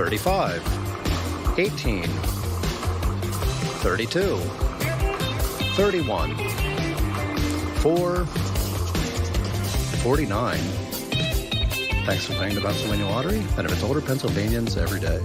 35, 18, 32, 31, 4, 49. Thanks for playing the Pennsylvania Lottery. Benefits older Pennsylvanians every day.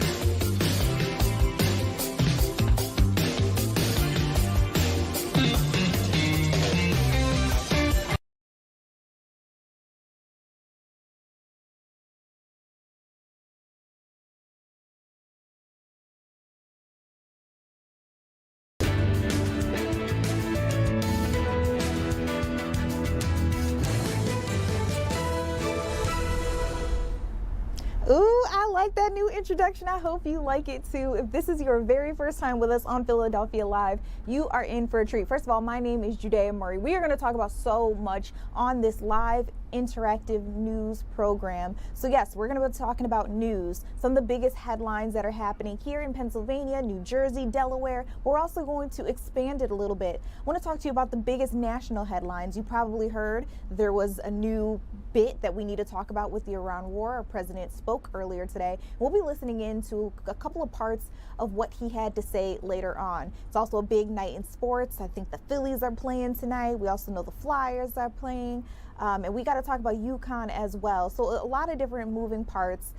Ooh, I like that new introduction. I hope you like it too. If this is your very first time with us on Philadelphia Live, you are in for a treat. First of all, my name is Judea Murray. We are going to talk about so much on this live interactive news program. So yes, we're going to be talking about news, some of the biggest headlines that are happening here in Pennsylvania, New Jersey, Delaware. We're also going to expand it a little bit. I want to talk to you about the biggest national headlines. You probably heard there was a new bit that we need to talk about with the Iran war. Our president spoke earlier today. We'll be listening into a couple of parts of what he had to say later on. It's also a big night in sports. I think the Phillies are playing tonight. We also know the Flyers are playing. And we got to talk about UConn as well. So a lot of different moving parts.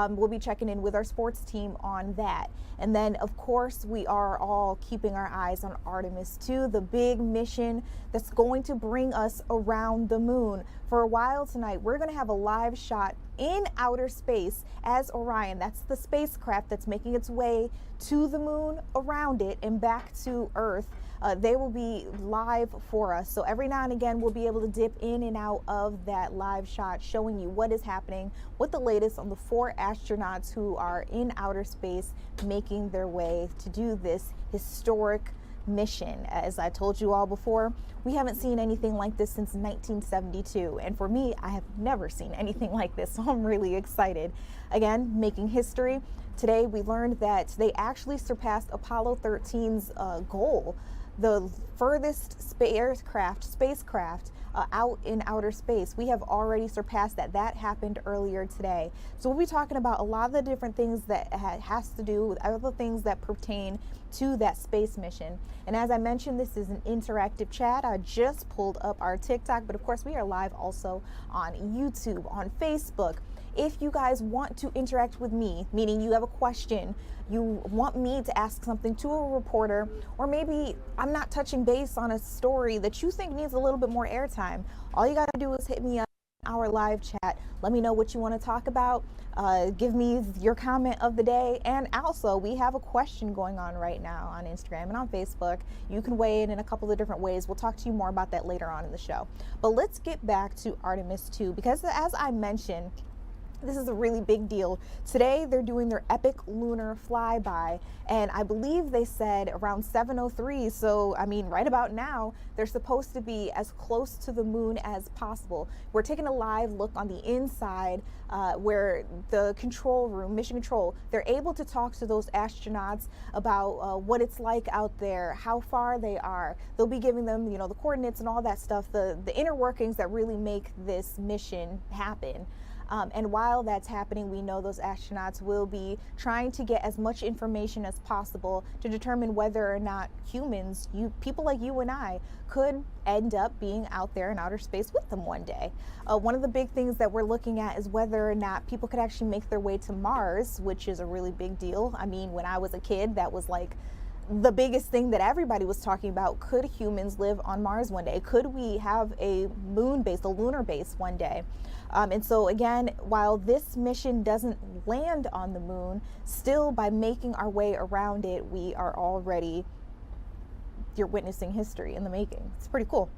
We'll be checking in with our sports team on that. And then, of course, we are all keeping our eyes on Artemis 2, the big mission that's going to bring us around the moon. For a while tonight, we're going to have a live shot in outer space as Orion. That's the spacecraft that's making its way to the moon, around it, and back to Earth. They will be live for us. So every now and again, we'll be able to dip in and out of that live shot, showing you what is happening, what the latest on the 4 astronauts who are in outer space making their way to do this historic mission. As I told you all before, we haven't seen anything like this since 1972. And for me, I have never seen anything like this. So I'm really excited. Again, making history. Today, we learned that they actually surpassed Apollo 13's goal. The furthest spacecraft out in outer space. We have already surpassed that. That happened earlier today. So we'll be talking about a lot of the different things that has to do with other things that pertain to that space mission. And as I mentioned, this is an interactive chat. I just pulled up our TikTok, but of course we are live also on YouTube, on Facebook. If you guys want to interact with me, meaning you have a question, you want me to ask something to a reporter, or maybe I'm not touching base on a story that you think needs a little bit more airtime, all you got to do is hit me up in our live chat. Let me know what you want to talk about. Give me your comment of the day. And also, we have a question going on right now on Instagram and on Facebook. You can weigh in a couple of different ways. We'll talk to you more about that later on in the show. But let's get back to Artemis 2, because as I mentioned, this is a really big deal. Today, they're doing their epic lunar flyby, and I believe they said around 7:03. So, I mean, right about now, they're supposed to be as close to the moon as possible. We're taking a live look on the inside where the control room, mission control, they're able to talk to those astronauts about what it's like out there, how far they are. They'll be giving them, you know, the coordinates and all that stuff, the inner workings that really make this mission happen. And while that's happening, we know those astronauts will be trying to get as much information as possible to determine whether or not humans, people like you and I, could end up being out there in outer space with them one day. One of the big things that we're looking at is whether or not people could actually make their way to Mars, which is a really big deal. I mean, when I was a kid, that was like the biggest thing that everybody was talking about. Could humans live on Mars one day? Could we have a moon base, a lunar base one day? And so again, while this mission doesn't land on the moon, still by making our way around it, we are already, you're witnessing history in the making. It's pretty cool.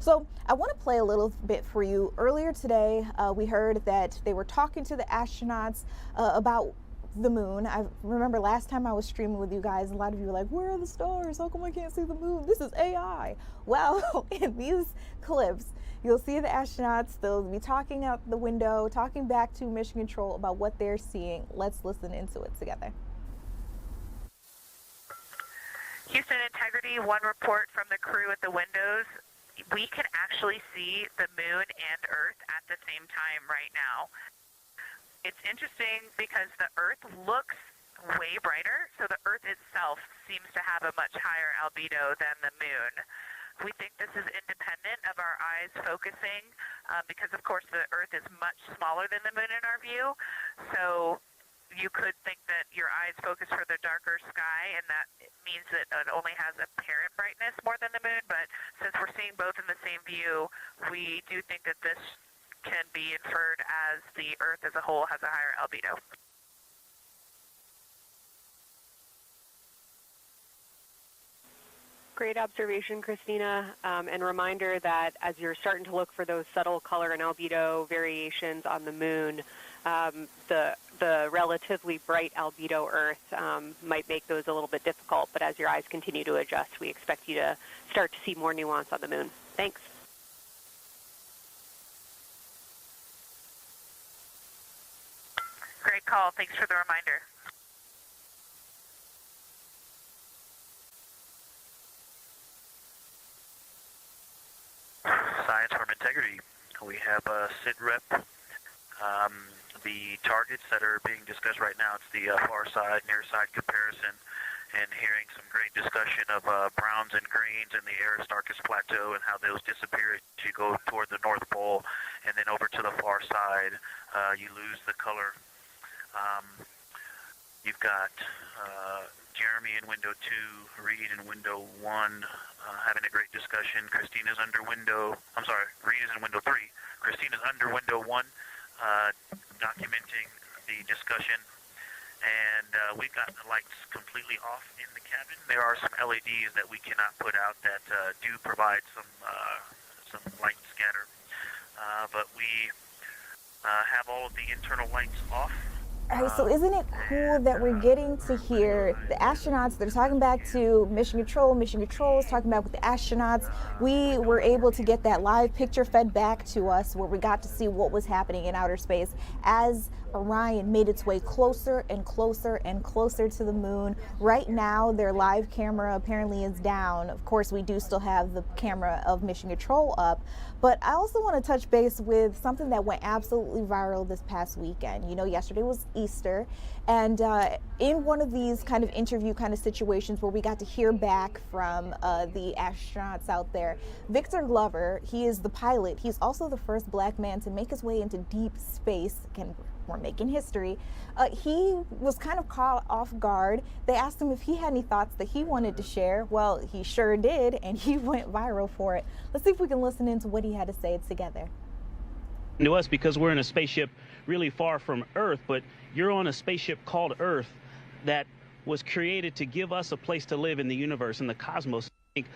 So I want to play a little bit for you. Earlier today, we heard that they were talking to the astronauts about the moon. I remember last time I was streaming with you guys, a lot of you were like, where are the stars? How come I can't see the moon? This is AI. Well, in these clips, you'll see the astronauts. They'll be talking out the window, talking back to mission control about what they're seeing. Let's listen into it together. Houston Integrity, one report from the crew at the windows. We can actually see the moon and Earth at the same time right now. it's interesting because the Earth looks way brighter, so the Earth itself seems to have a much higher albedo than the moon. We think this is independent of our eyes focusing because, of course, the Earth is much smaller than the moon in our view. So you could think that your eyes focus for the darker sky, and that means that it only has apparent brightness more than the moon. But since we're seeing both in the same view, we do think that this can be inferred as the Earth as a whole has a higher albedo. Great observation, Christina, and reminder that as you're starting to look for those subtle color and albedo variations on the moon, the relatively bright albedo Earth might make those a little bit difficult, but as your eyes continue to adjust, we expect you to start to see more nuance on the moon. Thanks. Great call. Thanks for the reminder. Science Farm Integrity. We have a sit rep. The targets that are being discussed right now, it's the far side, near side comparison, and hearing some great discussion of browns and greens in the Aristarchus Plateau and how those disappear as you go toward the North Pole, and then over to the far side, you lose the color. You've got Jeremy in window 2, Reed in window 1, having a great discussion. Christina's under window, I'm sorry, Reed is in window 3. Christina's under window 1, documenting the discussion. And we've got the lights completely off in the cabin. There are some LEDs that we cannot put out that do provide some light scatter. But we have all of the internal lights off. All right, so isn't it cool that we're getting to hear the astronauts, they're talking back to Mission Control is talking back with the astronauts. We were able to get that live picture fed back to us where we got to see what was happening in outer space as Orion made its way closer and closer and closer to the moon. Right now, their live camera apparently is down. Of course, we do still have the camera of Mission Control up. But I also want to touch base with something that went absolutely viral this past weekend. You know, yesterday was Easter, and in one of these kind of interview kind of situations where we got to hear back from the astronauts out there, Victor Glover, he is the pilot. He's also the first black man to make his way into deep space. Again, we're making history. He was kind of caught off guard. They asked him if he had any thoughts that he wanted to share. Well, he sure did, and he went viral for it. Let's see if we can listen into what he had to say together. To us, because we're in a spaceship really far from Earth, but you're on a spaceship called Earth that was created to give us a place to live in the universe, in the cosmos. I think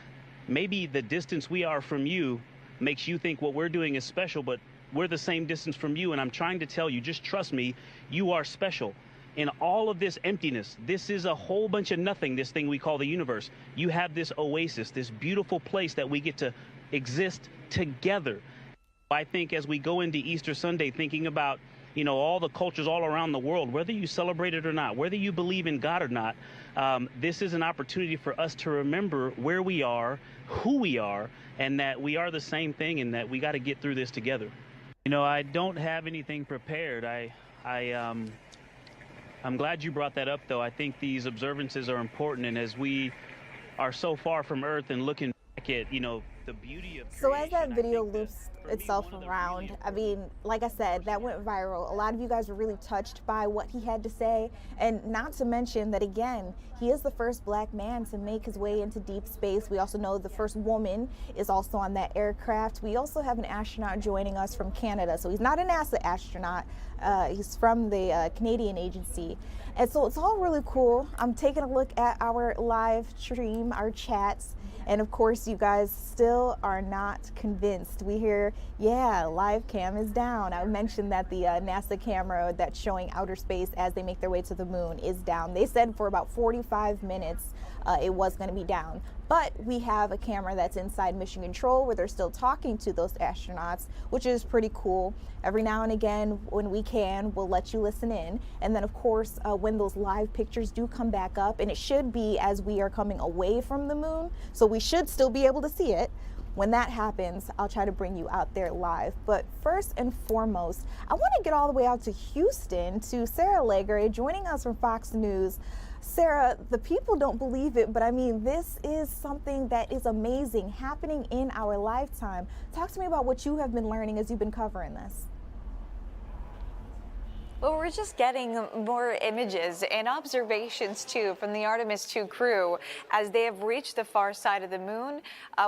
maybe the distance we are from you makes you think what we're doing is special, but we're the same distance from you, and I'm trying to tell you, just trust me, you are special. In all of this emptiness, this is a whole bunch of nothing, this thing we call the universe. You have this oasis, this beautiful place that we get to exist together. I think as we go into Easter Sunday, thinking about, you know, all the cultures all around the world, whether you celebrate it or not, whether you believe in God or not, this is an opportunity for us to remember where we are, who we are, and that we are the same thing, and that we got to get through this together. You know, I don't have anything prepared. I'm glad you brought that up, though. I think these observances are important, and as we are so far from Earth and looking back at, you know, the beauty of creation, so as that video loops itself around, I mean, like I said, that went viral. A lot of you guys were really touched by what he had to say, and not to mention that, again, he is the first black man to make his way into deep space. We also know the first woman is also on that aircraft. We also have an astronaut joining us from Canada, so he's not a NASA astronaut. He's from the Canadian agency. And so it's all really cool. I'm taking a look at our live stream, our chats, and of course you guys still are not convinced. We hear, yeah, live cam is down. I mentioned that the NASA camera that's showing outer space as they make their way to the moon is down. They said for about 45 minutes it was going to be down. But we have a camera that's inside Mission Control where they're still talking to those astronauts, which is pretty cool. Every now and again, when we can, we'll let you listen in. And then, of course, when those live pictures do come back up, and it should be as we are coming away from the moon, so we should still be able to see it. when that happens, I'll try to bring you out there live. But first and foremost, I want to get all the way out to Houston to Sarah Legre joining us from Fox News. Sarah, the people don't believe it, but I mean, this is something that is amazing happening in our lifetime. Talk to me about what you have been learning as you've been covering this. Well, we're just getting more images and observations, too, from the Artemis 2 crew as they have reached the far side of the moon.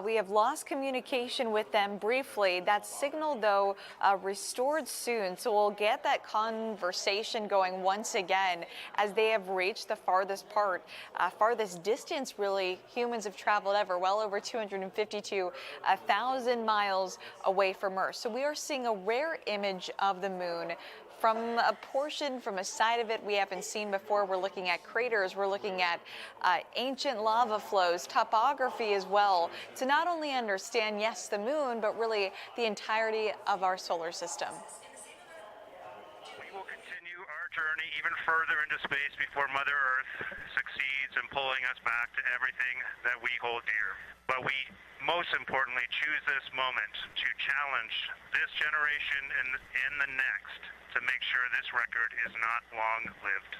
We have lost communication with them briefly. That signal, though, restored soon. So we'll get that conversation going once again as they have reached the farthest farthest distance, really, humans have traveled ever, well over 252,000 miles away from Earth. So we are seeing a rare image of the moon from a portion, from a side of it we haven't seen before. We're looking at craters, we're looking at ancient lava flows, topography as well, to not only understand, yes, the moon, but really the entirety of our solar system. We will continue our journey even further into space before Mother Earth succeeds in pulling us back to everything that we hold dear. But we, most importantly, choose this moment to challenge this generation and the next to make sure this record is not long-lived.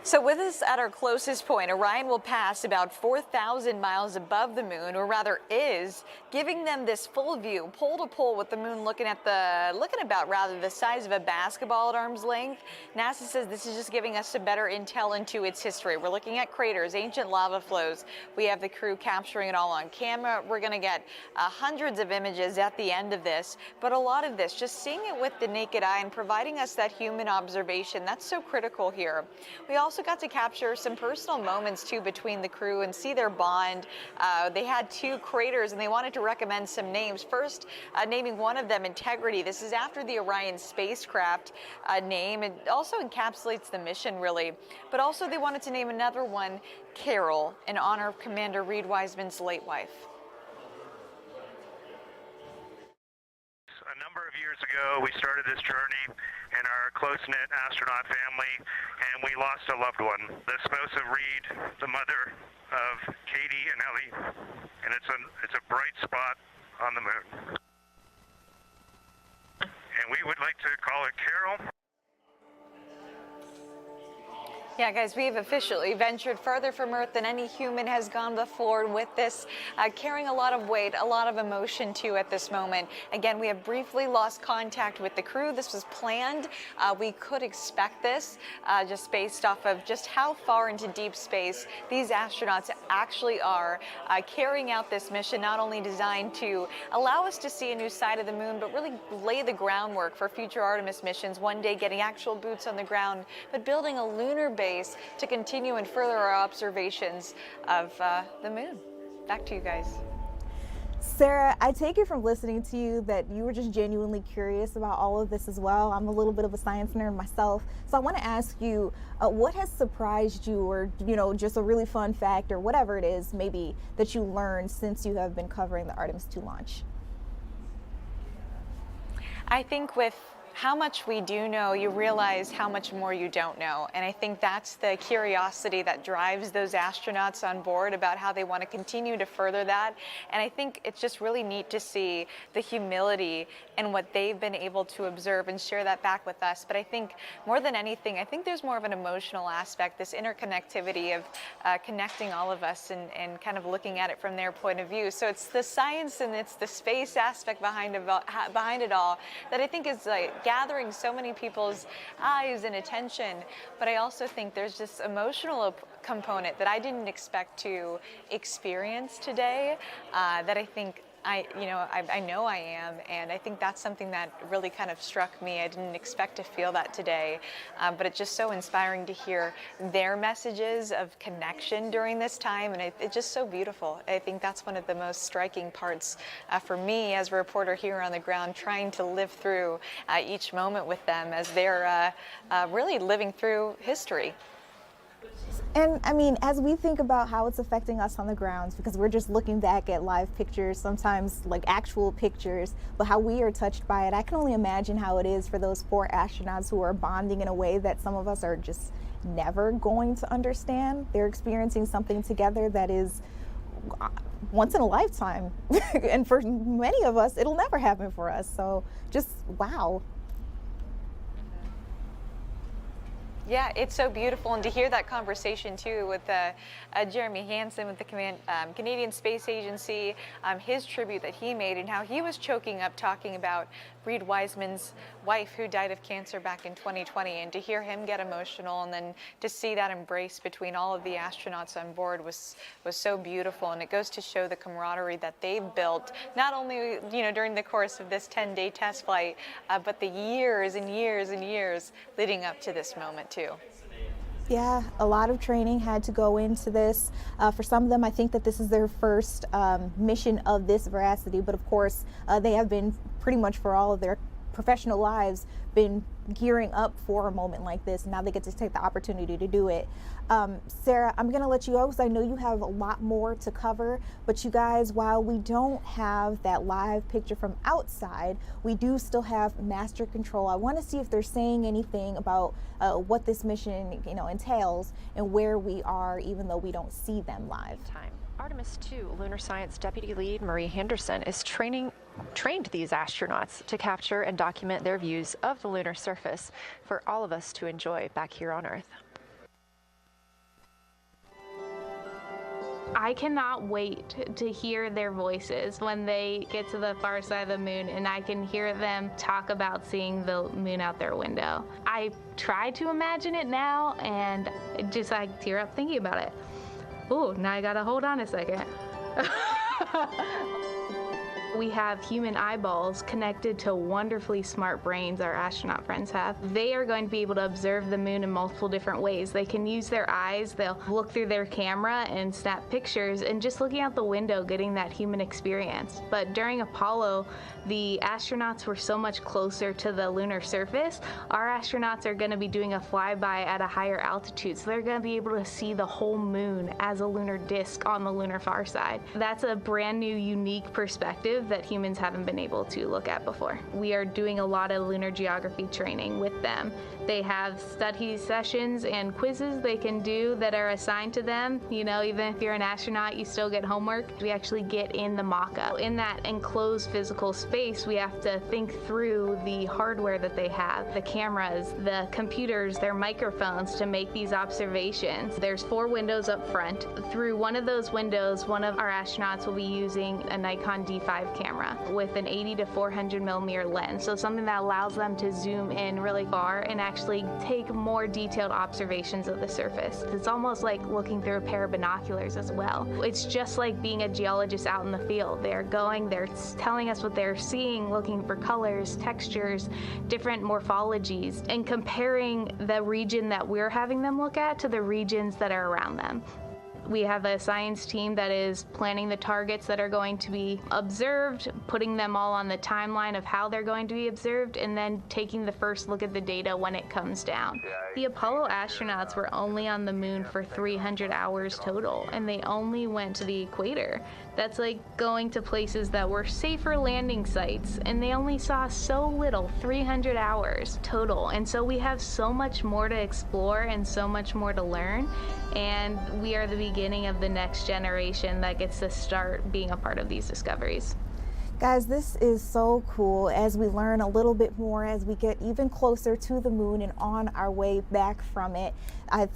So with us at our closest point, Orion will pass about 4,000 miles above the moon, or rather is, giving them this full view, pole to pole with the moon looking about the size of a basketball at arm's length. NASA says this is just giving us some better intel into its history. We're looking at craters, ancient lava flows. We have the crew capturing it all on camera. We're going to get hundreds of images at the end of this, but a lot of this, just seeing it with the naked eye and providing us that human observation, that's so critical here. We also got to capture some personal moments too between the crew and see their bond. They had two craters and they wanted to recommend some names. First, naming one of them Integrity. This is after the Orion spacecraft name. It also encapsulates the mission, really. But also they wanted to name another one Carol in honor of Commander Reed Wiseman's late wife. A number of years ago, we started this journey in our close-knit astronaut family, and we lost a loved one, the spouse of Reed, the mother of Katie and Ellie, and it's a bright spot on the moon. And we would like to call it Carol. Yeah, guys, we have officially ventured further from Earth than any human has gone before with this, carrying a lot of weight, a lot of emotion, too, at this moment. Again, we have briefly lost contact with the crew. This was planned. We could expect this just based off of just how far into deep space these astronauts actually are, carrying out this mission, not only designed to allow us to see a new side of the moon, but really lay the groundwork for future Artemis missions, one day getting actual boots on the ground, but building a lunar base to continue and further our observations of the moon. Back to you guys. Sarah, I take it from listening to you that you were just genuinely curious about all of this as well. I'm a little bit of a science nerd myself, so I want to ask you, what has surprised you, or just a really fun fact or whatever it is maybe that you learned since you have been covering the Artemis 2 launch? I think with how much we do know, you realize how much more you don't know. And I think that's the curiosity that drives those astronauts on board about how they want to continue to further that. And I think it's just really neat to see the humility and what they've been able to observe and share that back with us. But I think more than anything, I think there's more of an emotional aspect, this interconnectivity of connecting all of us and kind of looking at it from their point of view. So it's the science and it's the space aspect behind it all that I think is like gathering so many people's eyes and attention. But I also think there's this emotional component that I didn't expect to experience today, that I think I know I am, and I think that's something that really kind of struck me. I didn't expect to feel that today, but it's just so inspiring to hear their messages of connection during this time, and it's just so beautiful. I think that's one of the most striking parts for me as a reporter here on the ground, trying to live through each moment with them as they're really living through history. And I mean, as we think about how it's affecting us on the grounds, because we're just looking back at live pictures, sometimes like actual pictures, but how we are touched by it, I can only imagine how it is for those 4 astronauts who are bonding in a way that some of us are just never going to understand. They're experiencing something together that is once in a lifetime. And for many of us, it'll never happen for us. So just wow. Yeah, it's so beautiful, and to hear that conversation too with Jeremy Hansen with the Canadian Space Agency, his tribute that he made and how he was choking up talking about Reed Wiseman's wife who died of cancer back in 2020, and to hear him get emotional and then to see that embrace between all of the astronauts on board was so beautiful. And it goes to show the camaraderie that they've built, not only during the course of this 10-day test flight, but the years and years and years leading up to this moment too. Yeah, a lot of training had to go into this. For some of them, I think that this is their first mission of this veracity, but of course, they have been pretty much for all of their professional lives been gearing up for a moment like this, and now they get to take the opportunity to do it. Sarah, I'm gonna let you go because I know you have a lot more to cover, but you guys, while we don't have that live picture from outside, we do still have master control. I want to see if they're saying anything about what this mission entails and where we are, even though we don't see them live. Artemis 2 lunar science deputy lead Marie Henderson is trained these astronauts to capture and document their views of the lunar surface for all of us to enjoy back here on Earth. I cannot wait to hear their voices when they get to the far side of the moon and I can hear them talk about seeing the moon out their window. I try to imagine it now and just tear up thinking about it. Oh, now I gotta hold on a second. We have human eyeballs connected to wonderfully smart brains our astronaut friends have. They are going to be able to observe the moon in multiple different ways. They can use their eyes, they'll look through their camera and snap pictures, and just looking out the window getting that human experience. But during Apollo, the astronauts were so much closer to the lunar surface. Our astronauts are going to be doing a flyby at a higher altitude, so they're going to be able to see the whole moon as a lunar disk on the lunar far side. That's a brand new, unique perspective that humans haven't been able to look at before. We are doing a lot of lunar geography training with them. They have study sessions and quizzes they can do that are assigned to them. Even if you're an astronaut, you still get homework. We actually get in the mock-up. In that enclosed physical space, we have to think through the hardware that they have, the cameras, the computers, their microphones to make these observations. There's 4 windows up front. Through one of those windows, one of our astronauts will be using a Nikon D5 camera with an 80 to 400 millimeter lens. So something that allows them to zoom in really far and actually take more detailed observations of the surface. It's almost like looking through a pair of binoculars as well. It's just like being a geologist out in the field. They're telling us what they're seeing, looking for colors, textures, different morphologies, and comparing the region that we're having them look at to the regions that are around them. We have a science team that is planning the targets that are going to be observed, putting them all on the timeline of how they're going to be observed, and then taking the first look at the data when it comes down. The Apollo astronauts were only on the moon for 300 hours total, and they only went to the equator. That's like going to places that were safer landing sites, and they only saw so little, 300 hours total. And so we have so much more to explore and so much more to learn, and we are the beginning of the next generation that gets to start being a part of these discoveries. Guys, this is so cool as we learn a little bit more, as we get even closer to the moon and on our way back from it. I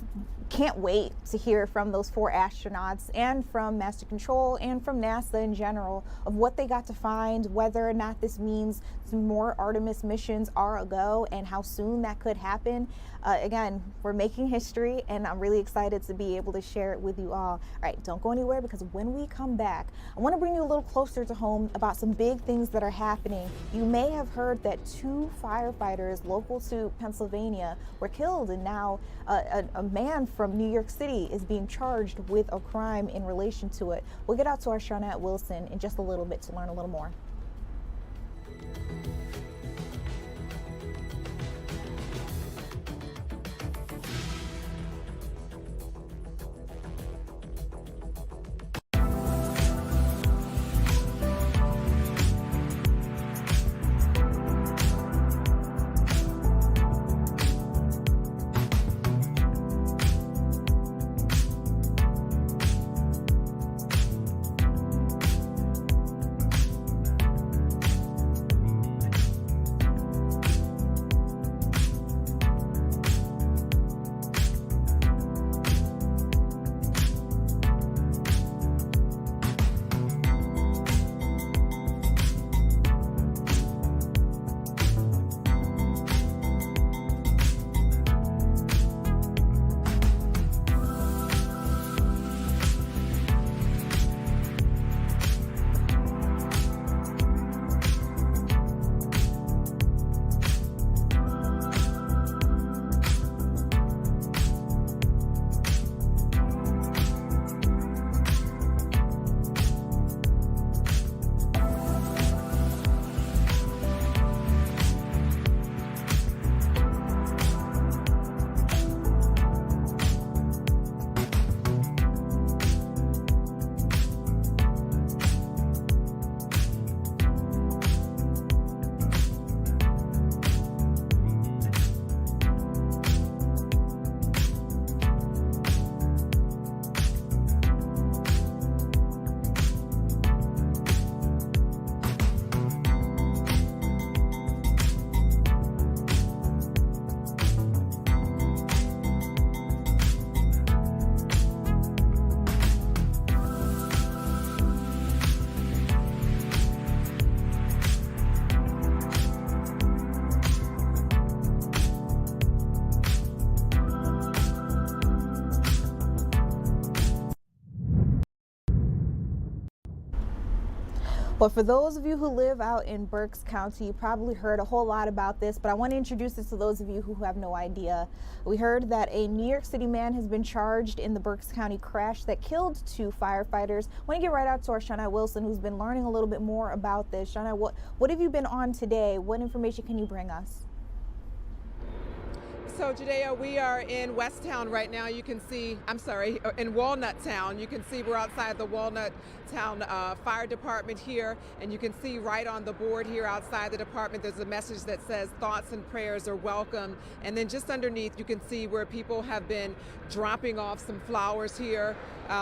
can't wait to hear from those 4 astronauts and from Master Control and from NASA in general of what they got to find, whether or not this means some more Artemis missions are a go and how soon that could happen. Again, we're making history, and I'm really excited to be able to share it with you all. All right, don't go anywhere, because when we come back, I want to bring you a little closer to home about some big things that are happening. You may have heard that 2 firefighters local to Pennsylvania were killed, and now a man from New York City is being charged with a crime in relation to it. We'll get out to our Shawnette Wilson in just a little bit to learn a little more. But for those of you who live out in Berks County, you probably heard a whole lot about this, but I want to introduce this to those of you who have no idea. We heard that a New York City man has been charged in the Berks County crash that killed 2 firefighters. I want to get right out to our Shauna Wilson, who's been learning a little bit more about this. Shauna, what have you been on today? What information can you bring us? So Judea, we are in West Town right now. You can see, in Walnut Town. You can see we're outside the Walnut Town Fire Department here, and you can see right on the board here outside the department, there's a message that says thoughts and prayers are welcome. And then just underneath, you can see where people have been dropping off some flowers here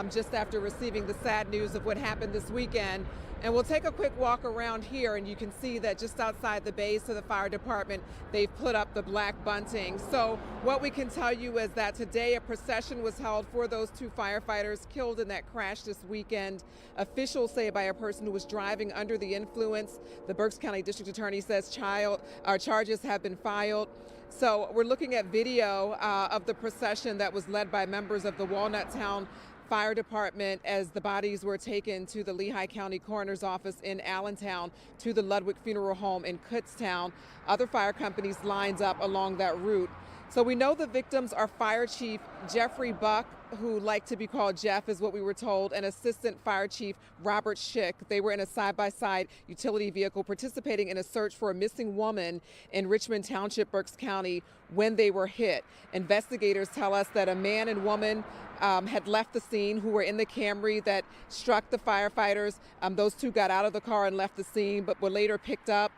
just after receiving the sad news of what happened this weekend. And we'll take a quick walk around here, and you can see that just outside the base of the fire department, they've put up the black bunting. So what we can tell you is that today a procession was held for those 2 firefighters killed in that crash this weekend. Officials say by a person who was driving under the influence. The Berks County District Attorney says charges have been filed. So we're looking at video of the procession that was led by members of the Walnut Town Fire Department as the bodies were taken to the Lehigh County Coroner's Office in Allentown, to the Ludwig Funeral Home in Kutztown. Other fire companies lined up along that route. So we know the victims are Fire Chief Jeffrey Buck, who liked to be called Jeff, is what we were told, and Assistant Fire Chief Robert Schick. They were in a side-by-side utility vehicle participating in a search for a missing woman in Richmond Township, Berks County, when they were hit. Investigators tell us that a man and woman had left the scene, who were in the Camry that struck the firefighters. Those 2 got out of the car and left the scene, but were later picked up.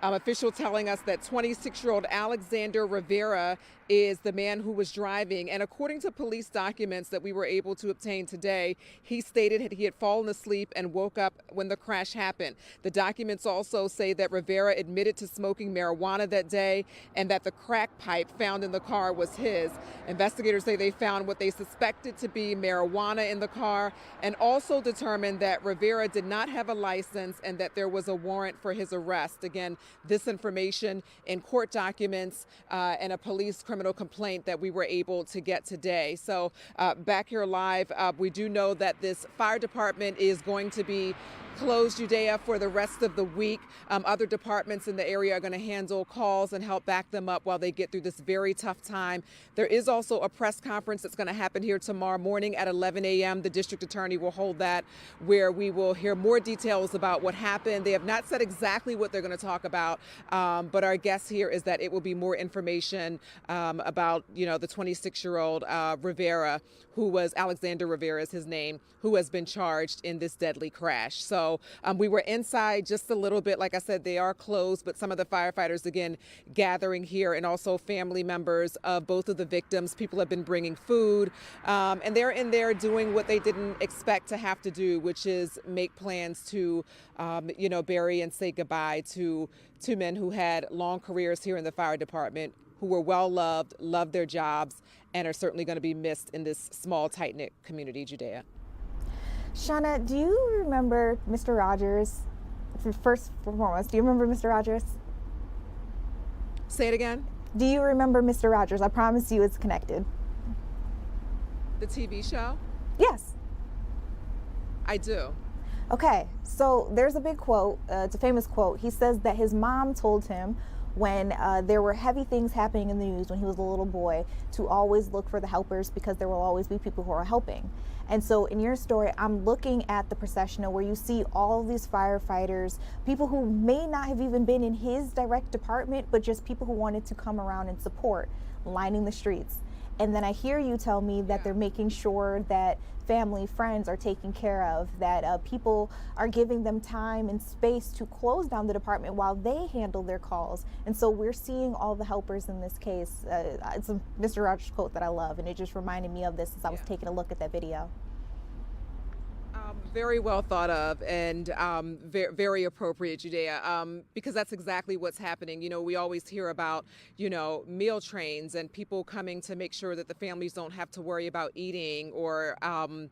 Official telling us that 26-year-old Alexander Rivera is the man who was driving. And according to police documents that we were able to obtain today, he stated he had fallen asleep and woke up when the crash happened. The documents also say that Rivera admitted to smoking marijuana that day and that the crack pipe found in the car was his. Investigators say they found what they suspected to be marijuana in the car, and also determined that Rivera did not have a license and that there was a warrant for his arrest. Again, this information in court documents and a police criminal complaint that we were able to get today. So back here live, we do know that this fire department is going to be closed, Judea, for the rest of the week. Other departments in the area are going to handle calls and help back them up while they get through this very tough time. There is also a press conference that's going to happen here tomorrow morning at 11 a.m. The district attorney will hold that, where we will hear more details about what happened. They have not said exactly what they're going to talk about, but our guess here is that it will be more information about, the 26-year-old Rivera, who was Alexander Rivera is his name, who has been charged in this deadly crash. So we were inside just a little bit. Like I said, they are closed, but some of the firefighters, again, gathering here, and also family members of both of the victims. People have been bringing food, and they're in there doing what they didn't expect to have to do, which is make plans to, bury and say goodbye to 2 men who had long careers here in the fire department, who were well loved, loved their jobs, and are certainly going to be missed in this small, tight-knit community, Judea. Shauna, do you remember Mr. Rogers? First and foremost, do you remember Mr. Rogers? Say it again. Do you remember Mr. Rogers? I promise you it's connected. The TV show? Yes. I do. Okay, so there's a big quote. It's a famous quote. He says that his mom told him when there were heavy things happening in the news when he was a little boy to always look for the helpers, because there will always be people who are helping. And so in your story, I'm looking at the processional where you see all of these firefighters, people who may not have even been in his direct department, but just people who wanted to come around and support, lining the streets. And then I hear you tell me that they're making sure that family, friends are taken care of, that people are giving them time and space to close down the department while they handle their calls. And so we're seeing all the helpers in this case. It's a Mr. Rogers quote that I love, and it just reminded me of this as I was taking a look at that video. Very well thought of, and very appropriate, Judea, because that's exactly what's happening. We always hear about, meal trains and people coming to make sure that the families don't have to worry about eating, or, and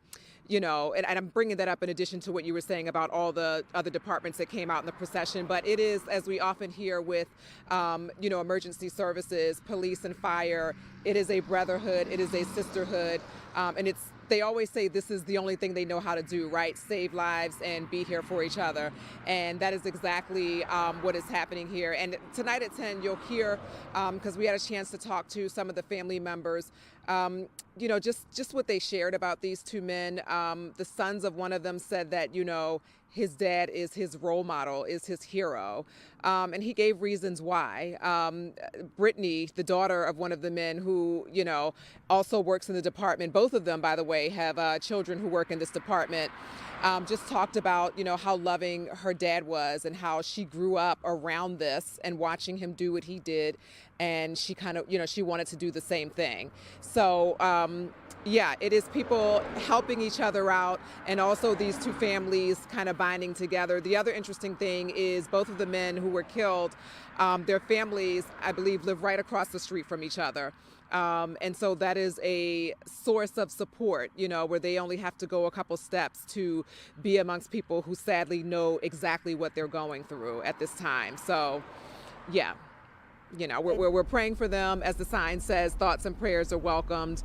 I'm bringing that up in addition to what you were saying about all the other departments that came out in the procession. But it is, as we often hear with, emergency services, police and fire, it is a brotherhood, it is a sisterhood, and it's they always say this is the only thing they know how to do, right? Save lives and be here for each other. And that is exactly what is happening here. And tonight at 10, you'll hear, because we had a chance to talk to some of the family members, just what they shared about these two men. The sons of one of them said that, his dad is his role model, is his hero. And he gave reasons why. Brittany, the daughter of one of the men who, also works in the department, both of them, by the way, have children who work in this department, just talked about, how loving her dad was and how she grew up around this and watching him do what he did. And she kind of, she wanted to do the same thing. So, it is people helping each other out and also these two families kind of binding together. The other interesting thing is both of the men who were killed, their families, I believe, live right across the street from each other. And so that is a source of support, where they only have to go a couple steps to be amongst people who sadly know exactly what they're going through at this time. So, we're praying for them. As the sign says, thoughts and prayers are welcomed.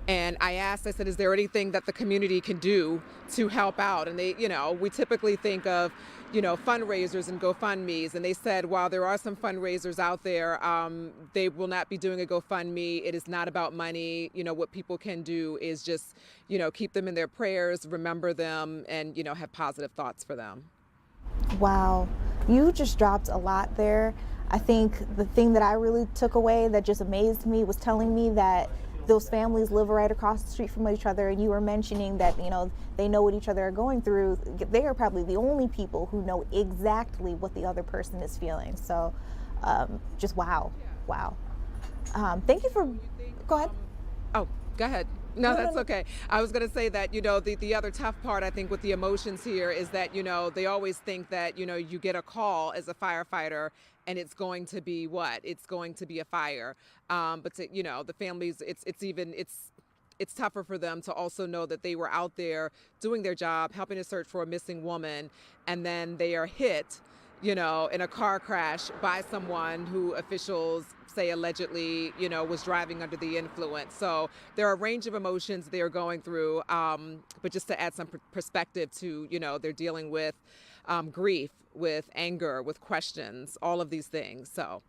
And I said, is there anything that the community can do to help out? And they, we typically think of, fundraisers and GoFundMes. And they said, while there are some fundraisers out there, they will not be doing a GoFundMe. It is not about money. What people can do is just, keep them in their prayers, remember them, and, have positive thoughts for them. Wow. You just dropped a lot there. I think the thing that I really took away that just amazed me was telling me that those families live right across the street from each other, and you were mentioning that they know what each other are going through. They are probably the only people who know exactly what the other person is feeling. So just wow. Thank you for go ahead. Go ahead. No, that's okay. I was going to say that, the other tough part, I think, with the emotions here is that, they always think that, you get a call as a firefighter and it's going to be what? It's going to be a fire. But, the families, it's tougher for them to also know that they were out there doing their job, helping to search for a missing woman, and then they are hit, in a car crash by someone who officials say allegedly, was driving under the influence. So there are a range of emotions they're going through, but just to add some perspective to, they're dealing with grief, with anger, with questions, all of these things. So,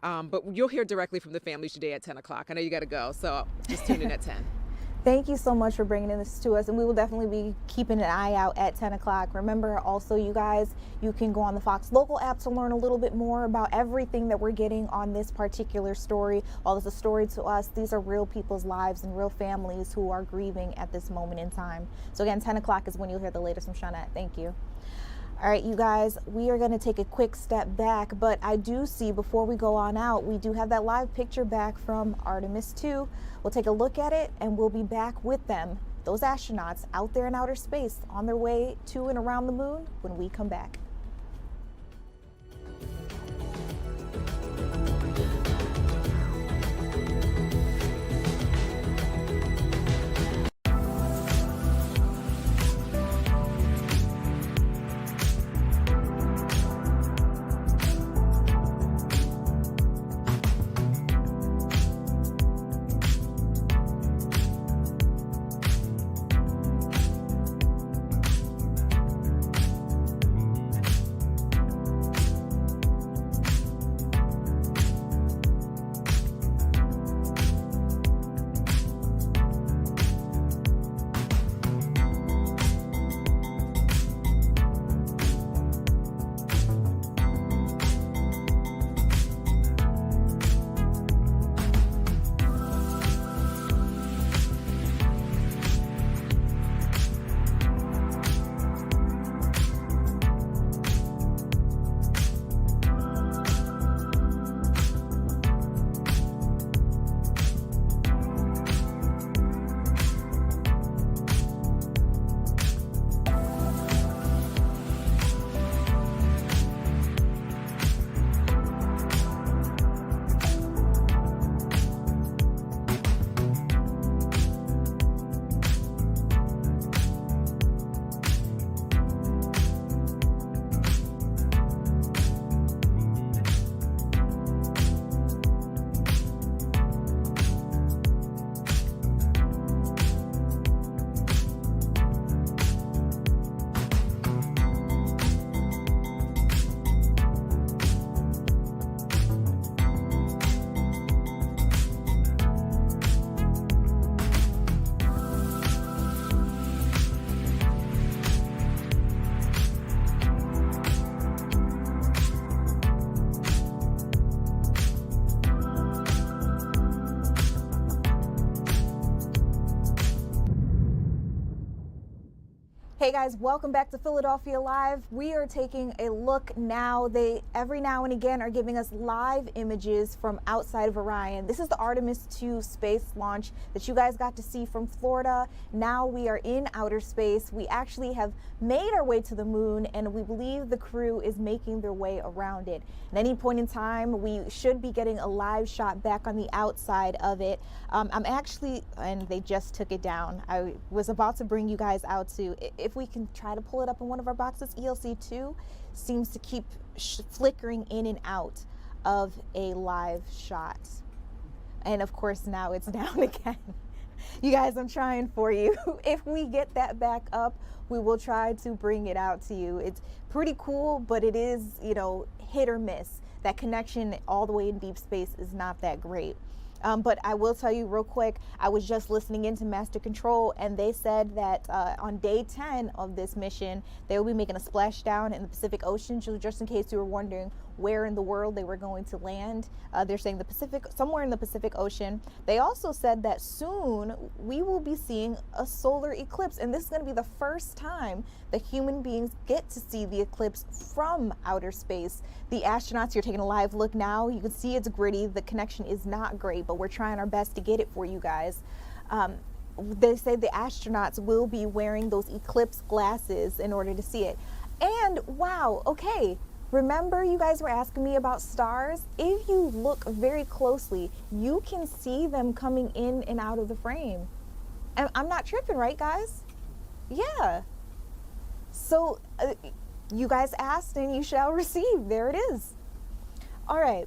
but you'll hear directly from the families today at 10 o'clock. I know you got to go, so just tune in at 10. Thank you so much for bringing this to us, and we will definitely be keeping an eye out at 10 o'clock. Remember also, you guys, you can go on the Fox Local app to learn a little bit more about everything that we're getting on this particular story. While it's a story to us, these are real people's lives and real families who are grieving at this moment in time. So again, 10 o'clock is when you'll hear the latest from Shawnette. Thank you. All right, you guys, we are going to take a quick step back, but I do see before we go on out, we do have that live picture back from Artemis 2. We'll take a look at it and we'll be back with them, those astronauts out there in outer space on their way to and around the moon when we come back. Hey guys, welcome back to Philadelphia Live. We are taking a look now. They every now and again are giving us live images from outside of Orion. This is the Artemis 2 space launch that you guys got to see from Florida. Now we are in outer space. We actually have made our way to the moon, and we believe the crew is making their way around it. At any point in time, we should be getting a live shot back on the outside of it. I'm actually, and they just took it down. I was about to bring you guys out to, if we can try to pull it up in one of our boxes. ELC2 seems to keep flickering in and out of a live shot. And of course now it's down again. You guys, I'm trying for you. If we get that back up, we will try to bring it out to you. It's pretty cool, but it is, you know, hit or miss. That connection all the way in deep space is not that great. But I will tell you real quick, I was just listening into Master Control, and they said that on day 10 of this mission, they will be making a splashdown in the Pacific Ocean. So just in case you were wondering where in the world they were going to land, they're saying the Pacific, somewhere in the Pacific Ocean. They also said that soon we will be seeing a solar eclipse, and this is going to be the first time that human beings get to see the eclipse from outer space. The astronauts, you're taking a live look now. You can see it's gritty. The connection is not great, but we're trying our best to get it for you guys. They say the astronauts will be wearing those eclipse glasses in order to see it. And wow, okay. Remember, you guys were asking me about stars? If you look very closely, you can see them coming in and out of the frame. And I'm not tripping, right, guys? Yeah. So you guys asked and you shall receive. There it is. All right.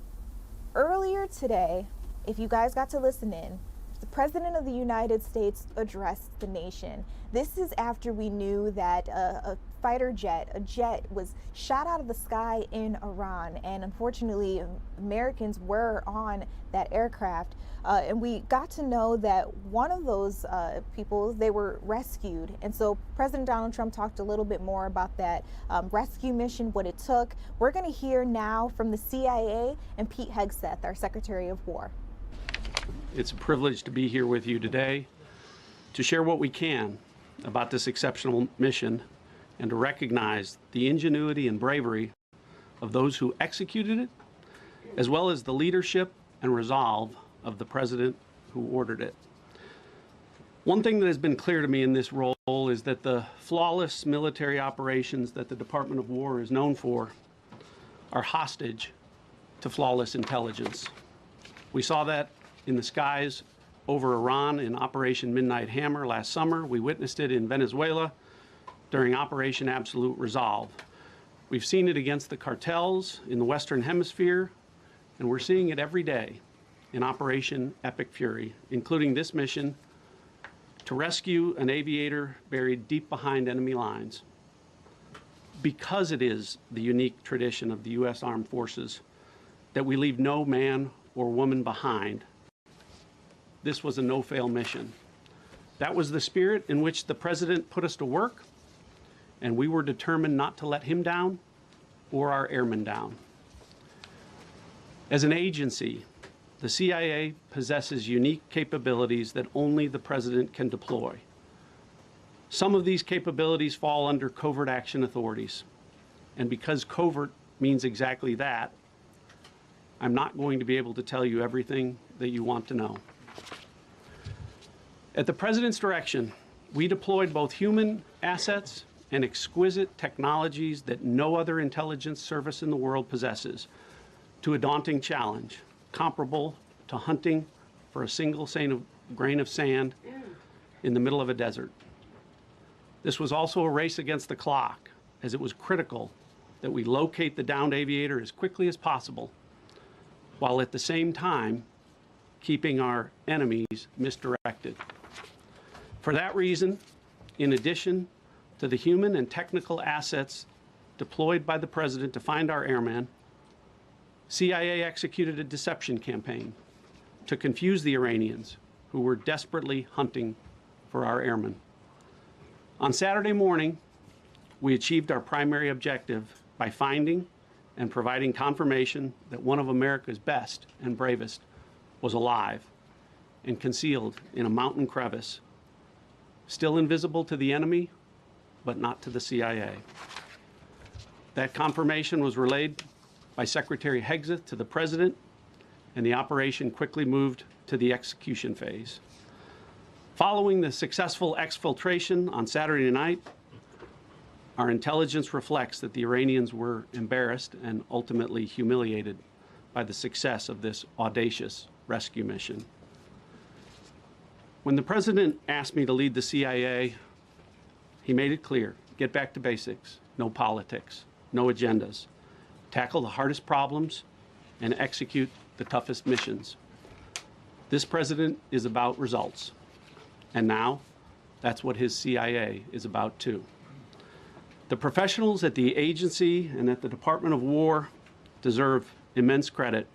Earlier today, if you guys got to listen in, the President of the United States addressed the nation. This is after we knew that a fighter jet, a jet, was shot out of the sky in Iran, and unfortunately Americans were on that aircraft, and we got to know that one of those people, they were rescued. And so President Donald Trump talked a little bit more about that rescue mission, what it took. We're going to hear now from the CIA and Pete Hegseth, our Secretary of War. It's a privilege to be here with you today to share what we can about this exceptional mission and to recognize the ingenuity and bravery of those who executed it, as well as the leadership and resolve of the president who ordered it. One thing that has been clear to me in this role is that the flawless military operations that the Department of War is known for are hostage to flawless intelligence. We saw that in the skies over Iran in Operation Midnight Hammer last summer. We witnessed it in Venezuela during Operation Absolute Resolve. We've seen it against the cartels in the Western Hemisphere, and we're seeing it every day in Operation Epic Fury, including this mission to rescue an aviator buried deep behind enemy lines. Because it is the unique tradition of the U.S. Armed Forces that we leave no man or woman behind, this was a no-fail mission. That was the spirit in which the president put us to work, and we were determined not to let him down or our airmen down. As an agency, the CIA possesses unique capabilities that only the president can deploy. Some of these capabilities fall under covert action authorities, and because covert means exactly that, I'm not going to be able to tell you everything that you want to know. At the president's direction, we deployed both human assets and exquisite technologies that no other intelligence service in the world possesses to a daunting challenge comparable to hunting for a single grain of sand in the middle of a desert. This was also a race against the clock, as it was critical that we locate the downed aviator as quickly as possible, while at the same time keeping our enemies misdirected. For that reason, in addition to the human and technical assets deployed by the president to find our airmen, CIA executed a deception campaign to confuse the Iranians who were desperately hunting for our airmen. On Saturday morning, we achieved our primary objective by finding and providing confirmation that one of America's best and bravest was alive and concealed in a mountain crevice, still invisible to the enemy, but not to the CIA. That confirmation was relayed by Secretary Hegseth to the President, and the operation quickly moved to the execution phase. Following the successful exfiltration on Saturday night, our intelligence reflects that the Iranians were embarrassed and ultimately humiliated by the success of this audacious rescue mission. When the President asked me to lead the CIA, he made it clear: get back to basics, no politics, no agendas, tackle the hardest problems, and execute the toughest missions. This President is about results, and now that's what his CIA is about too. The professionals at the agency and at the Department of War deserve immense credit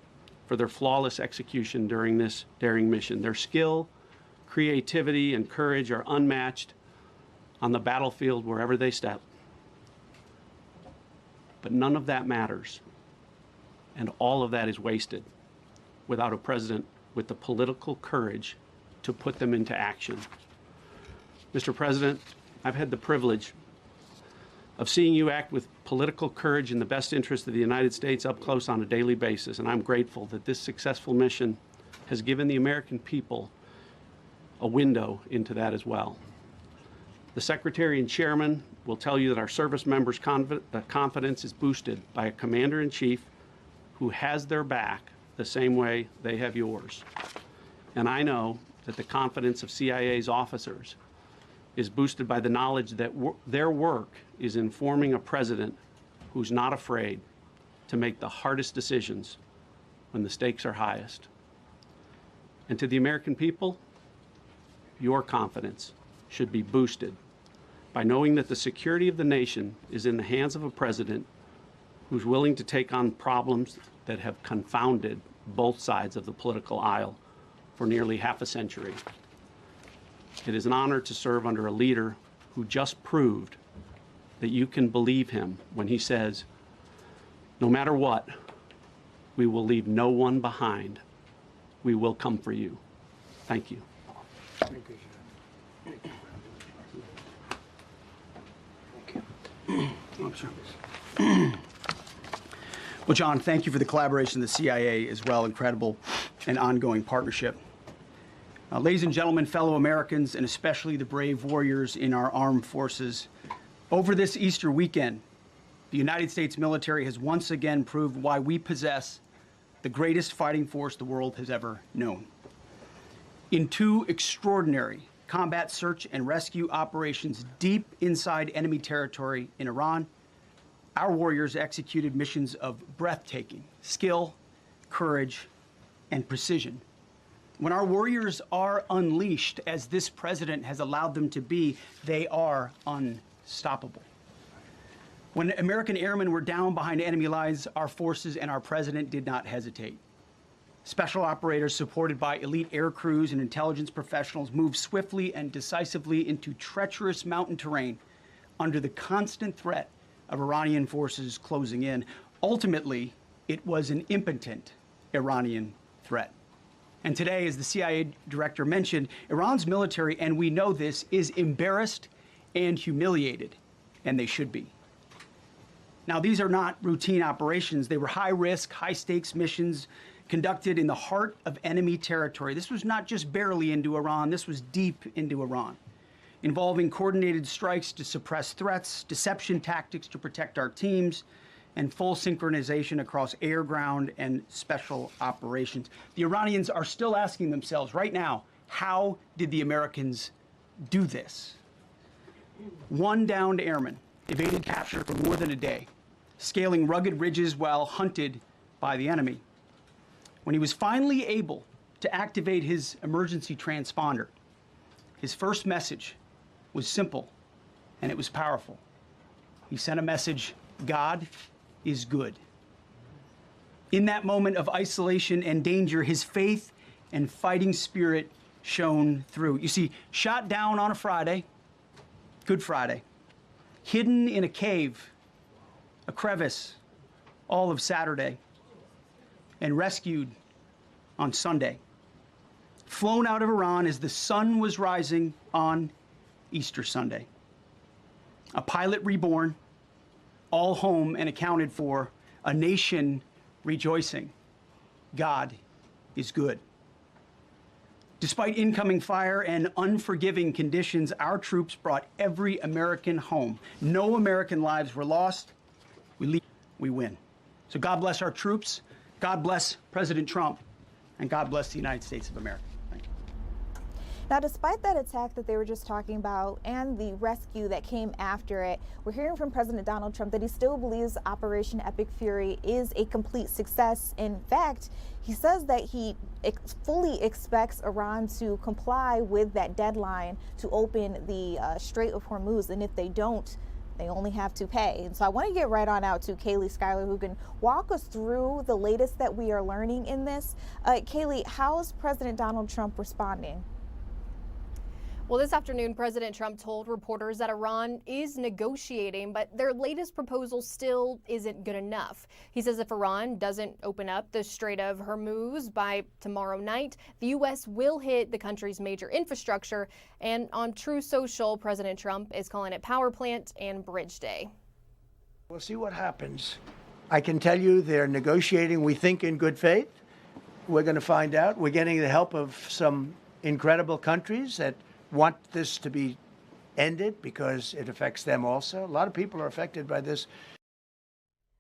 for their flawless execution during this daring mission. Their skill, creativity, and courage are unmatched on the battlefield wherever they step. But none of that matters, and all of that is wasted without a president with the political courage to put them into action. Mr. President, I've had the privilege of seeing you act with political courage in the best interest of the United States up close on a daily basis, and I'm grateful that this successful mission has given the American people a window into that as well. The Secretary and Chairman will tell you that our service members' confidence is boosted by a Commander-in-Chief who has their back the same way they have yours. And I know that the confidence of CIA's officers is boosted by the knowledge that their work is informing a president who's not afraid to make the hardest decisions when the stakes are highest. And to the American people, your confidence should be boosted by knowing that the security of the nation is in the hands of a president who's willing to take on problems that have confounded both sides of the political aisle for nearly half a century. It is an honor to serve under a leader who just proved that you can believe him when he says, no matter what, we will leave no one behind. We will come for you. Thank you. Thank you. Oh, sure. Well, John, thank you for the collaboration of the CIA as well. Incredible and ongoing partnership. Ladies and gentlemen, fellow Americans, and especially the brave warriors in our armed forces, over this Easter weekend, the United States military has once again proved why we possess the greatest fighting force the world has ever known. In two extraordinary combat search and rescue operations deep inside enemy territory in Iran, our warriors executed missions of breathtaking skill, courage, and precision. When our warriors are unleashed, as this president has allowed them to be, they are unstoppable. When American airmen were down behind enemy lines, our forces and our president did not hesitate. Special operators supported by elite air crews and intelligence professionals moved swiftly and decisively into treacherous mountain terrain under the constant threat of Iranian forces closing in. Ultimately, it was an impotent Iranian threat. And today, as the CIA director mentioned, Iran's military, and we know this, is embarrassed and humiliated, and they should be. Now, these are not routine operations. They were high-risk, high-stakes missions conducted in the heart of enemy territory. This was not just barely into Iran. This was deep into Iran, involving coordinated strikes to suppress threats, deception tactics to protect our teams, and full synchronization across air, ground, and special operations. The Iranians are still asking themselves right now, how did the Americans do this? One downed airman evaded capture for more than a day, scaling rugged ridges while hunted by the enemy. When he was finally able to activate his emergency transponder, his first message was simple, and it was powerful. He sent a message: God is good. In that moment of isolation and danger, his faith and fighting spirit shone through. You see, shot down on a Friday, Good Friday, hidden in a cave, a crevice, all of Saturday, and rescued on Sunday. Flown out of Iran as the sun was rising on Easter Sunday. a pilot reborn, all home and accounted for, a nation rejoicing. God is good. Despite incoming fire and unforgiving conditions, our troops brought every American home. No American lives were lost. We lead, we win. So God bless our troops, God bless President Trump, and God bless the United States of America. Thank you. Now, despite that attack that they were just talking about and the rescue that came after it, we're hearing from President Donald Trump that he still believes Operation Epic Fury is a complete success. In fact, he says that he fully expects Iran to comply with that deadline to open the Strait of Hormuz, and if they don't, they only have to pay. And so I want to get right on out to Kaylee Schuyler, who can walk us through the latest that we are learning in this. Kaylee, how is President Donald Trump responding? Well, this afternoon, President Trump told reporters that Iran is negotiating, but their latest proposal still isn't good enough. He says if Iran doesn't open up the Strait of Hormuz by tomorrow night, the U.S. will hit the country's major infrastructure. And on True Social, President Trump is calling it Power Plant and Bridge Day. We'll see what happens. I can tell you they're negotiating, we think, in good faith. We're going to find out. We're getting the help of some incredible countries that want this to be ended because it affects them also. A lot of people are affected by this.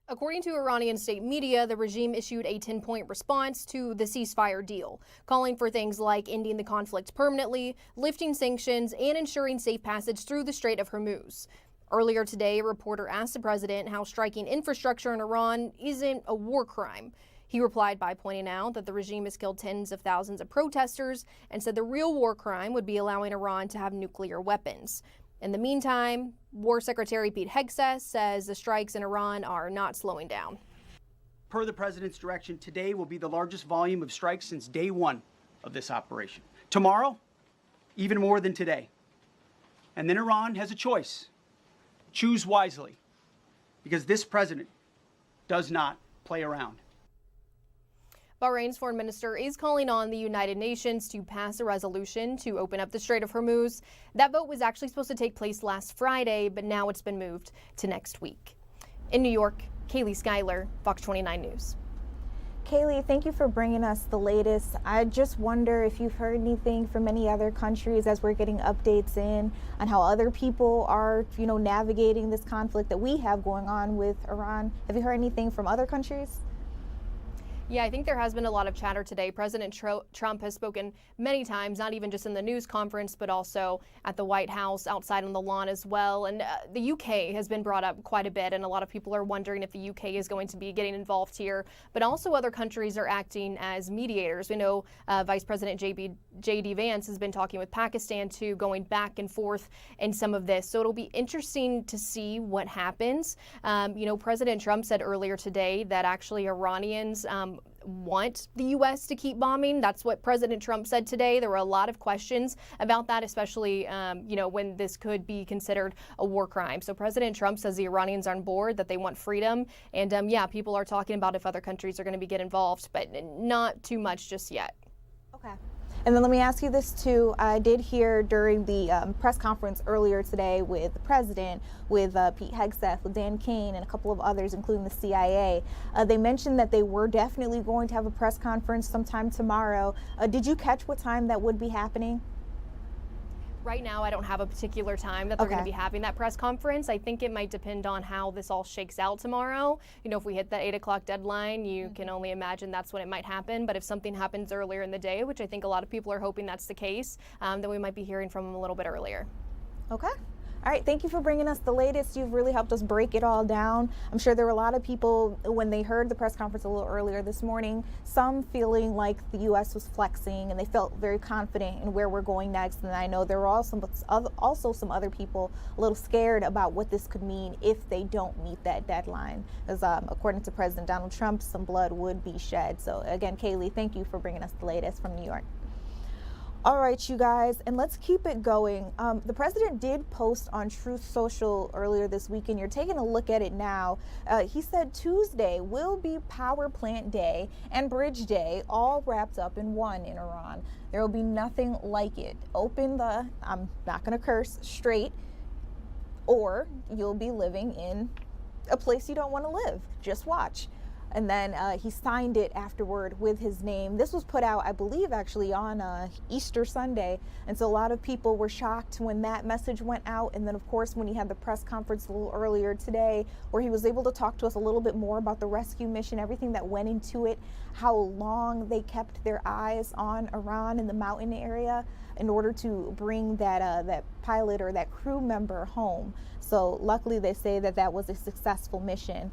According to Iranian state media, the regime issued a 10-point response to the ceasefire deal, calling for things like ending the conflict permanently, lifting sanctions, and ensuring safe passage through the Strait of Hormuz. Earlier today, a reporter asked the president how striking infrastructure in Iran isn't a war crime. He replied by pointing out that the regime has killed tens of thousands of protesters and said the real war crime would be allowing Iran to have nuclear weapons. In the meantime, War Secretary Pete Hegseth says the strikes in Iran are not slowing down. Per the president's direction, today will be the largest volume of strikes since day one of this operation. Tomorrow, even more than today. And then Iran has a choice. Choose wisely, because this president does not play around. Bahrain's foreign minister is calling on the United Nations to pass a resolution to open up the Strait of Hormuz. That vote was actually supposed to take place last Friday, but now it's been moved to next week. In New York, Kaylee Schuyler, Fox 29 News. Kaylee, thank you for bringing us the latest. I just wonder if you've heard anything from any other countries as we're getting updates in on how other people are, navigating this conflict that we have going on with Iran. Have you heard anything from other countries? Yeah, I think there has been a lot of chatter today. President Trump has spoken many times, not even just in the news conference, but also at the White House, outside on the lawn as well. And the UK has been brought up quite a bit, and a lot of people are wondering if the UK is going to be getting involved here. But also other countries are acting as mediators. We know Vice President J.D. Vance has been talking with Pakistan, too, going back and forth in some of this. So it'll be interesting to see what happens. President Trump said earlier today that actually Iranians want the U.S. to keep bombing. That's what President Trump said today. There were a lot of questions about that, especially, when this could be considered a war crime. So President Trump says the Iranians are on board, that they want freedom. And people are talking about if other countries are going to get involved, but not too much just yet. Okay. And then let me ask you this too. I did hear during the press conference earlier today with the president, with Pete Hegseth, with Dan Kane, and a couple of others, including the CIA. They mentioned that they were definitely going to have a press conference sometime tomorrow. Did you catch what time that would be happening? Right now, I don't have a particular time that they're going to be having that press conference. I think it might depend on how this all shakes out tomorrow. If we hit that 8 o'clock deadline, you can only imagine that's when it might happen. But if something happens earlier in the day, which I think a lot of people are hoping that's the case, then we might be hearing from them a little bit earlier. Okay. All right, thank you for bringing us the latest. You've really helped us break it all down. I'm sure there were a lot of people when they heard the press conference a little earlier this morning, some feeling like the U.S. was flexing and they felt very confident in where we're going next. And I know there were also some other people a little scared about what this could mean if they don't meet that deadline. Because according to President Donald Trump, some blood would be shed. So again, Kaylee, thank you for bringing us the latest from New York. All right, you guys, and let's keep it going. The president did post on Truth Social earlier this week, and you're taking a look at it now. He said Tuesday will be Power Plant Day and Bridge Day, all wrapped up in one in Iran. There will be nothing like it. Open the, I'm not going to curse, Strait or you'll be living in a place you don't want to live. Just watch. And then he signed it afterward with his name. This was put out, I believe, actually on Easter Sunday. And so a lot of people were shocked when that message went out. And then, of course, when he had the press conference a little earlier today, where he was able to talk to us a little bit more about the rescue mission, everything that went into it, how long they kept their eyes on Iran in the mountain area in order to bring that pilot or that crew member home. So luckily, they say that that was a successful mission.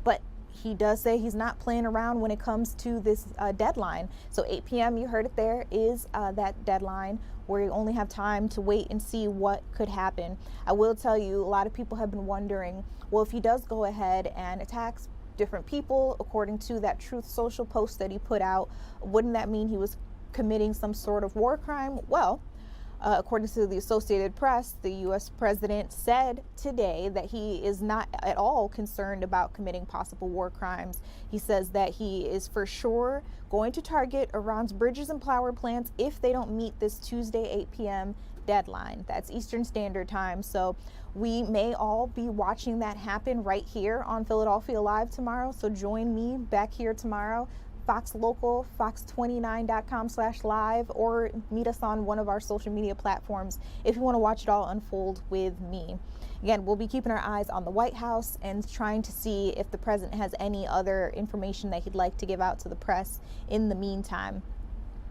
But he does say he's not playing around when it comes to this deadline. So 8 p.m., you heard it there, is that deadline where you only have time to wait and see what could happen. I will tell you, a lot of people have been wondering, well, if he does go ahead and attacks different people, according to that Truth Social post that he put out, wouldn't that mean he was committing some sort of war crime? Well, according to the Associated Press, the U.S. president said today that he is not at all concerned about committing possible war crimes. He says that he is for sure going to target Iran's bridges and power plants if they don't meet this Tuesday 8 p.m. deadline. That's Eastern Standard Time. So we may all be watching that happen right here on Philadelphia Live tomorrow. So join me back here tomorrow. Fox Local, fox29.com/live, or meet us on one of our social media platforms if you want to watch it all unfold with me. Again, we'll be keeping our eyes on the White House and trying to see if the president has any other information that he'd like to give out to the press in the meantime.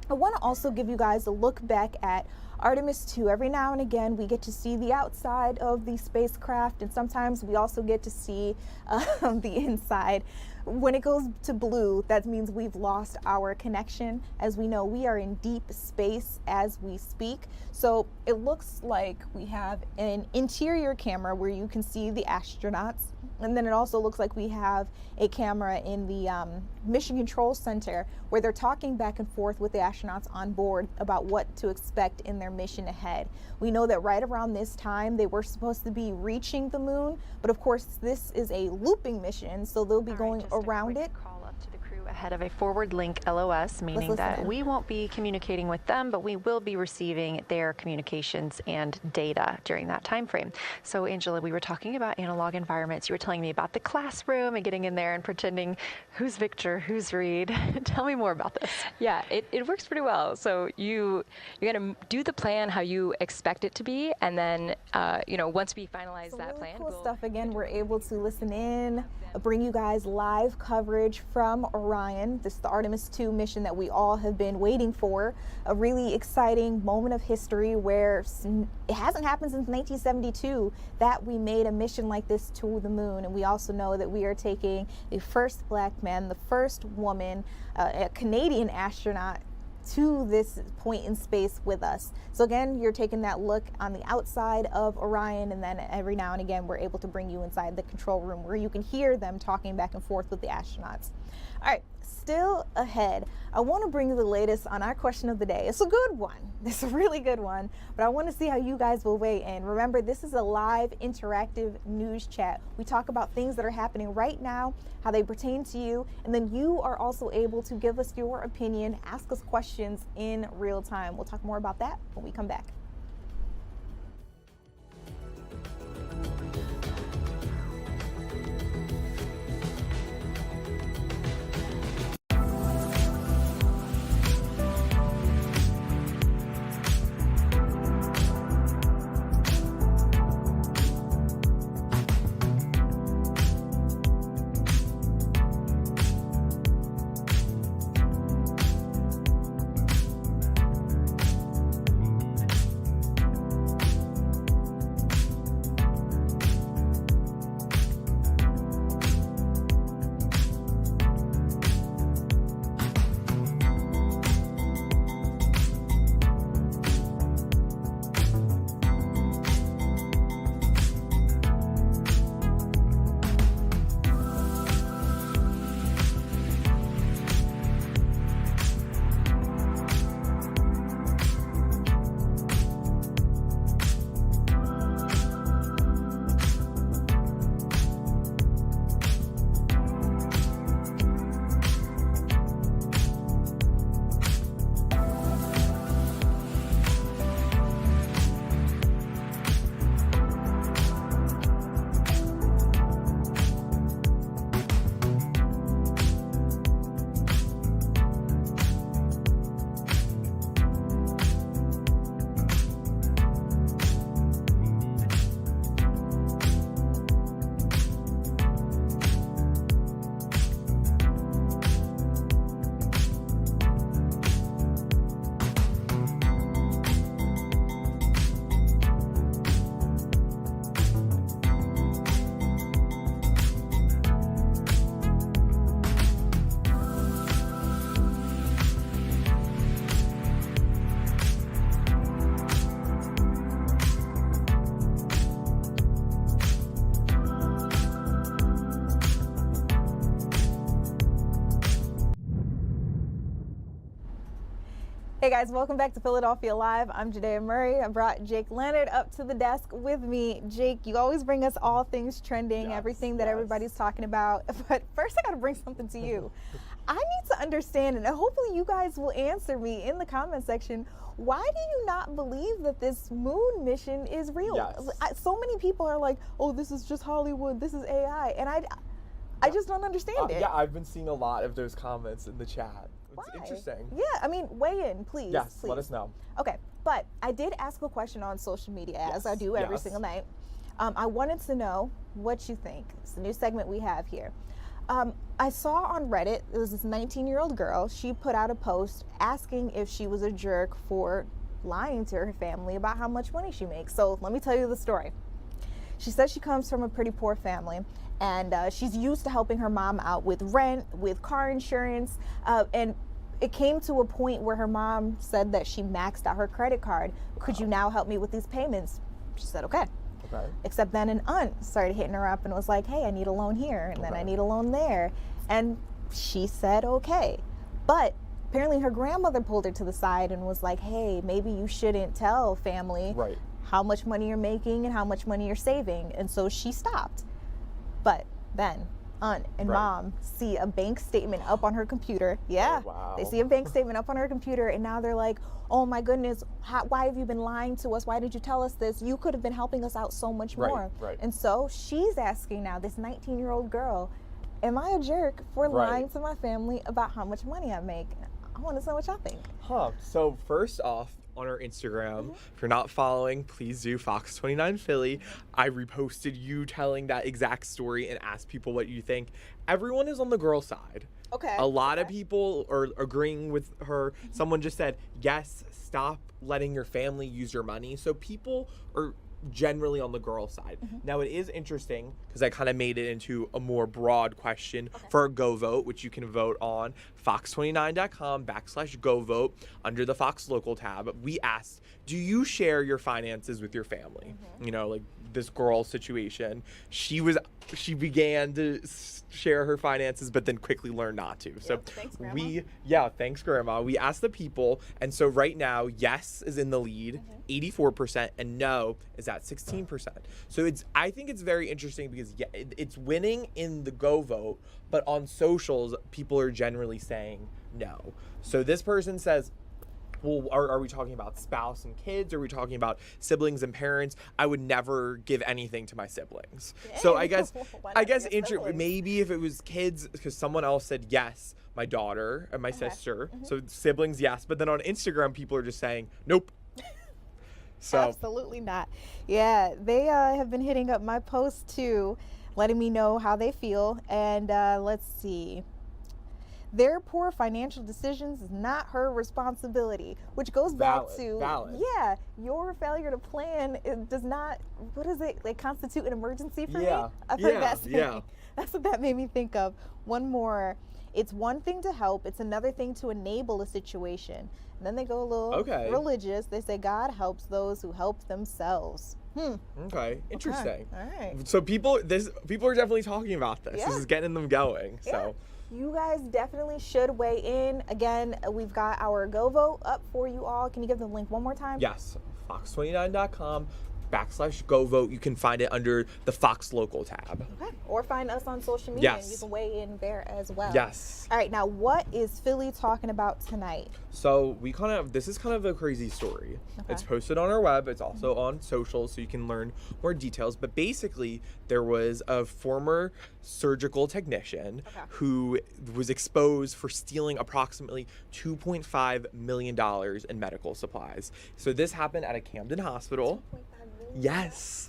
I want to also give you guys a look back at Artemis 2. Every now and again, we get to see the outside of the spacecraft, and sometimes we also get to see the inside. When it goes to blue, that means we've lost our connection. As we know, we are in deep space as we speak. So it looks like we have an interior camera where you can see the astronauts. And then it also looks like we have a camera in the Mission Control Center where they're talking back and forth with the astronauts on board about what to expect in their mission ahead. We know that right around this time they were supposed to be reaching the moon, but of course this is a looping mission, so they'll be going around it. Call up to the crew ahead of a forward link LOS, meaning that we won't be communicating with them, but we will be receiving their communications and data during that time frame. So Angela, we were talking about analog environments. You were telling me about the classroom and getting in there and pretending who's Victor, who's Reed. Tell me more about this. Yeah, it works pretty well. So you're going to do the plan how you expect it to be, and then once we finalize that plan, cool stuff. Again, we're able to listen in, bring you guys live coverage from Orion. This is the Artemis 2 mission that we all have been waiting for. A really exciting moment of history where it hasn't happened since 1972 that we made a mission like this to the moon. And we also know that we are taking the first black man, the first woman, a Canadian astronaut to this point in space with us. So again, you're taking that look on the outside of Orion, and then every now and again we're able to bring you inside the control room where you can hear them talking back and forth with the astronauts. All right, still ahead, I want to bring you the latest on our question of the day. It's a good one. It's a really good one, but I want to see how you guys will weigh in. Remember, this is a live interactive news chat. We talk about things that are happening right now, how they pertain to you, and then you are also able to give us your opinion, ask us questions in real time. We'll talk more about that when we come back. Hey guys, welcome back to Philadelphia Live. I'm Judea Murray. I brought Jake Leonard up to the desk with me. Jake, you always bring us all things trending, everything that everybody's talking about. But first I gotta bring something to you. I need to understand, and hopefully you guys will answer me in the comment section, why do you not believe that this moon mission is real? Yes. So many people are like, oh, this is just Hollywood, this is AI, and I just don't understand it. Yeah, I've been seeing a lot of those comments in the chat. It's interesting. Yeah, I mean, weigh in, please. Yes, please. let us know. Okay, but I did ask a question on social media, as I do every single night. I wanted to know what you think. It's the new segment we have here. I saw on Reddit, it was this 19-year-old girl. She put out a post asking if she was a jerk for lying to her family about how much money she makes. So let me tell you the story. She says she comes from a pretty poor family, and she's used to helping her mom out with rent, with car insurance, and it came to a point where her mom said that she maxed out her credit card. Could you now help me with these payments? She said, okay. Except then an aunt started hitting her up and was like, hey, I need a loan here, and then I need a loan there. And she said, okay. But apparently her grandmother pulled her to the side and was like, hey, maybe you shouldn't tell family how much money you're making and how much money you're saving. And so she stopped. But then aunt and mom see a bank statement up on her computer. Yeah, they see a bank statement up on her computer, and now they're like, oh my goodness, why have you been lying to us? Why did you tell us this? You could have been helping us out so much more. And so she's asking now, this 19-year-old girl, am I a jerk for lying to my family about how much money I make? I want to know what y'all think. So first off, on our Instagram, if you're not following, please do, Fox29 Philly. I reposted you telling that exact story and asked people what you think. Everyone is on the girl side. Okay. A lot of people are agreeing with her. Someone just said, yes, stop letting your family use your money. So people are generally on the girl side. Now it is interesting because I kind of made it into a more broad question for a go vote, which you can vote on fox29.com/go vote under the Fox Local tab. We asked, do you share your finances with your family? You know, like this girl situation. She began to share her finances, but then quickly learned not to. So thanks, Grandma. Thanks, Grandma. We asked the people, and so right now, yes is in the lead, 84%, and no is at 16%. So I think it's very interesting because it's winning in the go vote, but on socials, people are generally saying no. So this person says, well, are we talking about spouse and kids? Are we talking about siblings and parents? I would never give anything to my siblings. So I guess maybe if it was kids, because someone else said yes, my daughter and my sister. So siblings, yes. But then on Instagram, people are just saying nope. So absolutely not. Yeah, they have been hitting up my post too, letting me know how they feel. And let's see. Their poor financial decisions is not her responsibility, which goes back to, yeah, your failure to plan does not, what is it, like constitute an emergency for me? I've heard that saying. That's what that made me think of. One more. It's one thing to help, it's another thing to enable a situation. And then they go a little religious. They say God helps those who help themselves. Okay, interesting. All right. So people are definitely talking about this. This is getting them going. So you guys definitely should weigh in. Again, we've got our go vote up for you all. Can you give the link one more time? Yes, fox29.com/go vote. You can find it under the Fox Local tab. Okay. Or find us on social media and you can weigh in there as well. Yes. All right, now what is Philly talking about tonight? So this is kind of a crazy story. It's posted on our web. It's also on social, so you can learn more details. But basically, there was a former surgical technician who was exposed for stealing approximately $2.5 million in medical supplies. So this happened at a Camden hospital. Yes.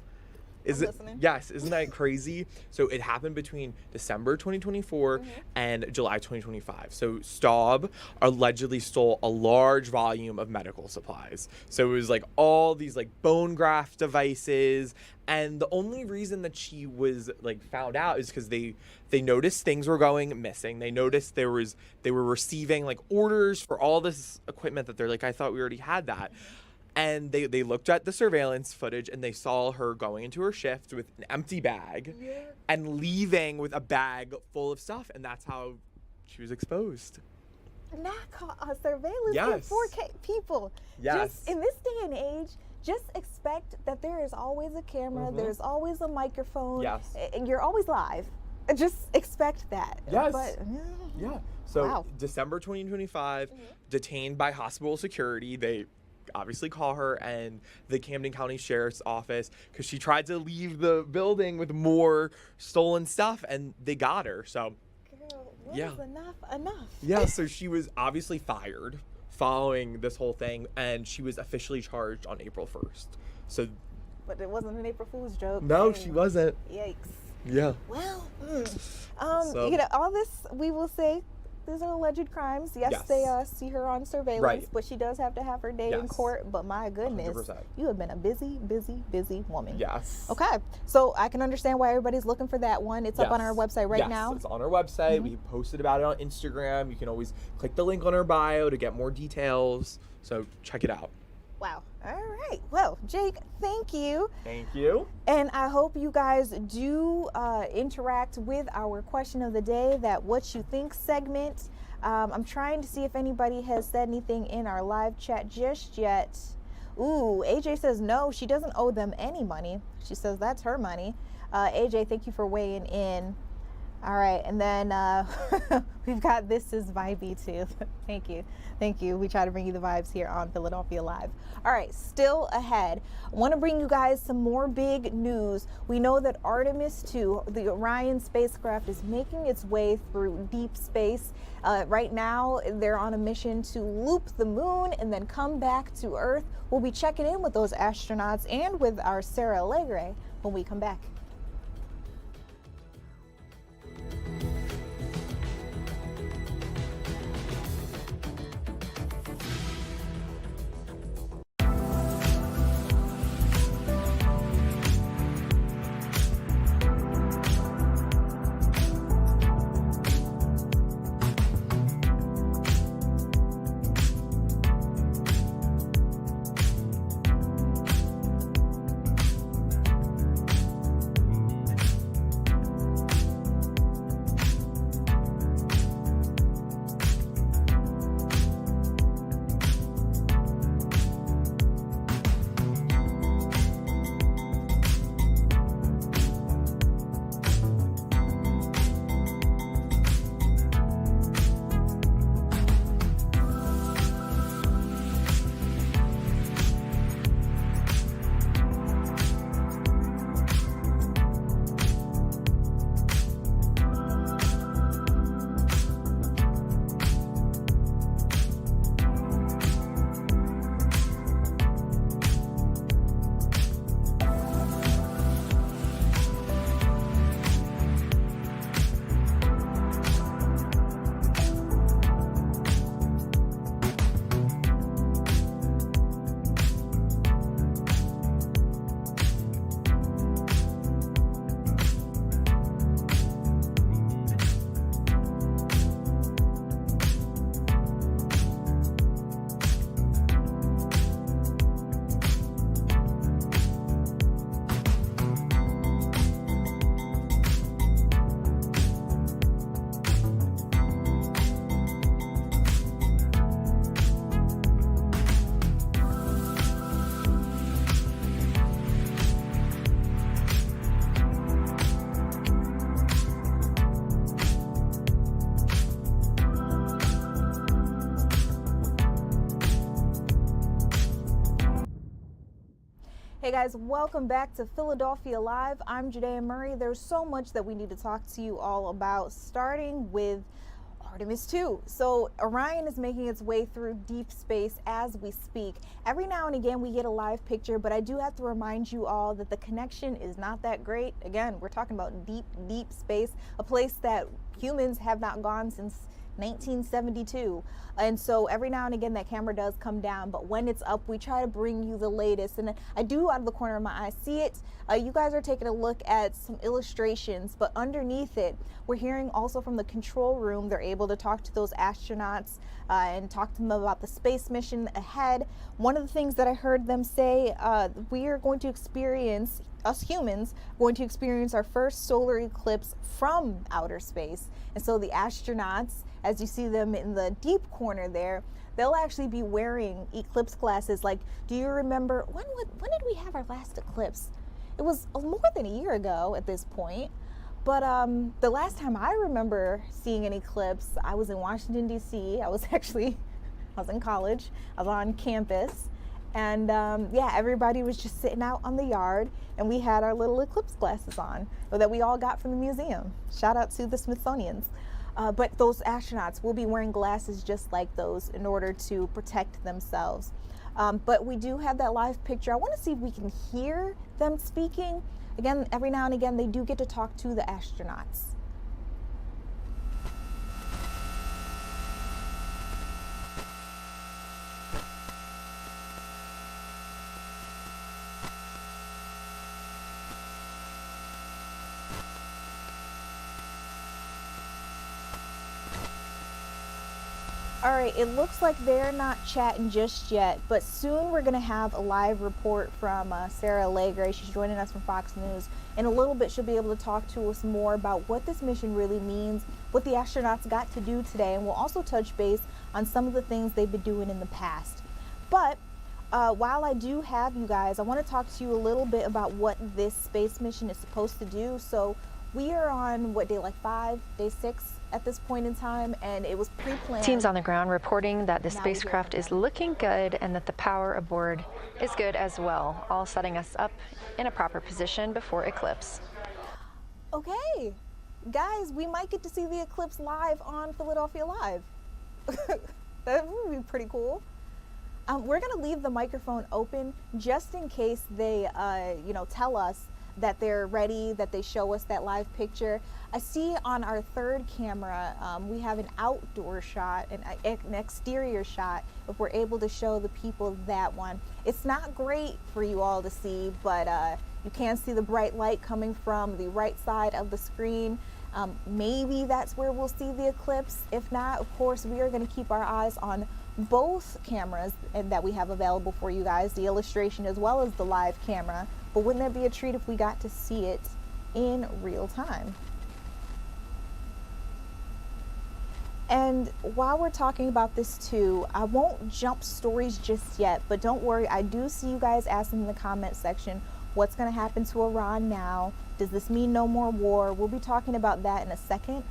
Isn't that crazy? So it happened between December 2024 and July 2025. So Staub allegedly stole a large volume of medical supplies. So it was like all these like bone graft devices, and the only reason that she was like found out is because they noticed things were going missing. They noticed they were receiving like orders for all this equipment that they're like, I thought we already had that. And they looked at the surveillance footage and they saw her going into her shift with an empty bag and leaving with a bag full of stuff. And that's how she was exposed. not caught on surveillance Yes. with 4K people. Yes. Just in this day and age, just expect that there is always a camera, there's always a microphone. Yes. And you're always live. Just expect that. Yes. But, Yeah. So wow. December 2025, detained by hospital security. They obviously call her and the Camden County Sheriff's Office because she tried to leave the building with more stolen stuff, and they got her. So Girl, what yeah. is enough? Yeah, so she was obviously fired following this whole thing, and she was officially charged on April 1st. So But it wasn't an April Fool's joke. no, she wasn't. Yikes. Yeah. Well, So- you know, all this we will say, these are alleged crimes. Yes, Yes. they see her on surveillance, Right. but she does have to have her day in Yes. court. But my goodness, 100%. you have been a busy woman. Yes. Okay, so I can understand why everybody's looking for that one. It's up on our website right Yes, now. it's on our website. We posted about it on Instagram. You can always click the link on our bio to get more details. So check it out. Wow. All right. Well, Jake, thank you. Thank you. And I hope you guys do interact with our question of the day, that what you think segment. I'm trying to see if anybody has said anything in our live chat just yet. Ooh, AJ says no, she doesn't owe them any money. She says that's her money. AJ, thank you for weighing in. All right, and then we've got This Is Vibey too. Thank you. We try to bring you the vibes here on Philadelphia Live. All right, still ahead. I want to bring you guys some more big news. We know that Artemis 2, the Orion spacecraft, is making its way through deep space. Right now, they're on a mission to loop the moon and then come back to Earth. We'll be checking in with those astronauts and with our Sarah Allegre when we come back. Hey guys, welcome back to Philadelphia Live. I'm Judea Murray. There's so much that we need to talk to you all about, starting with Artemis 2. So Orion is making its way through deep space as we speak. Every now and again we get a live picture, but I do have to remind you all that the connection is not that great. Again, we're talking about deep space, a place that humans have not gone since 1972. And so every now and again that camera does come down, but when it's up we try to bring you the latest. And I do, out of the corner of my eye, see it. You guys are taking a look at some illustrations, but underneath it we're hearing also from the control room. They're able to talk to those astronauts and talk to them about the space mission ahead. One of the things that I heard them say, we are going to experience us humans, going to experience our first solar eclipse from outer space. And so the astronauts, as you see them in the deep corner there, they'll actually be wearing eclipse glasses. Like, do you remember, when did we have our last eclipse? It was more than a year ago at this point. But the last time I remember seeing an eclipse, I was in Washington, D.C. I was in college. I was on campus. And yeah, everybody was just sitting out on the yard, and we had our little eclipse glasses on that we all got from the museum. Shout out to the Smithsonian's. But those astronauts will be wearing glasses just like those in order to protect themselves. But we do have that live picture. I want to see if we can hear them speaking. Again, every now and again, they do get to talk to the astronauts. All right, it looks like they're not chatting just yet, but soon we're going to have a live report from Sarah Allegre. She's joining us from Fox News. In a little bit, she'll be able to talk to us more about what this mission really means, what the astronauts got to do today, and we'll also touch base on some of the things they've been doing in the past. But while I do have you guys, I want to talk to you a little bit about what this space mission is supposed to do. So we are on, what, day like 5, day 6? At this point in time, and it was pre-planned. Teams on the ground reporting that the spacecraft is looking good and that the power aboard is good as well, all setting us up in a proper position before eclipse. Okay, guys, we might get to see the eclipse live on Philadelphia Live. That would be pretty cool. We're gonna leave the microphone open just in case they, tell us that they're ready, that they show us that live picture. I see on our third camera, we have an outdoor shot, an exterior shot, if we're able to show the people that one. It's not great for you all to see, but you can see the bright light coming from the right side of the screen. Maybe that's where we'll see the eclipse. If not, of course, we are gonna keep our eyes on both cameras that we have available for you guys, the illustration as well as the live camera. But wouldn't that be a treat if we got to see it in real time? And while we're talking about this too, I won't jump stories just yet, but don't worry, I do see you guys asking in the comment section, what's gonna happen to Iran now? Does this mean no more war? We'll be talking about that in a second.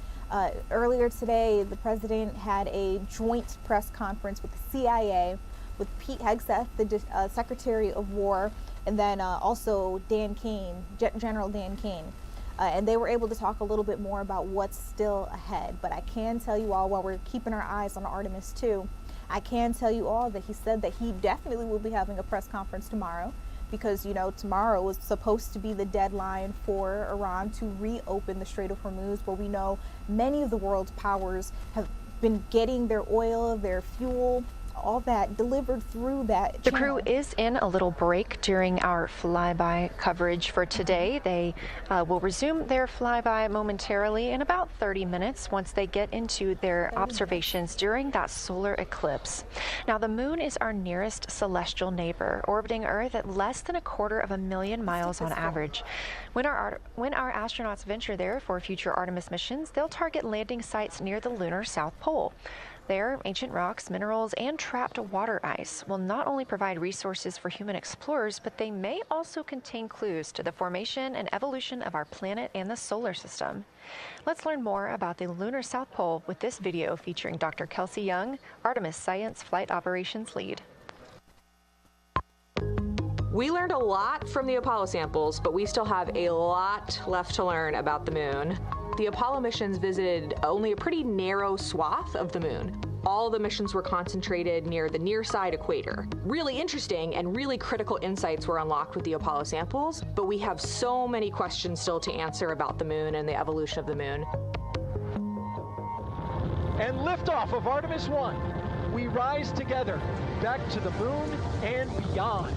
Earlier today, the president had a joint press conference with the CIA, with Pete Hegseth, the Secretary of War, and then also Dan Kane, General Dan Kane. And they were able to talk a little bit more about what's still ahead. But I can tell you all, while we're keeping our eyes on Artemis 2, I can tell you all that he said that he definitely will be having a press conference tomorrow, because, tomorrow was supposed to be the deadline for Iran to reopen the Strait of Hormuz, where we know many of the world's powers have been getting their oil, their fuel, all that delivered through that The channel. crew is in a little break during our flyby coverage for today. They will resume their flyby momentarily in about 30 minutes once they get into their observations during that solar eclipse. Now, the moon is our nearest celestial neighbor, orbiting Earth at less than 250,000 miles on average. When our astronauts venture there for future Artemis missions, they'll target landing sites near the lunar South Pole. There, ancient rocks, minerals, and trapped water ice will not only provide resources for human explorers, but they may also contain clues to the formation and evolution of our planet and the solar system. Let's learn more about the lunar South Pole with this video featuring Dr. Kelsey Young, Artemis Science Flight Operations Lead. We learned a lot from the Apollo samples, but we still have a lot left to learn about the moon. The Apollo missions visited only a pretty narrow swath of the moon. All the missions were concentrated near the near-side equator. Really interesting and really critical insights were unlocked with the Apollo samples, but we have so many questions still to answer about the moon and the evolution of the moon. And liftoff of Artemis 1. We rise together, back to the moon and beyond.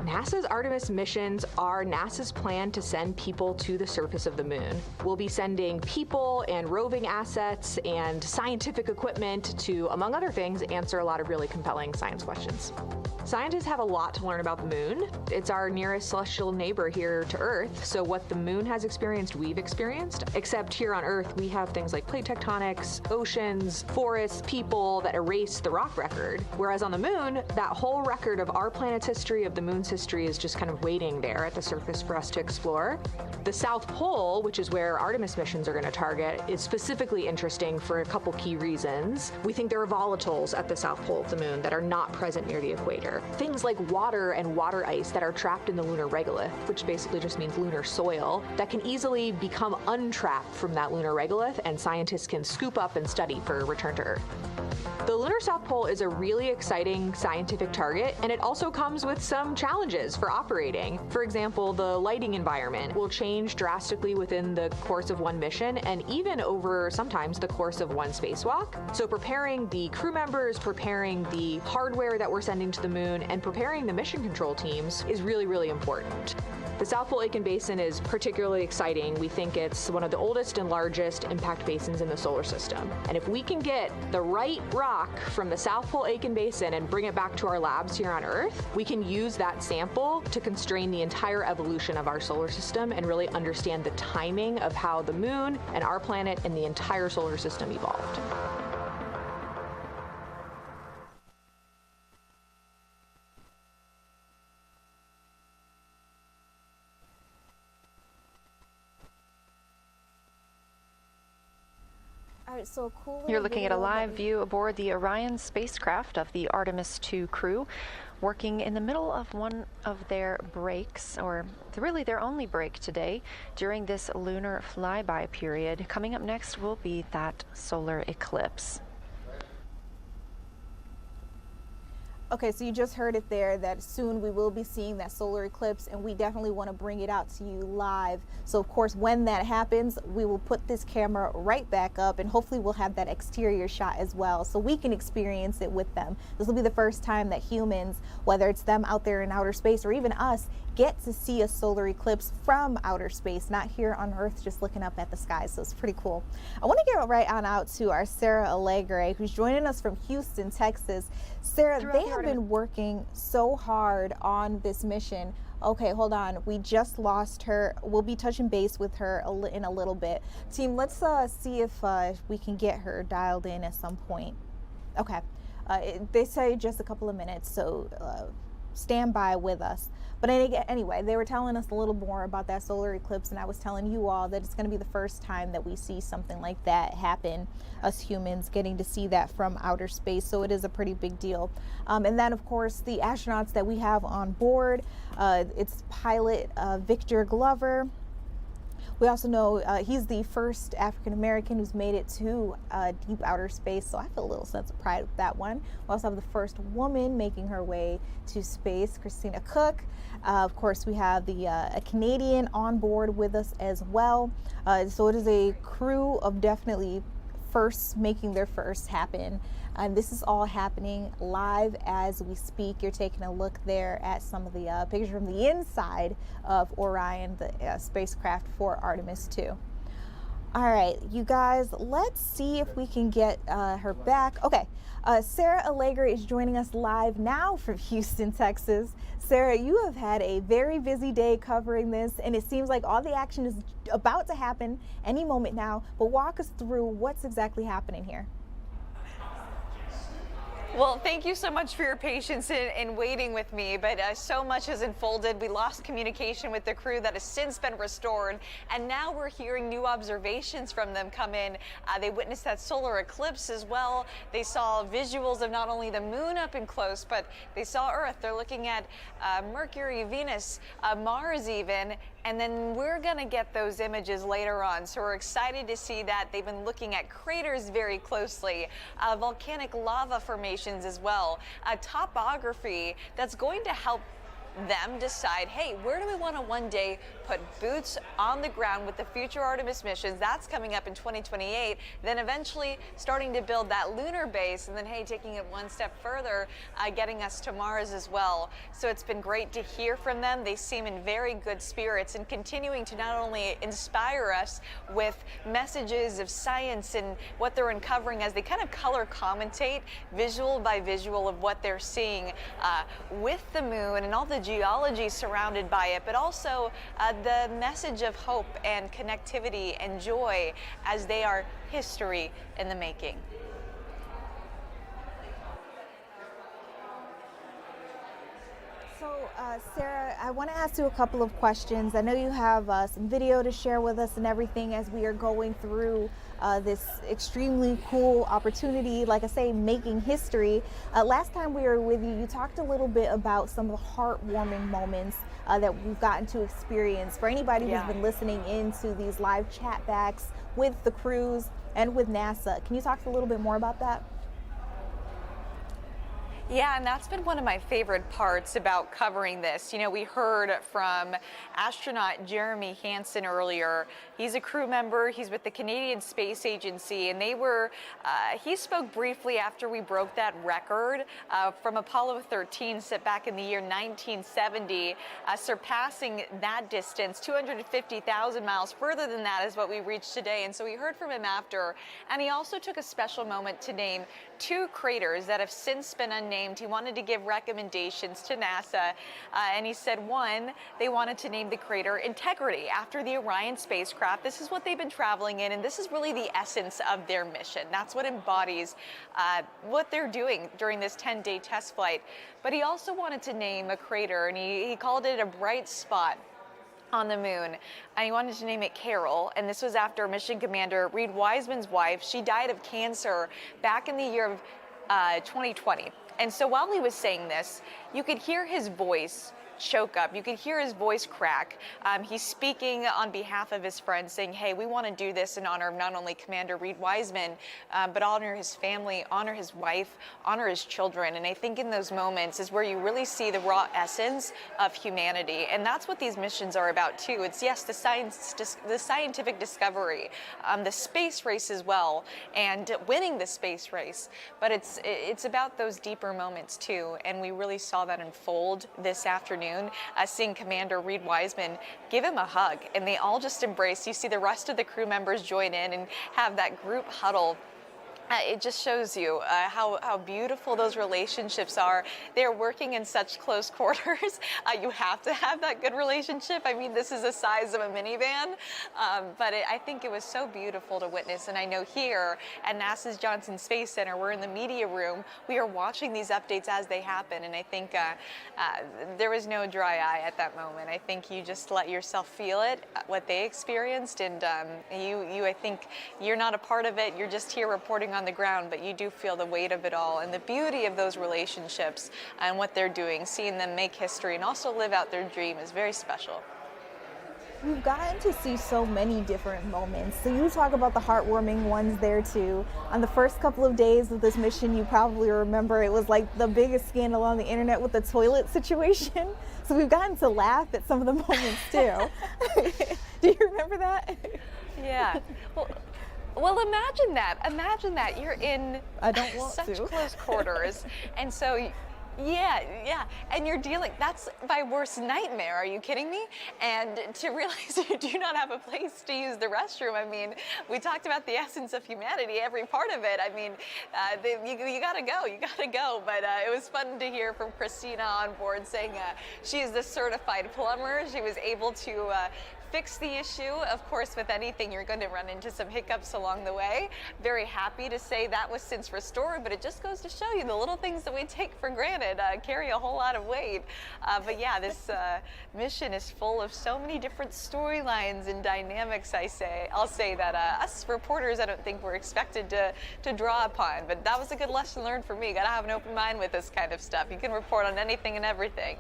NASA's Artemis missions are NASA's plan to send people to the surface of the moon. We'll be sending people and roving assets and scientific equipment to, among other things, answer a lot of really compelling science questions. Scientists have a lot to learn about the moon. It's our nearest celestial neighbor here to Earth, so what the moon has experienced, we've experienced. Except here on Earth, we have things like plate tectonics, oceans, forests, people that erase the rock record. Whereas on the moon, that whole record of our planet's history, of the moon's history, is just kind of waiting there at the surface for us to explore. The South Pole, which is where Artemis missions are going to target, is specifically interesting for a couple key reasons. We think there are volatiles at the South Pole of the moon that are not present near the equator. Things like water and water ice that are trapped in the lunar regolith, which basically just means lunar soil, that can easily become untrapped from that lunar regolith, and scientists can scoop up and study for return to Earth. The lunar South Pole is a really exciting scientific target, and it also comes with some challenges for operating. For example, the lighting environment will change drastically within the course of one mission, and even over sometimes the course of one spacewalk. So preparing the crew members, preparing the hardware that we're sending to the moon, and preparing the mission control teams is really, really important. The South Pole Aitken Basin is particularly exciting. We think it's one of the oldest and largest impact basins in the solar system. And if we can get the right rock from the South Pole Aitken Basin and bring it back to our labs here on Earth, we can use that sample to constrain the entire evolution of our solar system and really understand the timing of how the moon and our planet and the entire solar system evolved. So cool. You're looking at a live view aboard the Orion spacecraft of the Artemis II crew, working in the middle of one of their breaks, or really their only break today during this lunar flyby period. Coming up next will be that solar eclipse. Okay, so you just heard it there, that soon we will be seeing that solar eclipse, and we definitely want to bring it out to you live. So of course, when that happens, we will put this camera right back up, and hopefully we'll have that exterior shot as well, so we can experience it with them. This will be the first time that humans, whether it's them out there in outer space or even us, get to see a solar eclipse from outer space, not here on Earth just looking up at the sky. So it's pretty cool. I want to get right on out to our Sarah Allegre, who's joining us from Houston, Texas. Sarah, they have been working so hard on this mission. Okay, hold on. We just lost her. We'll be touching base with her in a little bit. Team, let's see if we can get her dialed in at some point. Okay. They say just a couple of minutes, so stand by with us. But anyway, they were telling us a little more about that solar eclipse, and I was telling you all that it's going to be the first time that we see something like that happen, us humans getting to see that from outer space, so it is a pretty big deal. And then, of course, the astronauts that we have on board, it's pilot Victor Glover. We also know he's the first African-American who's made it to deep outer space, so I feel a little sense of pride with that one. We also have the first woman making her way to space, Christina Cook. Of course, we have a Canadian on board with us as well. So it is a crew of definitely firsts making their first happen. And this is all happening live as we speak. You're taking a look there at some of the pictures from the inside of Orion, the spacecraft for Artemis II. All right, you guys, let's see if we can get her back. Okay, Sarah Allegre is joining us live now from Houston, Texas. Sarah, you have had a very busy day covering this, and it seems like all the action is about to happen any moment now, but walk us through what's exactly happening here. Well, thank you so much for your patience in waiting with me, but so much has unfolded. We lost communication with the crew that has since been restored, and now we're hearing new observations from them come in. They witnessed that solar eclipse as well. They saw visuals of not only the moon up and close, but they saw Earth. They're looking at Mercury, Venus, Mars even, and then we're going to get those images later on. So we're excited to see that. They've been looking at craters very closely, volcanic lava formations as well, topography that's going to help them decide, hey, where do we want to one day put boots on the ground with the future Artemis missions? That's coming up in 2028. Then eventually starting to build that lunar base, and then, hey, taking it one step further, getting us to Mars as well. So it's been great to hear from them. They seem in very good spirits and continuing to not only inspire us with messages of science and what they're uncovering as they kind of color commentate visual by visual of what they're seeing with the moon and all the geology surrounded by it, but also the message of hope and connectivity and joy as they are history in the making. So, Sarah, I want to ask you a couple of questions. I know you have some video to share with us and everything as we are going through this extremely cool opportunity, like I say, making history. Last time we were with you, you talked a little bit about some of the heartwarming moments that we've gotten to experience. For anybody who's been listening into these live chat backs with the crews and with NASA, can you talk a little bit more about that? Yeah, and that's been one of my favorite parts about covering this. You know, we heard from astronaut Jeremy Hansen earlier. He's a crew member. He's with the Canadian Space Agency, and they were, he spoke briefly after we broke that record from Apollo 13 set back in the year 1970, surpassing that distance, 250,000 miles. Further than that is what we reached today. And so we heard from him after, and he also took a special moment to name 2 craters that have since been unnamed. He wanted to give recommendations to NASA, and he said, one, they wanted to name the crater Integrity after the Orion spacecraft. This is what they've been traveling in, and this is really the essence of their mission. That's what embodies what they're doing during this 10-day test flight. But he also wanted to name a crater, and he called it a bright spot on the moon, and he wanted to name it Carol. And this was after mission commander Reed Wiseman's wife. She died of cancer back in the year of 2020. And so while he was saying this, you could hear his voice choke up. You could hear his voice crack. He's speaking on behalf of his friends, saying, hey, we want to do this in honor of not only Commander Reed Wiseman, but honor his family, honor his wife, honor his children. And I think in those moments is where you really see the raw essence of humanity. And that's what these missions are about too. It's, yes, the scientific discovery, the space race as well, and winning the space race. But it's about those deeper moments too. And we really saw that unfold this afternoon. Seeing Commander Reed Wiseman give him a hug, and they all just embrace. You see the rest of the crew members join in and have that group huddle. It just shows you how beautiful those relationships are. They're working in such close quarters. You have to have that good relationship. I mean, this is the size of a minivan, but I think it was so beautiful to witness. And I know here at NASA's Johnson Space Center, we're in the media room. We are watching these updates as they happen, and I think there was no dry eye at that moment. I think you just let yourself feel it, what they experienced, and I think you're not a part of it. You're just here reporting on the ground, but you do feel the weight of it all and the beauty of those relationships and what they're doing. Seeing them make history and also live out their dream is very special. We've gotten to see so many different moments. So you talk about the heartwarming ones there too. On the first couple of days of this mission, you probably remember it was like the biggest scandal on the internet with the toilet situation. So we've gotten to laugh at some of the moments too. Do you remember that? Yeah. Well, imagine that. Imagine that. You're in such close quarters. And so, yeah. And you're dealing, that's my worst nightmare. Are you kidding me? And to realize you do not have a place to use the restroom. I mean, we talked about the essence of humanity, every part of it. I mean, you gotta go. But it was fun to hear from Christina on board saying she is the certified plumber. She was able to fix the issue. Of course, with anything, you're going to run into some hiccups along the way. Very happy to say that was since restored, but it just goes to show you the little things that we take for granted carry a whole lot of weight. But yeah, this mission is full of so many different storylines and dynamics. I'll say that us reporters, I don't think we're expected to draw upon, but that was a good lesson learned for me. Got to have an open mind with this kind of stuff. You can report on anything and everything.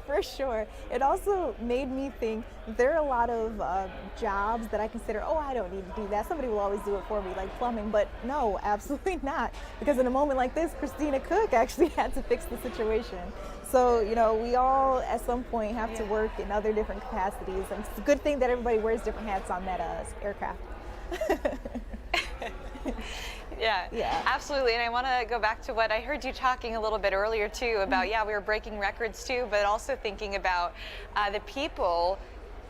For sure. It also made me think there are a lot of jobs that I consider, oh, I don't need to do that. Somebody will always do it for me, like plumbing. But no, absolutely not. Because in a moment like this, Christina Cook actually had to fix the situation. So, you know, we all at some point have to work in other different capacities. And it's a good thing that everybody wears different hats on that aircraft. Yeah, absolutely. And I want to go back to what I heard you talking a little bit earlier too about, we were breaking records too, but also thinking about the people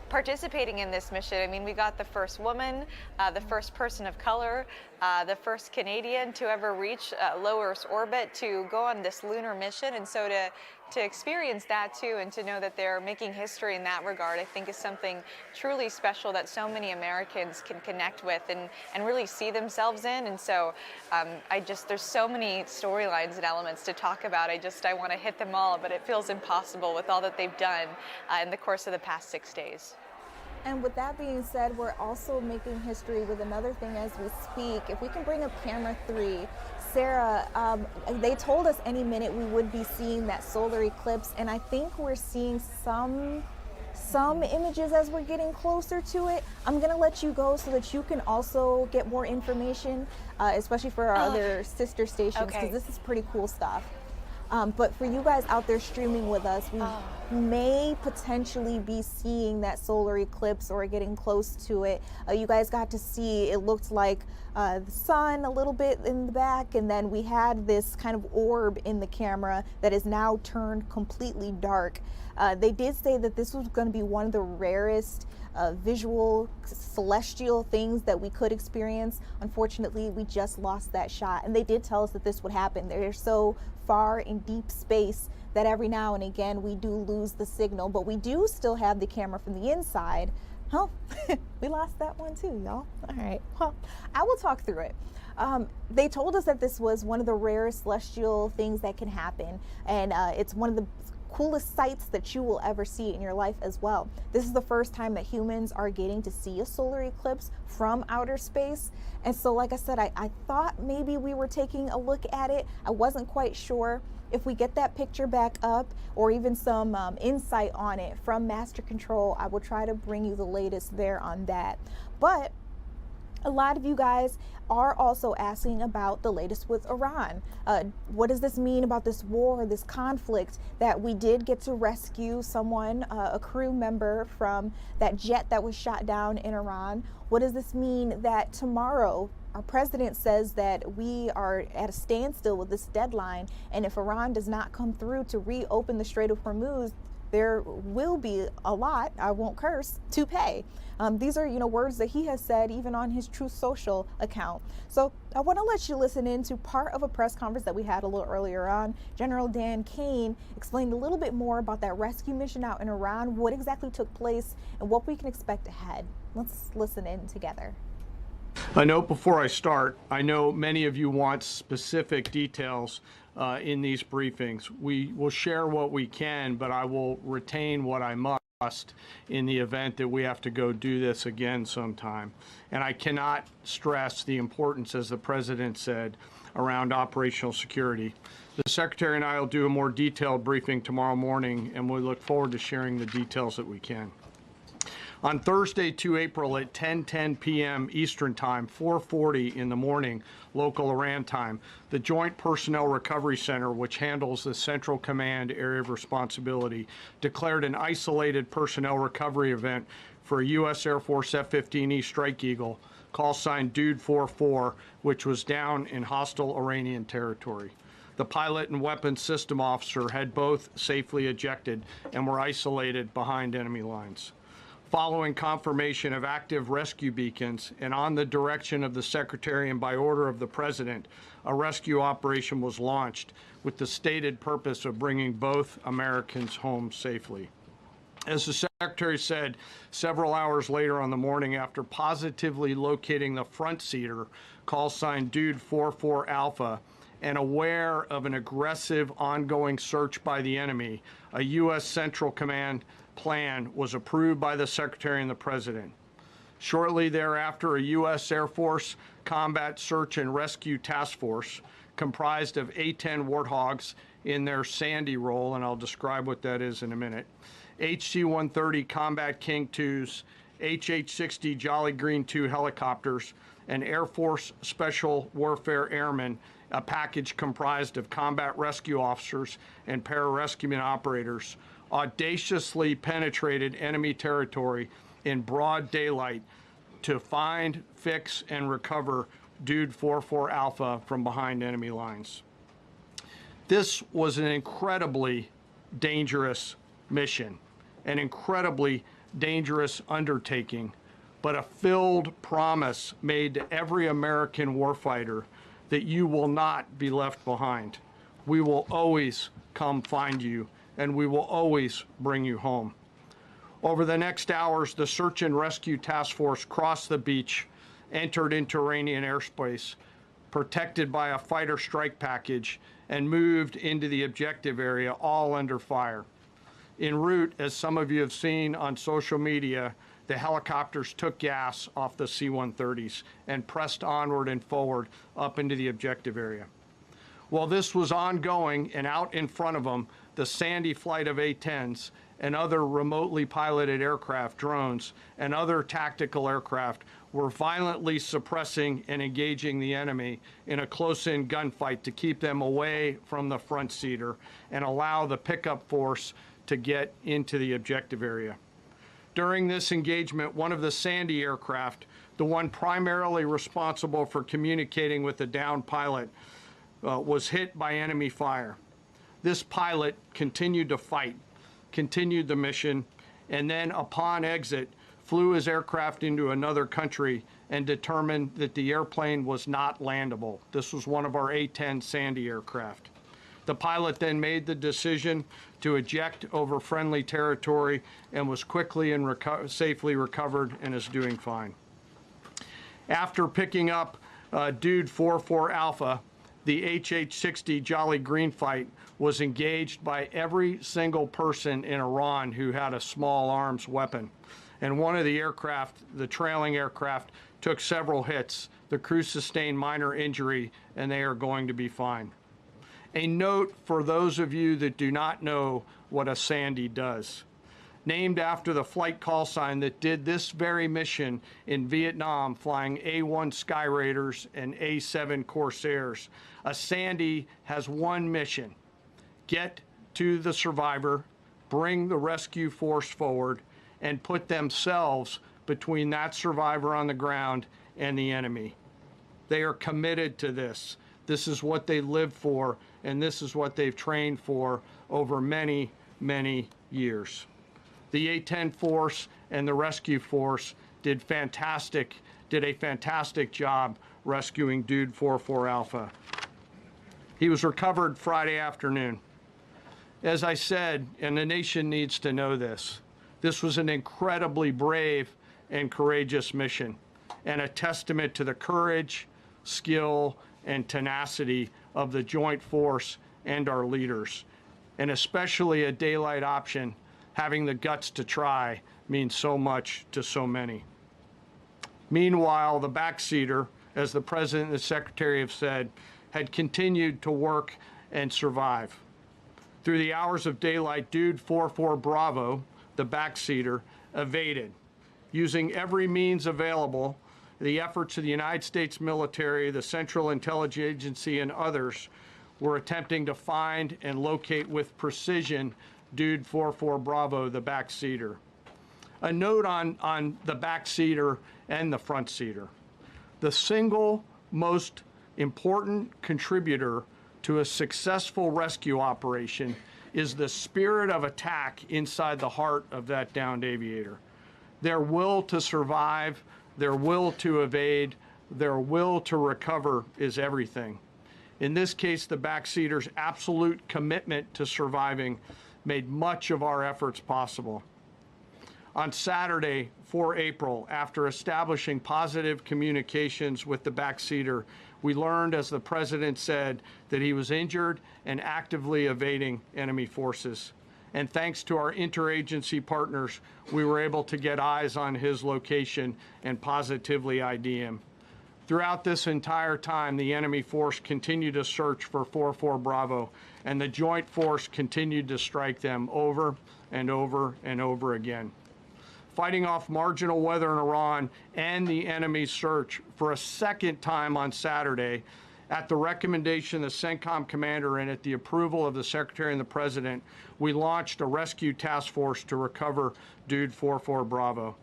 participating in this mission. I mean, we got the first woman, the first person of color, the first Canadian to ever reach low Earth's orbit, to go on this lunar mission. And so to experience that too, and to know that they're making history in that regard, I think is something truly special that so many Americans can connect with and really see themselves in. And so there's so many storylines and elements to talk about. I want to hit them all, but it feels impossible with all that they've done in the course of the past 6 days. And with that being said, we're also making history with another thing as we speak. If we can bring up camera 3, Sarah, they told us any minute we would be seeing that solar eclipse, and I think we're seeing some images as we're getting closer to it. I'm gonna let you go so that you can also get more information, especially for our other sister stations, because this is pretty cool stuff. But for you guys out there streaming with us, we may potentially be seeing that solar eclipse or getting close to it. You guys got to see, it looked like the sun a little bit in the back, and then we had this kind of orb in the camera that is now turned completely dark. They did say that this was going to be one of the rarest visual celestial things that we could experience. Unfortunately, we just lost that shot, and they did tell us that this would happen. They're so far in deep space that every now and again we do lose the signal, but we do still have the camera from the inside. We lost that one too, y'all. All right, well, I will talk through it. They told us that this was one of the rarest celestial things that can happen, and it's one of the coolest sights that you will ever see in your life as well. This is the first time that humans are getting to see a solar eclipse from outer space. And so, like I said, I thought maybe we were taking a look at it. I wasn't quite sure. If we get that picture back up, or even some insight on it from Master Control, I will try to bring you the latest there on that. But a lot of you guys are also asking about the latest with Iran. What does this mean about this war, this conflict, that we did get to rescue someone, a crew member from that jet that was shot down in Iran? What does this mean that tomorrow our president says that we are at a standstill with this deadline, and if Iran does not come through to reopen the Strait of Hormuz, there will be a lot, I won't curse, to pay. These are, words that he has said even on his Truth Social account. So I want to let you listen into part of a press conference that we had a little earlier on. General Dan Kane explained a little bit more about that rescue mission out in Iran, what exactly took place, and what we can expect ahead. Let's listen in together. A note before I start, I know many of you want specific details in these briefings. We will share what we can, but I will retain what I must in the event that we have to go do this again sometime. And I cannot stress the importance, as the President said, around operational security. The Secretary and I will do a more detailed briefing tomorrow morning, and we look forward to sharing the details that we can. On Thursday, 2 April at 10:10 p.m. Eastern Time, 4:40 in the morning, local Iran time, the Joint Personnel Recovery Center, which handles the Central Command area of responsibility, declared an isolated personnel recovery event for a U.S. Air Force F-15E Strike Eagle, call sign Dude 44, which was down in hostile Iranian territory. The pilot and weapons system officer had both safely ejected and were isolated behind enemy lines. Following confirmation of active rescue beacons and on the direction of the Secretary and by order of the President, a rescue operation was launched with the stated purpose of bringing both Americans home safely. As the Secretary said, several hours later on the morning after positively locating the front seater, call sign Dude 44 Alpha, and aware of an aggressive ongoing search by the enemy, a U.S. Central Command plan was approved by the Secretary and the President. Shortly thereafter, a U.S. Air Force Combat Search and Rescue Task Force comprised of A-10 Warthogs in their Sandy role, and I'll describe what that is in a minute. HC-130 Combat King IIs, HH-60 Jolly Green II helicopters, and Air Force Special Warfare Airmen, a package comprised of combat rescue officers and pararescueman operators, audaciously penetrated enemy territory in broad daylight to find, fix, and recover Dude 44 Alpha from behind enemy lines. This was an incredibly dangerous mission, an incredibly dangerous undertaking, but a filled promise made to every American warfighter that you will not be left behind. We will always come find you, and we will always bring you home. Over the next hours, the Search and Rescue Task Force crossed the beach, entered into Iranian airspace, protected by a fighter strike package, and moved into the objective area, all under fire. En route, as some of you have seen on social media, the helicopters took gas off the C-130s and pressed onward and forward up into the objective area. While this was ongoing and out in front of them, the Sandy flight of A-10s and other remotely piloted aircraft, drones, and other tactical aircraft were violently suppressing and engaging the enemy in a close-in gunfight to keep them away from the front seater and allow the pickup force to get into the objective area. During this engagement, one of the Sandy aircraft, the one primarily responsible for communicating with the downed pilot, was hit by enemy fire. This pilot continued to fight, continued the mission, and then upon exit, flew his aircraft into another country and determined that the airplane was not landable. This was one of our A-10 Sandy aircraft. The pilot then made the decision to eject over friendly territory and was quickly and safely recovered and is doing fine. After picking up Dude 44 Alpha, the HH-60 Jolly Green fight was engaged by every single person in Iran who had a small arms weapon. And one of the aircraft, the trailing aircraft, took several hits. The crew sustained minor injury, and they are going to be fine. A note for those of you that do not know what a Sandy does. Named after the flight call sign that did this very mission in Vietnam, flying A-1 Sky Raiders and A-7 Corsairs, a Sandy has one mission: get to the survivor, bring the rescue force forward, and put themselves between that survivor on the ground and the enemy. They are committed to this. This is what they live for, and this is what they've trained for over many, many years. The A-10 force and the rescue force did a fantastic job rescuing Dude 44 Alpha. He was recovered Friday afternoon. As I said, and the nation needs to know this, this was an incredibly brave and courageous mission, and a testament to the courage, skill, and tenacity of the joint force and our leaders. And especially a daylight option, having the guts to try, means so much to so many. Meanwhile, the backseater, as the President and the Secretary have said, had continued to work and survive. Through the hours of daylight, Dude 44 Bravo, the backseater, evaded. Using every means available, the efforts of the United States military, the Central Intelligence Agency, and others were attempting to find and locate with precision Dude 44 Bravo, the backseater. A note on the backseater and the front seater. The single most important contributor to a successful rescue operation is the spirit of attack inside the heart of that downed aviator. Their will to survive, their will to evade, their will to recover is everything. In this case, the backseater's absolute commitment to surviving made much of our efforts possible. On Saturday, 4 April, after establishing positive communications with the backseater, we learned, as the President said, that he was injured and actively evading enemy forces. And thanks to our interagency partners, we were able to get eyes on his location and positively ID him. Throughout this entire time, the enemy force continued to search for 4-4 Bravo, and the joint force continued to strike them over and over and over again. Fighting off marginal weather in Iran and the enemy's search for a second time on Saturday, at the recommendation of the CENTCOM commander and at the approval of the Secretary and the President, we launched a rescue task force to recover Dude 4-4 Bravo.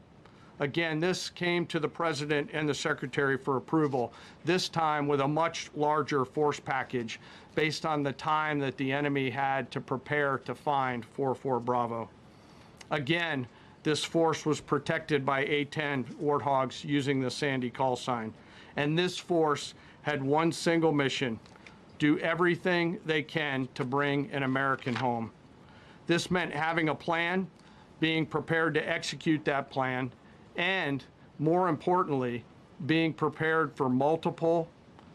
Again, this came to the President and the Secretary for approval, this time with a much larger force package based on the time that the enemy had to prepare to find 4-4 Bravo. Again, this force was protected by A-10 Warthogs using the Sandy call sign. And this force had one single mission: do everything they can to bring an American home. This meant having a plan, being prepared to execute that plan, and, more importantly, being prepared for multiple,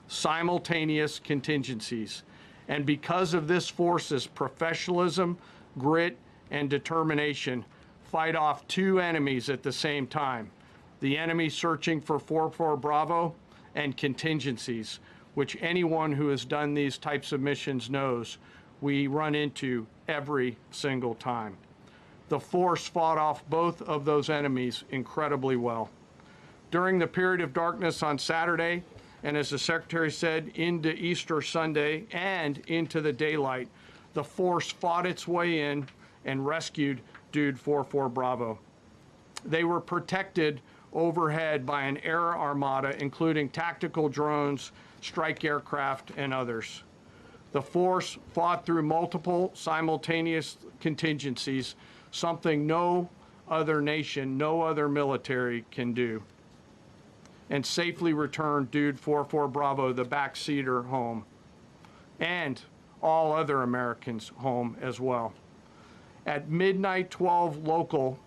simultaneous contingencies. And because of this force's professionalism, grit, and determination, fight off two enemies at the same time: the enemy searching for 4-4 Bravo and contingencies, which anyone who has done these types of missions knows we run into every single time. The force fought off both of those enemies incredibly well. During the period of darkness on Saturday, and as the Secretary said, into Easter Sunday and into the daylight, the force fought its way in and rescued Dude 4-4 Bravo. They were protected overhead by an air armada, including tactical drones, strike aircraft, and others. The force fought through multiple simultaneous contingencies, something no other nation, no other military can do, and safely returned Dude 4-4 Bravo, the backseater, home, and all other Americans home as well. At midnight 12 local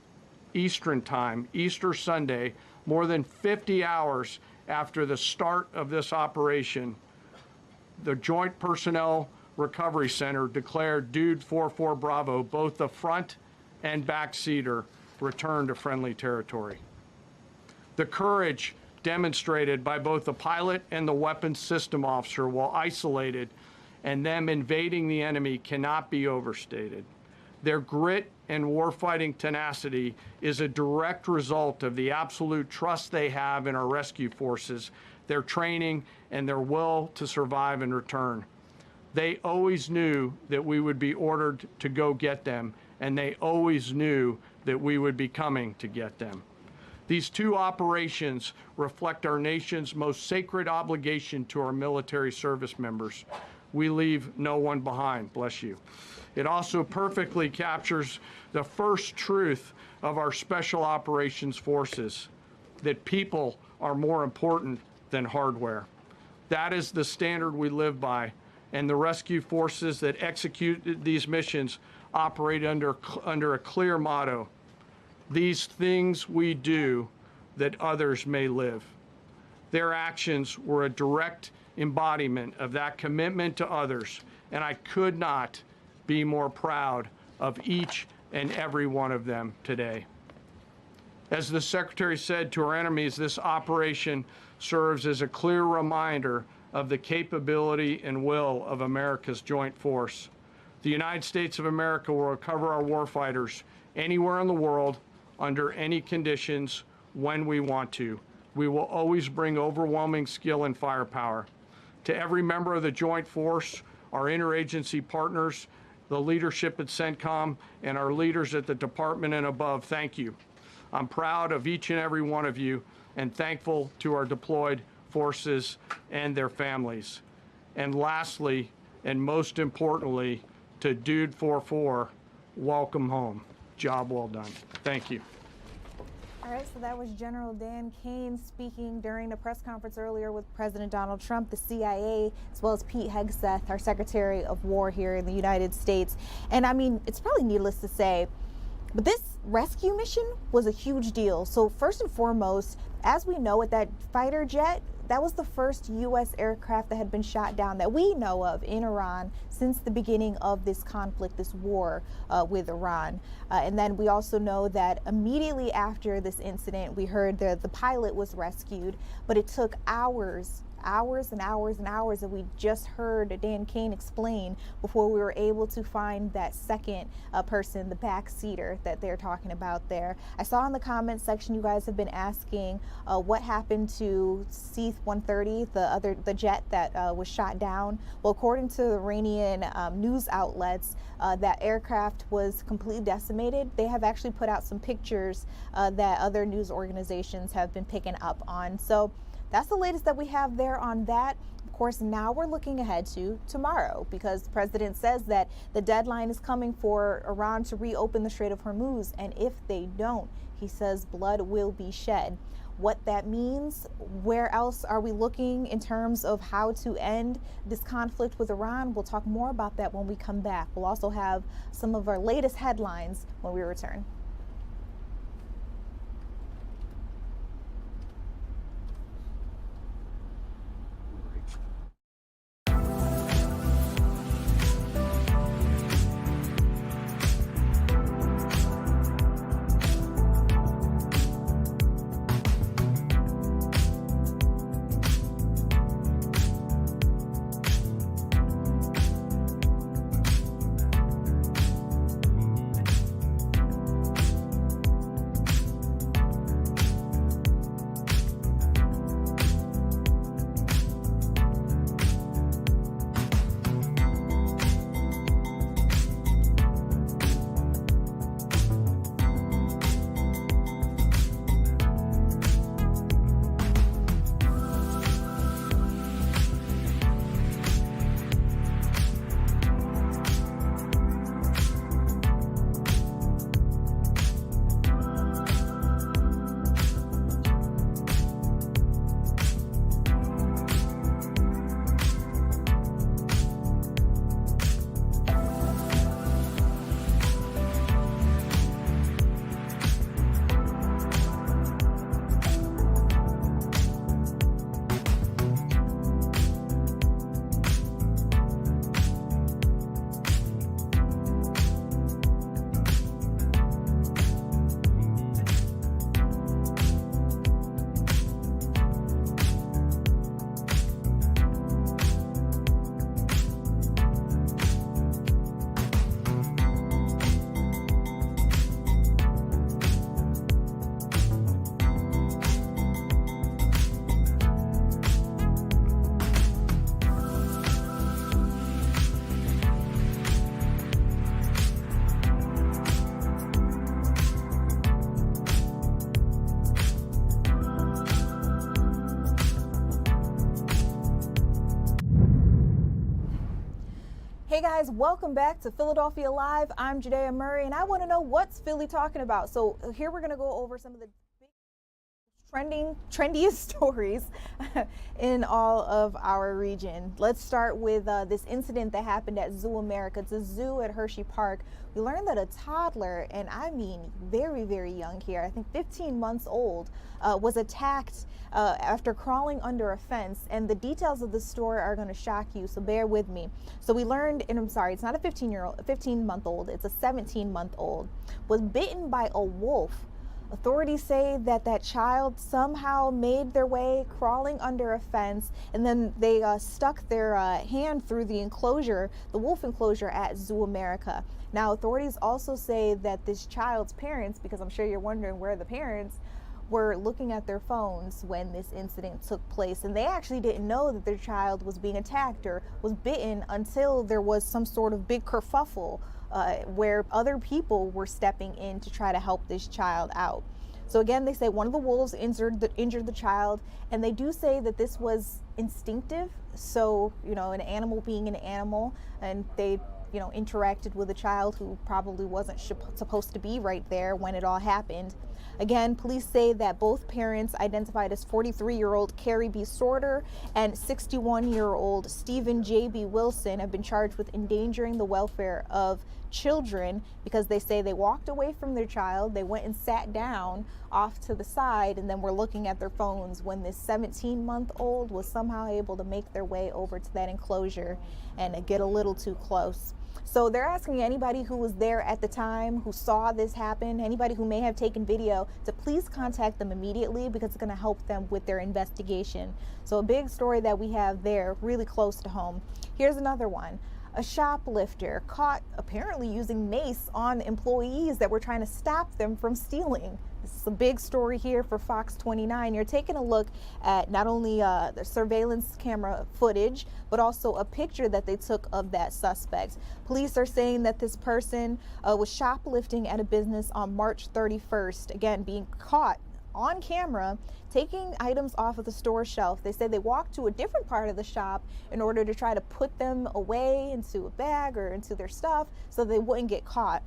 Eastern time, Easter Sunday, more than 50 hours after the start of this operation, the Joint Personnel Recovery Center declared Dude 4-4 Bravo, both the front and backseater, returned to friendly territory. The courage demonstrated by both the pilot and the weapons system officer while isolated and them invading the enemy cannot be overstated. Their grit and warfighting tenacity is a direct result of the absolute trust they have in our rescue forces, their training, and their will to survive and return. They always knew that we would be ordered to go get them, and they always knew that we would be coming to get them. These two operations reflect our nation's most sacred obligation to our military service members. We leave no one behind, bless you. It also perfectly captures the first truth of our Special Operations Forces, that people are more important than hardware. That is the standard we live by, and the rescue forces that execute these missions operate under a clear motto: these things we do that others may live. Their actions were a direct embodiment of that commitment to others, and I could not be more proud of each and every one of them today. As the Secretary said to our enemies, this operation serves as a clear reminder of the capability and will of America's joint force. The United States of America will recover our warfighters anywhere in the world, under any conditions, when we want to. We will always bring overwhelming skill and firepower. To every member of the joint force, our interagency partners, the leadership at CENTCOM, and our leaders at the department and above, thank you. I'm proud of each and every one of you and thankful to our deployed forces and their families. And lastly, and most importantly, to Dude 4-4, welcome home. Job well done. Thank you. All right, so that was General Dan Kane speaking during the press conference earlier with President Donald Trump, the CIA, as well as Pete Hegseth, our Secretary of War here in the United States. And I mean, it's probably needless to say, but this rescue mission was a huge deal. So first and foremost, as we know, with that fighter jet, that was the first U.S. aircraft that had been shot down that we know of in Iran since the beginning of this conflict, this war with Iran. And then we also know that immediately after this incident, we heard the pilot was rescued, but it took hours and hours and hours that we just heard Dan Kane explain before we were able to find that second person, the backseater that they're talking about there. I saw in the comments section you guys have been asking what happened to C-130, the jet that was shot down. Well, according to Iranian news outlets, that aircraft was completely decimated. They have actually put out some pictures that other news organizations have been picking up on. So that's the latest that we have there on that. Of course, now we're looking ahead to tomorrow, because the president says that the deadline is coming for Iran to reopen the Strait of Hormuz. And if they don't, he says blood will be shed. What that means, where else are we looking in terms of how to end this conflict with Iran? We'll talk more about that when we come back. We'll also have some of our latest headlines when we return. Hey guys, welcome back to Philadelphia Live. I'm Judea Murray, and I want to know what's Philly talking about. So here we're going to go over some of the trendiest stories in all of our region. Let's start with this incident that happened at Zoo America. It's a zoo at Hershey Park. We learned that a toddler, and I mean very, very young here, I think 15 months old, was attacked after crawling under a fence. And the details of the story are going to shock you, so bear with me. So we learned, and I'm sorry, it's not a 15-month-old, it's a 17-month-old, was bitten by a wolf. Authorities say that that child somehow made their way crawling under a fence, and then they stuck their hand through the enclosure, the wolf enclosure at Zoo America. Now, authorities also say that this child's parents, because I'm sure you're wondering where the parents were looking at their phones when this incident took place, and they actually didn't know that their child was being attacked or was bitten until there was some sort of big kerfuffle where other people were stepping in to try to help this child out. So again, they say one of the wolves injured the child, and they do say that this was instinctive. So, you know, an animal being an animal, and they, you know, interacted with a child who probably wasn't supposed to be right there when it all happened. Again, police say that both parents, identified as 43-year-old Carrie B. Sorter and 61-year-old Stephen J.B. Wilson, have been charged with endangering the welfare of children because they say they walked away from their child, they went and sat down off to the side, and then were looking at their phones when this 17-month-old was somehow able to make their way over to that enclosure and get a little too close. So they're asking anybody who was there at the time, who saw this happen, anybody who may have taken video, to please contact them immediately because it's going to help them with their investigation. So a big story that we have there, really close to home. Here's another one. A shoplifter caught apparently using mace on employees that were trying to stop them from stealing. This is a big story here for Fox 29. You're taking a look at not only the surveillance camera footage, but also a picture that they took of that suspect. Police are saying that this person was shoplifting at a business on March 31st, again, being caught on camera taking items off of the store shelf. They said they walked to a different part of the shop in order to try to put them away into a bag or into their stuff so they wouldn't get caught.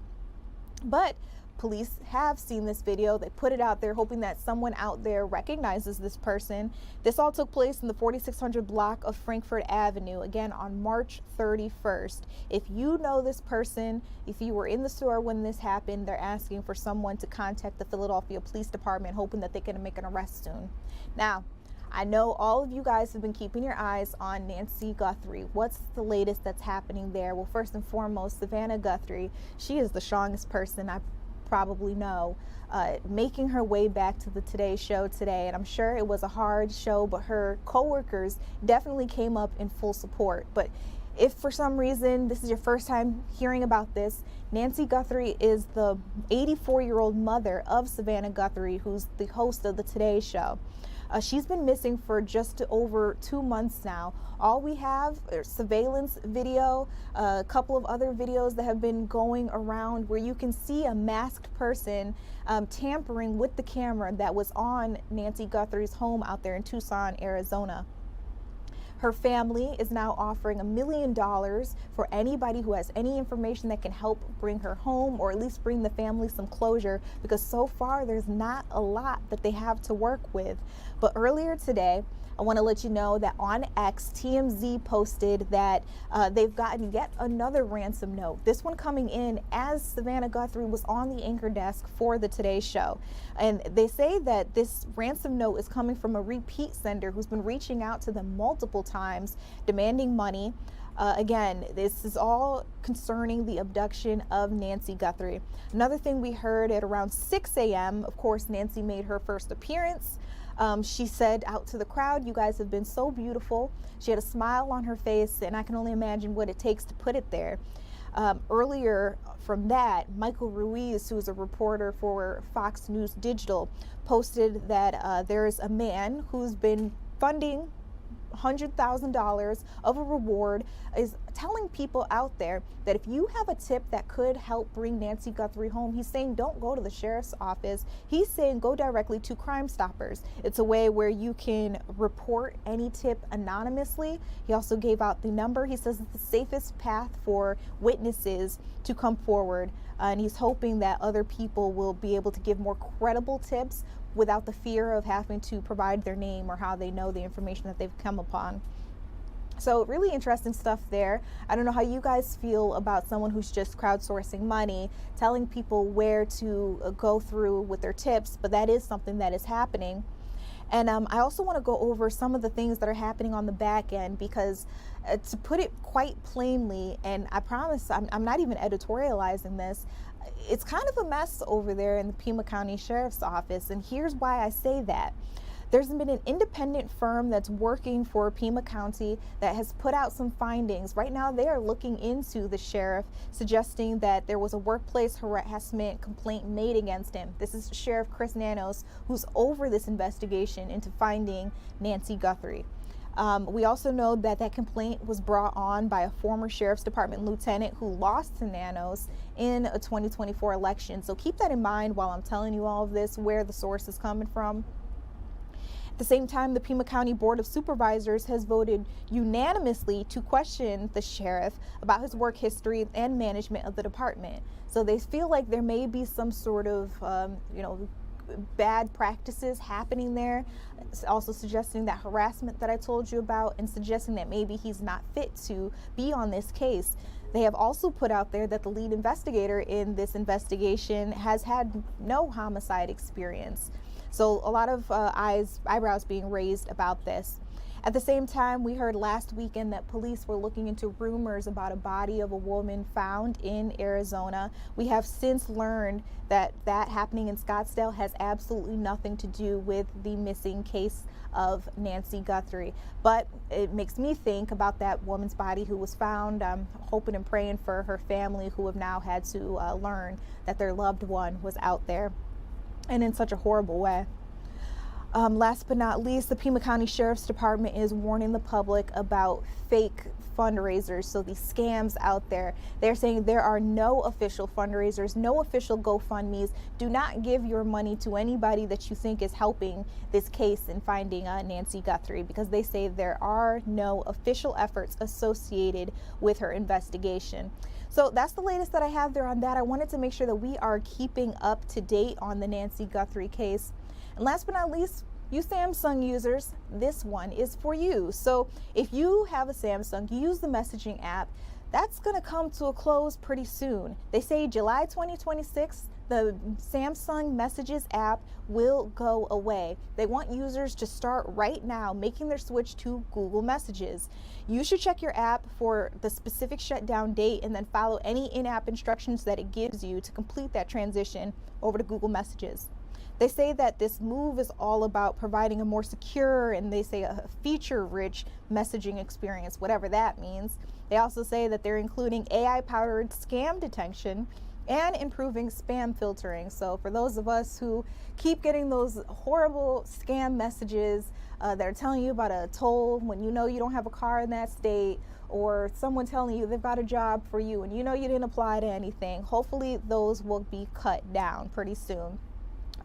But police have seen this video. They put it out there hoping that someone out there recognizes this person. This all took place in the 4600 block of Frankfurt Avenue, again on March 31st. If you know this person, if you were in the store when this happened, they're asking for someone to contact the Philadelphia Police Department, hoping that they can make an arrest soon. Now, I know all of you guys have been keeping your eyes on Nancy Guthrie. What's the latest that's happening there? Well, first and foremost, Savannah Guthrie, she is the strongest person I probably know, making her way back to the Today Show today. And I'm sure it was a hard show, but her coworkers definitely came up in full support. But if for some reason this is your first time hearing about this, Nancy Guthrie is the 84-year-old mother of Savannah Guthrie, who's the host of the Today Show. She's been missing for just over 2 months now. All we have is surveillance video, a couple of other videos that have been going around where you can see a masked person tampering with the camera that was on Nancy Guthrie's home out there in Tucson, Arizona. Her family is now offering $1 million for anybody who has any information that can help bring her home, or at least bring the family some closure, because so far there's not a lot that they have to work with. But earlier today, I want to let you know that on X, TMZ posted that they've gotten yet another ransom note. This one coming in as Savannah Guthrie was on the anchor desk for the Today Show. And they say that this ransom note is coming from a repeat sender who's been reaching out to them multiple times, demanding money. Again, this is all concerning the abduction of Nancy Guthrie. Another thing we heard at around 6 a.m., of course, Nancy made her first appearance. She said out to the crowd, "You guys have been so beautiful." She had a smile on her face, and I can only imagine what it takes to put it there. Earlier from that, Michael Ruiz, who's a reporter for Fox News Digital, posted that there's a man who's been funding $100,000 of a reward, is telling people out there that if you have a tip that could help bring Nancy Guthrie home, he's saying don't go to the sheriff's office. He's saying go directly to Crime Stoppers. It's a way where you can report any tip anonymously. He also gave out the number. He says it's the safest path for witnesses to come forward, and he's hoping that other people will be able to give more credible tips without the fear of having to provide their name or how they know the information that they've come upon. So really interesting stuff there. I don't know how you guys feel about someone who's just crowdsourcing money, telling people where to go through with their tips, but that is something that is happening. And I also want to go over some of the things that are happening on the back end, because to put it quite plainly, and I promise I'm not even editorializing this, it's kind of a mess over there in the Pima County Sheriff's Office. And here's why I say that. There's been an independent firm that's working for Pima County that has put out some findings. Right now, they are looking into the sheriff, suggesting that there was a workplace harassment complaint made against him. This is Sheriff Chris Nanos, who's over this investigation into finding Nancy Guthrie. We also know that that complaint was brought on by a former Sheriff's Department lieutenant who lost to Nanos in a 2024 election. So keep that in mind while I'm telling you all of this, where the source is coming from. At the same time, the Pima County Board of Supervisors has voted unanimously to question the sheriff about his work history and management of the department. So they feel like there may be some sort of, bad practices happening there. It's also suggesting that harassment that I told you about, and suggesting that maybe he's not fit to be on this case. They have also put out there that the lead investigator in this investigation has had no homicide experience. So a lot of eyebrows being raised about this. At the same time, we heard last weekend that police were looking into rumors about a body of a woman found in Arizona. We have since learned that that happening in Scottsdale has absolutely nothing to do with the missing case of Nancy Guthrie. But it makes me think about that woman's body who was found. I'm hoping and praying for her family who have now had to learn that their loved one was out there and in such a horrible way. Last but not least, the Pima County Sheriff's Department is warning the public about fake fundraisers, so these scams out there. They're saying there are no official fundraisers, no official GoFundMes. Do not give your money to anybody that you think is helping this case in finding Nancy Guthrie, because they say there are no official efforts associated with her investigation. So that's the latest that I have there on that. I wanted to make sure that we are keeping up to date on the Nancy Guthrie case. And last but not least, you Samsung users, this one is for you. So if you have a Samsung, you use the messaging app, that's going to come to a close pretty soon. They say July 2026, the Samsung Messages app will go away. They want users to start right now making their switch to Google Messages. You should check your app for the specific shutdown date and then follow any in-app instructions that it gives you to complete that transition over to Google Messages. They say that this move is all about providing a more secure and they say a feature-rich messaging experience, whatever that means. They also say that they're including AI-powered scam detection and improving spam filtering. So for those of us who keep getting those horrible scam messages that are telling you about a toll when you know you don't have a car in that state, or someone telling you they've got a job for you and you know you didn't apply to anything, hopefully those will be cut down pretty soon.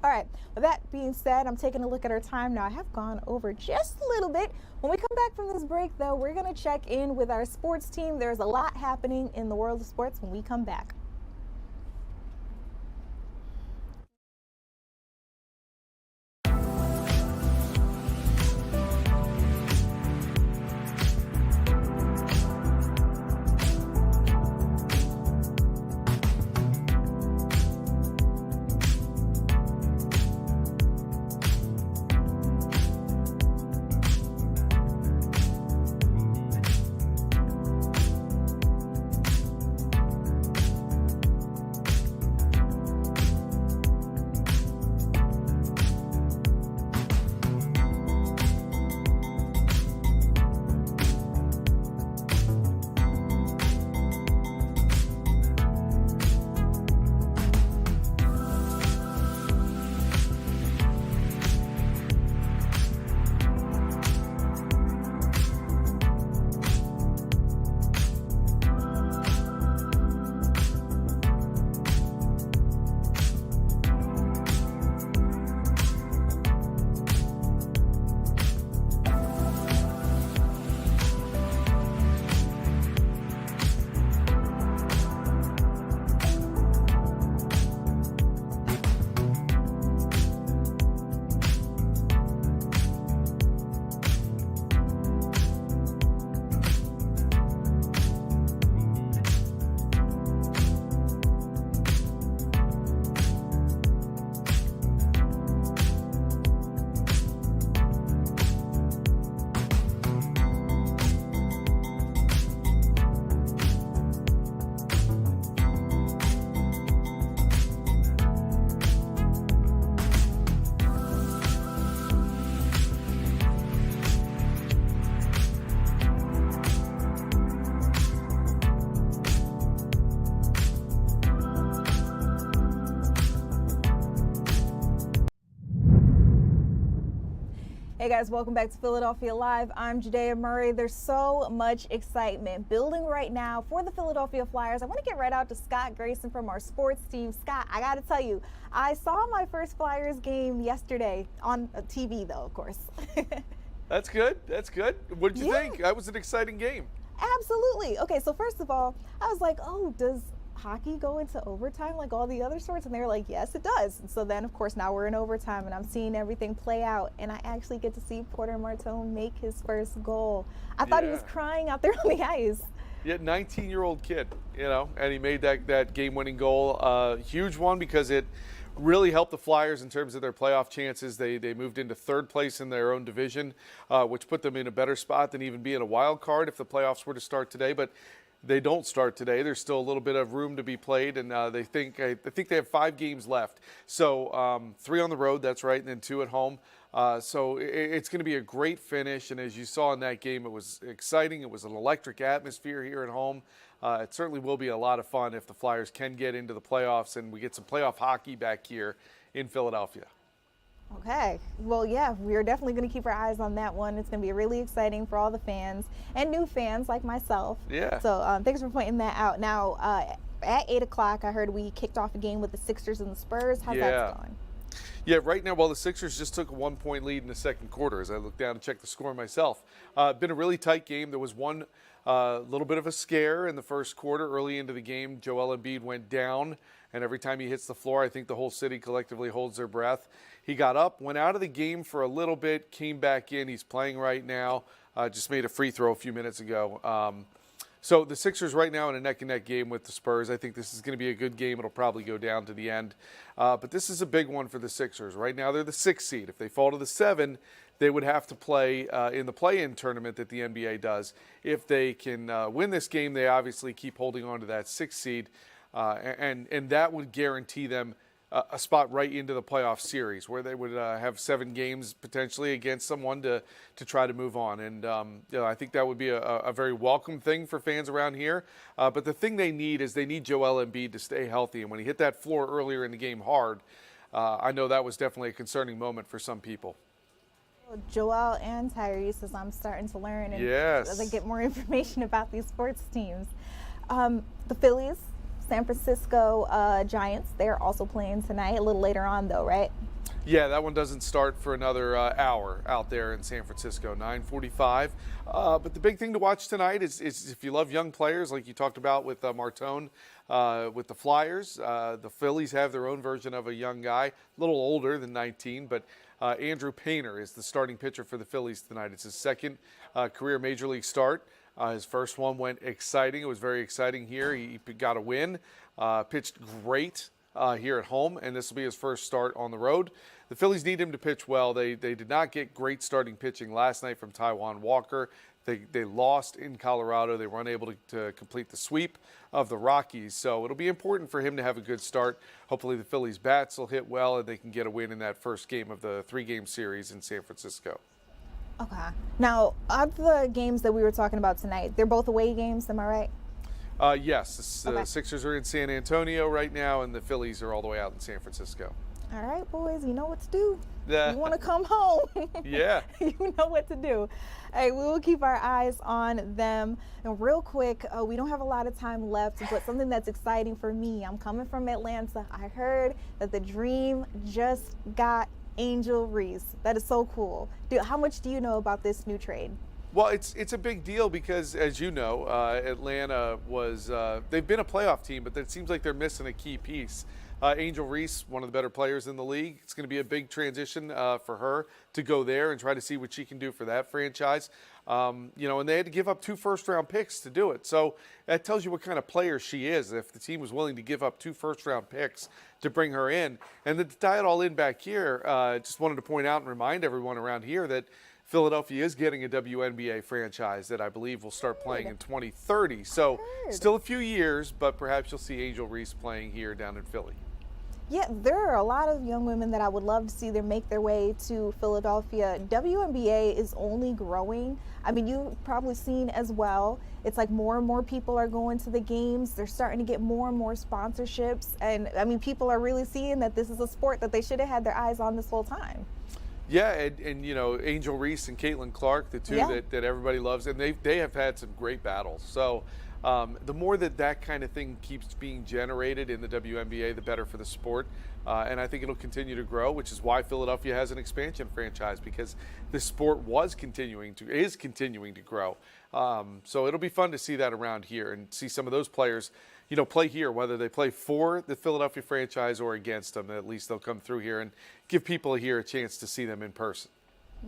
All right, with that being said, I'm taking a look at our time now. I have gone over just a little bit. When we come back from this break, though, we're going to check in with our sports team. There's a lot happening in the world of sports when we come back. Hey guys, welcome back to Philadelphia Live. I'm Judea Murray. There's so much excitement building right now for the Philadelphia Flyers. I want to get right out to Scott Grayson from our sports team. Scott, I got to tell you, I saw my first Flyers game yesterday on TV, though, of course. That's good. That's good. What did you think? That was an exciting game. Absolutely. Okay, so first of all, I was like, oh, does hockey go into overtime like all the other sports? And they were like, yes, it does. And so then, of course, now we're in overtime and I'm seeing everything play out. And I actually get to see Porter Martone make his first goal. I thought he was crying out there on the ice. Yeah, 19-year-old kid, and he made that game-winning goal. Huge one because it really helped the Flyers in terms of their playoff chances. They moved into third place in their own division, which put them in a better spot than even being a wild card if the playoffs were to start today. But they don't start today. There's still a little bit of room to be played, and I think they have 5 games left. So 3 on the road, that's right, and then 2 at home. So it's going to be a great finish, and as you saw in that game, it was exciting. It was an electric atmosphere here at home. It certainly will be a lot of fun if the Flyers can get into the playoffs and we get some playoff hockey back here in Philadelphia. Okay. Well, yeah, we're definitely going to keep our eyes on that one. It's going to be really exciting for all the fans and new fans like myself. Yeah. So thanks for pointing that out. Now, at 8 o'clock, I heard we kicked off a game with the Sixers and the Spurs. How's that going? Yeah, right now, the Sixers just took a 1-point lead in the second quarter as I looked down and checked the score myself. Been a really tight game. There was one little bit of a scare in the first quarter. Early into the game, Joel Embiid went down, and every time he hits the floor, I think the whole city collectively holds their breath. He got up, went out of the game for a little bit, came back in. He's playing right now. Just made a free throw a few minutes ago. So the Sixers right now in a neck-and-neck game with the Spurs. I think this is going to be a good game. It'll probably go down to the end. But this is a big one for the Sixers. Right now they're the 6th seed. If they fall to the 7, they would have to play in the play-in tournament that the NBA does. If they can win this game, they obviously keep holding on to that 6th seed. And that would guarantee them a spot right into the playoff series where they would have 7 games potentially against someone to try to move on. And I think that would be a very welcome thing for fans around here. But the thing they need is they need Joel Embiid to stay healthy. And when he hit that floor earlier in the game hard, I know that was definitely a concerning moment for some people. Joel and Tyrese, as I'm starting to learn and as I get more information about these sports teams. The Phillies, San Francisco Giants, they're also playing tonight, a little later on though, right? Yeah, that one doesn't start for another hour out there in San Francisco, 9:45. But the big thing to watch tonight is if you love young players, like you talked about with Martone, with the Flyers, the Phillies have their own version of a young guy, a little older than 19, but Andrew Painter is the starting pitcher for the Phillies tonight. It's his second career Major League start. His first one went exciting. It was very exciting here. He got a win, pitched great here at home, and this will be his first start on the road. The Phillies need him to pitch well. They did not get great starting pitching last night from Taijuan Walker. They lost in Colorado. They were unable to complete the sweep of the Rockies. So it'll be important for him to have a good start. Hopefully the Phillies' bats will hit well and they can get a win in that first game of the 3-game series in San Francisco. Okay. Now, of the games that we were talking about tonight, they're both away games, am I right? Yes. The Sixers are in San Antonio right now, and the Phillies are all the way out in San Francisco. All right, boys, you know what to do. Yeah. You want to come home. Yeah. You know what to do. Hey, we will keep our eyes on them. And real quick, we don't have a lot of time left, but something that's exciting for me. I'm coming from Atlanta. I heard that the Dream just got Angel Reese. That is so cool. How much do you know about this new trade? Well, it's a big deal because, as you know, Atlanta was they've been a playoff team, but it seems like they're missing a key piece. Angel Reese, one of the better players in the league. It's going to be a big transition for her to go there and try to see what she can do for that franchise. And they had to give up 2 first-round picks to do it. So that tells you what kind of player she is. If the team was willing to give up 2 first-round picks to bring her in, and then to tie it all in back here, just wanted to point out and remind everyone around here that Philadelphia is getting a WNBA franchise that I believe will start playing in 2030. So still a few years, but perhaps you'll see Angel Reese playing here down in Philly. Yeah, there are a lot of young women that I would love to see them make their way to Philadelphia. WNBA is only growing. I mean, you've probably seen as well. It's like more and more people are going to the games. They're starting to get more and more sponsorships. And I mean, people are really seeing that this is a sport that they should have had their eyes on this whole time. Yeah, and Angel Reese and Caitlin Clark, the two that everybody loves, and they have had some great battles. So the more that kind of thing keeps being generated in the WNBA, the better for the sport. And I think it'll continue to grow, which is why Philadelphia has an expansion franchise, because the sport is continuing to grow. So it'll be fun to see that around here and see some of those players play here, whether they play for the Philadelphia franchise or against them. At least they'll come through here and give people here a chance to see them in person.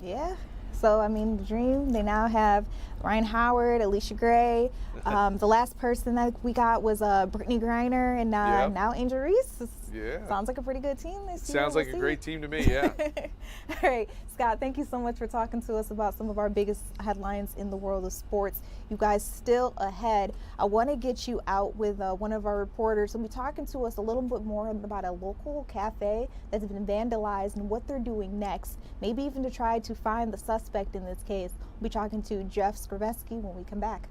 Yeah. So, I mean, the dream, they now have Ryan Howard, Alicia Gray. The last person that we got was Brittany Griner, and now Angel Reese. Yeah. Sounds like a pretty good team this year. Sounds like a great team to me, yeah. All right, Scott, thank you so much for talking to us about some of our biggest headlines in the world of sports. You guys still ahead. I want to get you out with one of our reporters who'll be talking to us a little bit more about a local cafe that's been vandalized and what they're doing next, maybe even to try to find the suspect in this case. We'll be talking to Jeff Skrzyweski when we come back.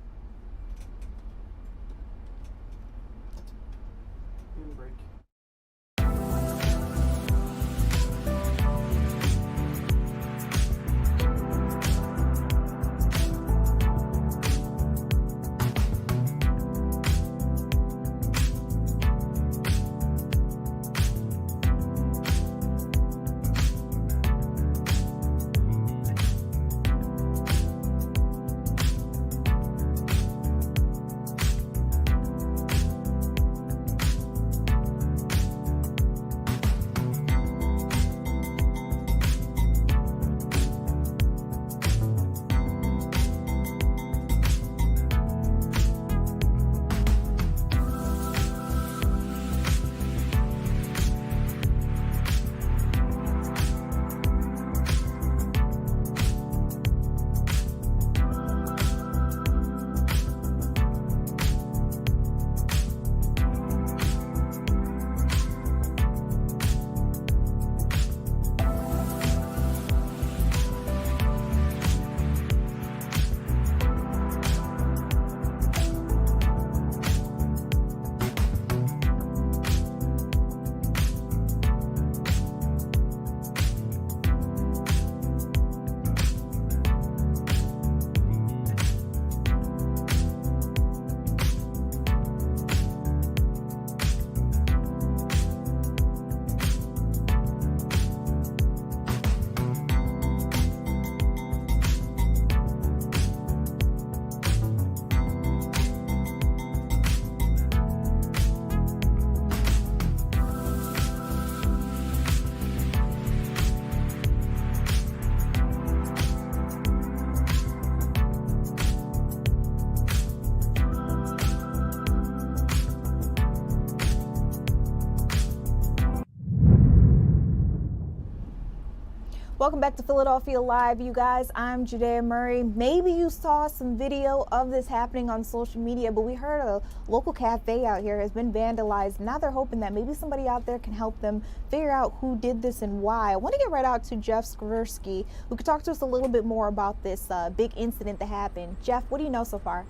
Welcome back to Philadelphia Live, you guys. I'm Judea Murray. Maybe you saw some video of this happening on social media, but we heard a local cafe out here has been vandalized. Now they're hoping that maybe somebody out there can help them figure out who did this and why. I want to get right out to Jeff Skrzyweski, who could talk to us a little bit more about this big incident that happened. Jeff, what do you know so far?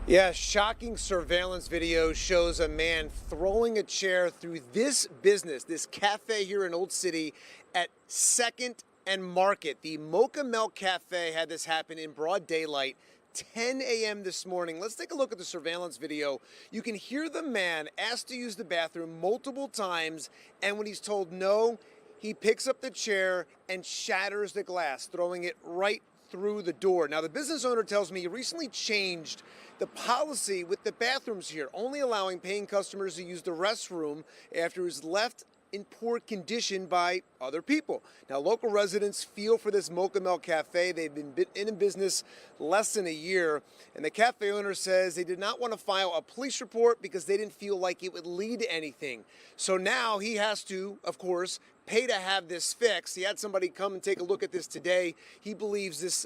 Yeah, shocking surveillance video shows a man throwing a chair through this business, this cafe here in Old City at 2nd and Market. The Mocha Milk Cafe had this happen in broad daylight, 10 a.m. this morning. Let's take a look at the surveillance video. You can hear the man asked to use the bathroom multiple times, and when he's told no, he picks up the chair and shatters the glass, throwing it right through the door. Now, the business owner tells me he recently changed the policy with the bathrooms here, only allowing paying customers to use the restroom after it was left in poor condition by other people. Now, local residents feel for this Mocha Milk Cafe. They've been in business less than a year, and the cafe owner says they did not want to file a police report because they didn't feel like it would lead to anything. So now he has to, of course, pay to have this fixed. He had somebody come and take a look at this today. He believes this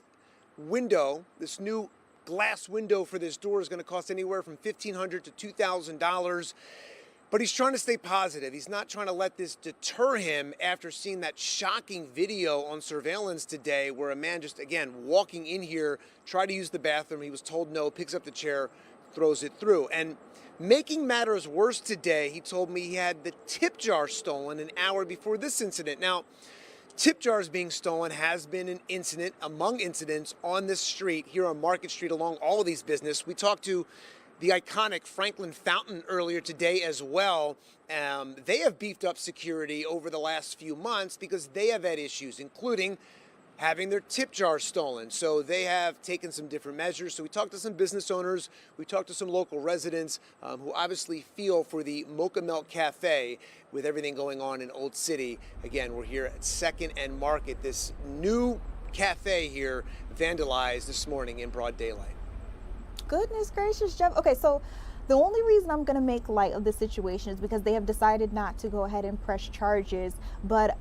window, this new glass window for this door, is going to cost anywhere from $1,500 to $2,000. But he's trying to stay positive. He's not trying to let this deter him after seeing that shocking video on surveillance today where a man just, again, walking in here, tried to use the bathroom. He was told no, picks up the chair, throws it through. And making matters worse today, he told me he had the tip jar stolen an hour before this incident. Now, tip jars being stolen has been an incident among incidents on this street here on Market Street along all of these businesses. We talked to the iconic Franklin Fountain earlier today as well. They have beefed up security over the last few months because they have had issues, including having their tip jars stolen. So they have taken some different measures. So we talked to some business owners. We talked to some local residents who obviously feel for the Mocha Milk Cafe with everything going on in Old City. Again, we're here at 2nd and Market, this new cafe here vandalized this morning in broad daylight. Goodness gracious, Jeff. Okay, so the only reason I'm going to make light of this situation is because they have decided not to go ahead and press charges. But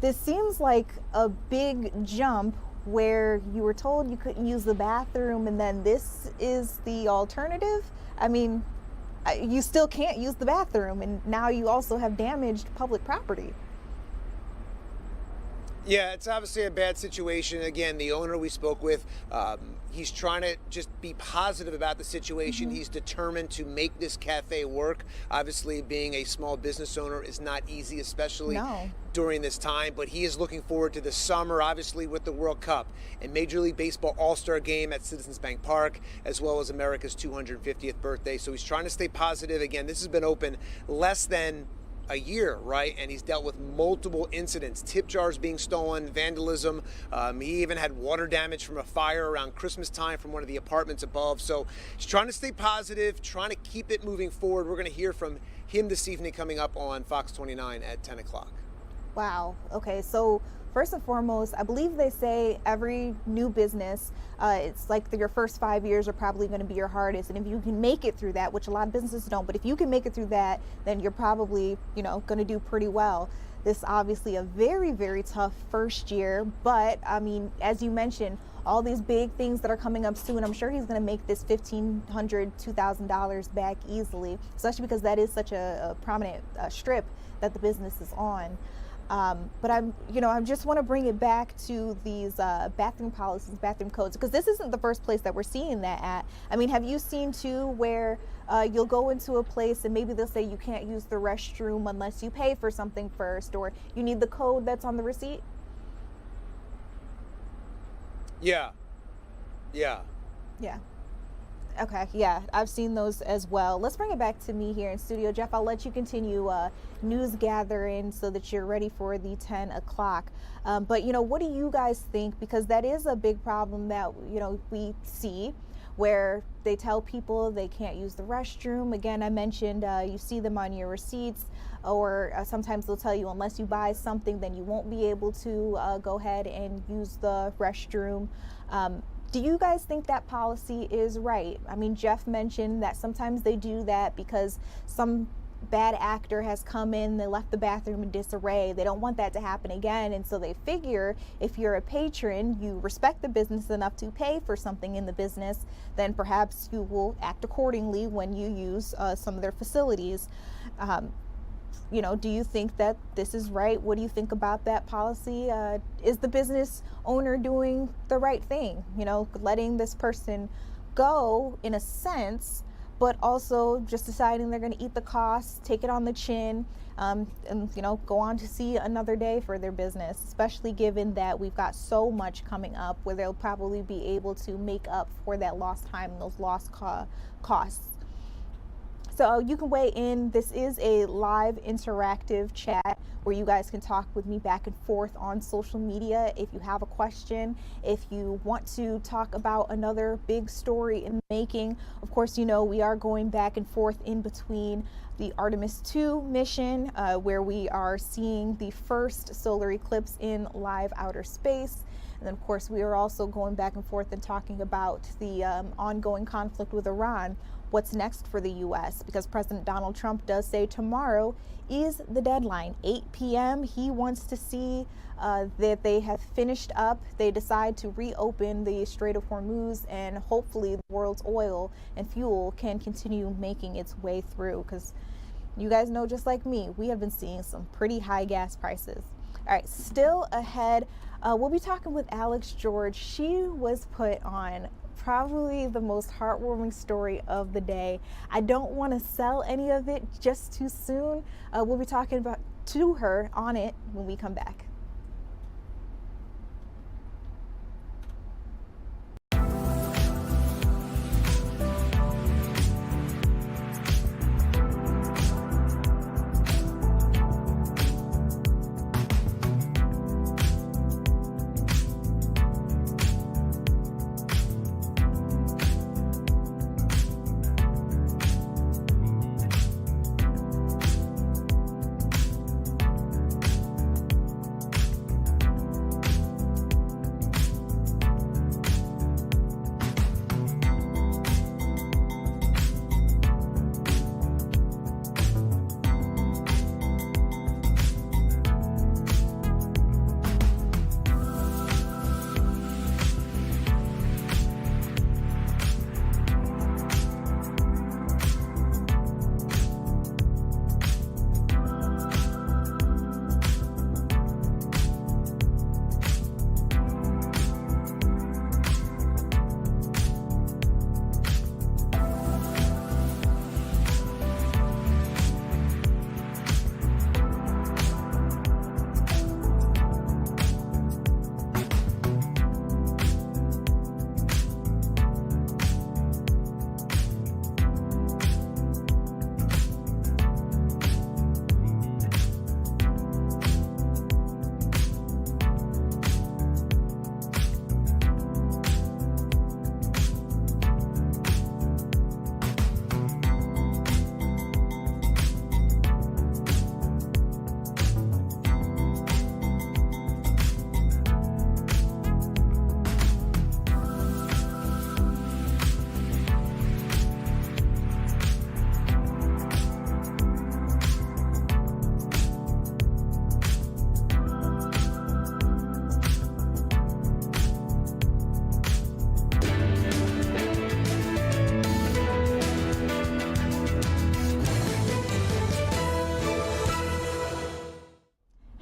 this seems like a big jump where you were told you couldn't use the bathroom and then this is the alternative. I mean, you still can't use the bathroom and now you also have damaged public property. Yeah, it's obviously a bad situation. Again, the owner we spoke with, he's trying to just be positive about the situation. He's determined to make this cafe work. Obviously, being a small business owner is not easy, especially during this time, but he is looking forward to the summer, obviously, with the World Cup and Major League Baseball All-Star Game at Citizens Bank Park, as well as America's 250th birthday. So he's trying to stay positive. Again, this has been open less than a year, right? And he's dealt with multiple incidents, tip jars being stolen, vandalism. He even had water damage from a fire around Christmas time from one of the apartments above. So he's trying to stay positive, trying to keep it moving forward. We're going to hear from him this evening coming up on Fox 29 at 10 o'clock. Wow. Okay. So first and foremost, I believe they say every new business, it's like your first 5 years are probably going to be your hardest. And if you can make it through that, which a lot of businesses don't, but if you can make it through that, then you're probably, going to do pretty well. This obviously a very, very tough first year. But I mean, as you mentioned, all these big things that are coming up soon, I'm sure he's going to make this $1,500, $2,000 back easily, especially because that is such a prominent strip that the business is on. But I just want to bring it back to these bathroom policies, bathroom codes, because this isn't the first place that we're seeing that at. I mean, have you seen too where you'll go into a place and maybe they'll say you can't use the restroom unless you pay for something first, or you need the code that's on the receipt? Yeah. Okay, yeah, I've seen those as well. Let's bring it back to me here in studio. Jeff, I'll let you continue news gathering so that you're ready for the 10 o'clock. But, what do you guys think? Because that is a big problem that, we see where they tell people they can't use the restroom. Again, I mentioned you see them on your receipts, or sometimes they'll tell you unless you buy something, then you won't be able to go ahead and use the restroom. Do you guys think that policy is right? I mean, Jeff mentioned that sometimes they do that because some bad actor has come in, they left the bathroom in disarray. They don't want that to happen again. And so they figure if you're a patron, you respect the business enough to pay for something in the business, then perhaps you will act accordingly when you use some of their facilities. Do you think that this is right? What do you think about that policy? Is the business owner doing the right thing? Letting this person go in a sense, but also just deciding they're going to eat the costs, take it on the chin, and go on to see another day for their business, especially given that we've got so much coming up where they'll probably be able to make up for that lost time and those lost costs. So you can weigh in. This is a live interactive chat where you guys can talk with me back and forth on social media. If you have a question, if you want to talk about another big story in the making, of course, we are going back and forth in between the Artemis 2 mission, where we are seeing the first solar eclipse in live outer space. And then, of course, we are also going back and forth and talking about the ongoing conflict with Iran. What's next for the U.S. because President Donald Trump does say tomorrow is the deadline, 8 p.m. He wants to see that they have finished up. They decide to reopen the Strait of Hormuz, and hopefully the world's oil and fuel can continue making its way through, because you guys know, just like me, we have been seeing some pretty high gas prices. All right, still ahead, we'll be talking with Alex George. She was put on probably the most heartwarming story of the day. I don't want to sell any of it just too soon. We'll be talking to her on it when we come back.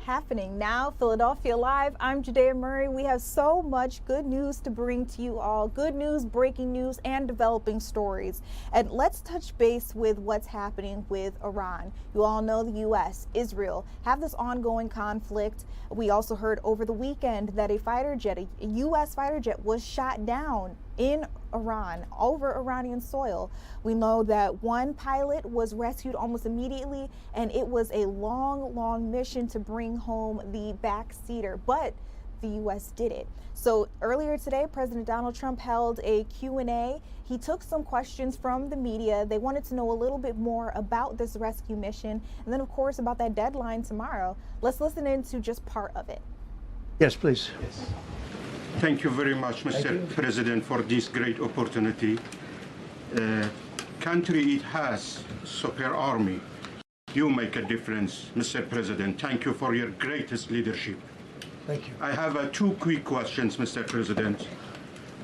happening now. Philadelphia Live, I'm Judea Murray. We have so much good news to bring to you all. Good news, breaking news, and developing stories. And let's touch base with what's happening with Iran. You all know the U.S., Israel have this ongoing conflict. We also heard over the weekend that a fighter jet, a U.S. fighter jet, was shot down in Iran, over Iranian soil. We know that one pilot was rescued almost immediately, and it was a long mission to bring home the backseater, but the U.S. did it. So earlier today, President Donald Trump held a Q&A. He took some questions from the media. They wanted to know a little bit more about this rescue mission, and then of course about that deadline tomorrow. Let's listen into just part of it. Yes, please. Yes. Thank you very much, Mr. President, for this great opportunity. Country it has super army. You make a difference, Mr. President. Thank you for your greatest leadership. Thank you. I have two quick questions, Mr. President.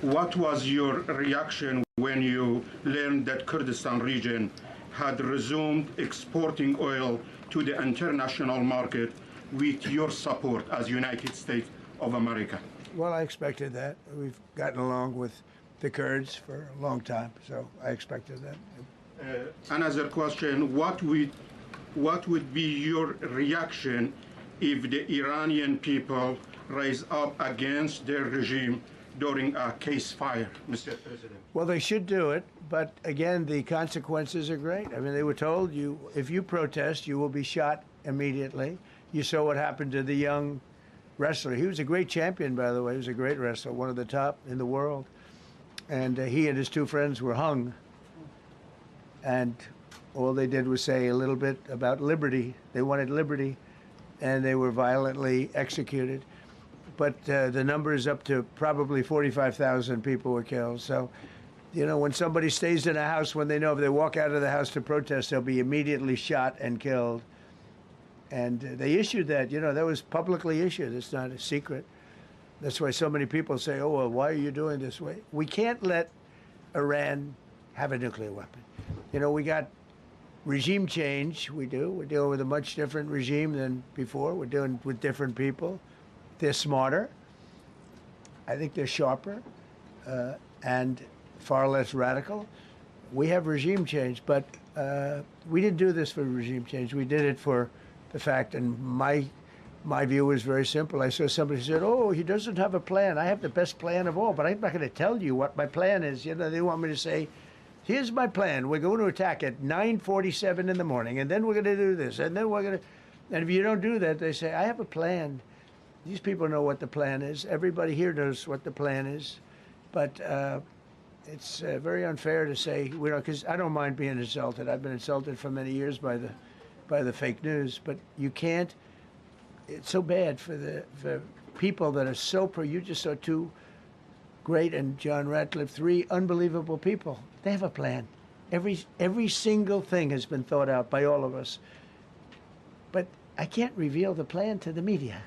What was your reaction when you learned that Kurdistan region had resumed exporting oil to the international market with your support as United States of America? Well, I expected that. We've gotten along with the Kurds for a long time, so I expected that. Another question, what would be your reaction if the Iranian people rise up against their regime during a ceasefire, Mr. President? Well, they should do it, but again, the consequences are great. I mean, they were told if you protest, you will be shot immediately. You saw what happened to the young wrestler. He was a great champion, by the way. He was a great wrestler, one of the top in the world. And he and his two friends were hung. And all they did was say a little bit about liberty. They wanted liberty, and they were violently executed. But the number is up to probably 45,000 people were killed. So, you know, when somebody stays in a house, when they know if they walk out of the house to protest, they'll be immediately shot and killed. And they issued that, you know, that was publicly issued. It's not a secret. That's why so many people say, oh, well, why are you doing this way? We can't let Iran have a nuclear weapon. You know, we got regime change. We do. We're dealing with a much different regime than before. We're dealing with different people. They're smarter. I think they're sharper and far less radical. We have regime change, but we didn't do this for regime change. We did it for the fact, and my view was very simple. I saw somebody said, oh, he doesn't have a plan. I have the best plan of all, but I'm not going to tell you what my plan is. You know, they want me to say, here's my plan. We're going to attack at 9:47 in the morning, and then we're going to do this, and then we're going to... And if you don't do that, they say, I have a plan. These people know what the plan is. Everybody here knows what the plan is. But it's very unfair to say, you know, because I don't mind being insulted. I've been insulted for many years by the fake news, but you can't. It's so bad for the people that are so pro. You just saw two great, and John Ratcliffe, three unbelievable people. They have a plan. Every single thing has been thought out by all of us. But I can't reveal the plan to the media.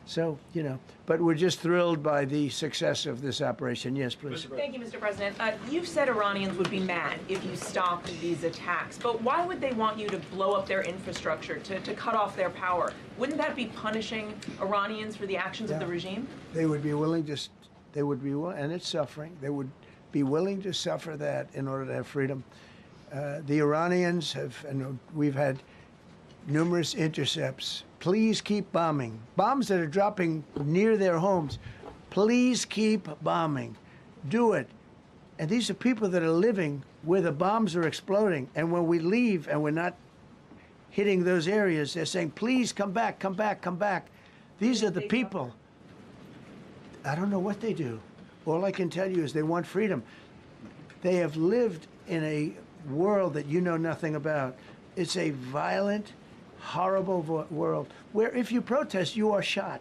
So, you know, but we're just thrilled by the success of this operation. Yes, please. Thank you, Mr. President. You've said Iranians would be mad if you stopped these attacks, but why would they want you to blow up their infrastructure, to cut off their power? Wouldn't that be punishing Iranians for the actions of the regime? They would be willing to, and it's suffering, they would be willing to suffer that in order to have freedom. The Iranians have, and we've had numerous intercepts. Please keep bombing. Bombs that are dropping near their homes. Please keep bombing. Do it. And these are people that are living where the bombs are exploding. And when we leave and we're not hitting those areas, they're saying, please come back, come back, come back. These are the people. I don't know what they do. All I can tell you is they want freedom. They have lived in a world that you know nothing about. It's a violent, horrible world where if you protest, you are shot.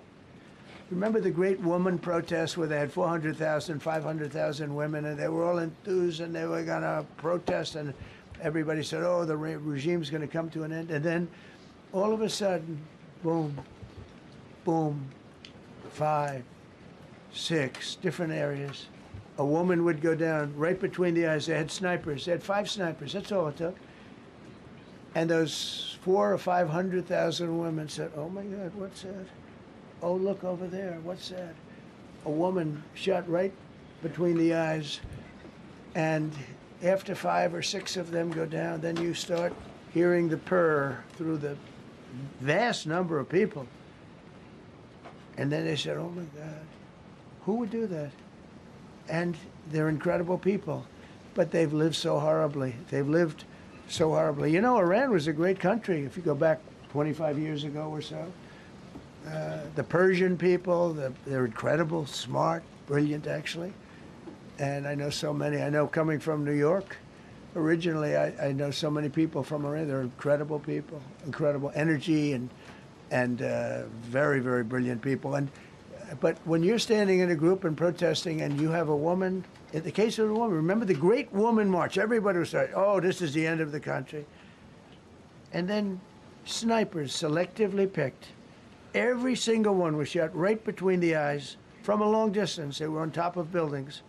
Remember the great woman protests where they had 400,000, 500,000 women, and they were all enthused and they were going to protest, and everybody said, oh, the regime's going to come to an end. And then all of a sudden, boom, boom, 5, 6 different areas. A woman would go down right between the eyes. They had snipers. They had 5 snipers. That's all it took. And those 400,000 or 500,000 women said, "Oh my God, what's that? Oh, look over there, what's that?" A woman shot right between the eyes, and after 5 or 6 of them go down, then you start hearing the purr through the vast number of people. And then they said, "Oh my God, who would do that?" And they're incredible people, but they've lived so horribly. They've lived so horribly. You know, Iran was a great country if you go back 25 years ago or so. The Persian people, they're incredible, smart, brilliant, actually. And I know so many. I know coming from New York, originally, I know so many people from Iran. They're incredible people, incredible energy, and very, very brilliant people. But when you're standing in a group and protesting, and you have a woman, in the case of the woman, remember the Great Woman March. Everybody was saying, "Oh, this is the end of the country." And then snipers selectively picked. Every single one was shot right between the eyes from a long distance. They were on top of buildings.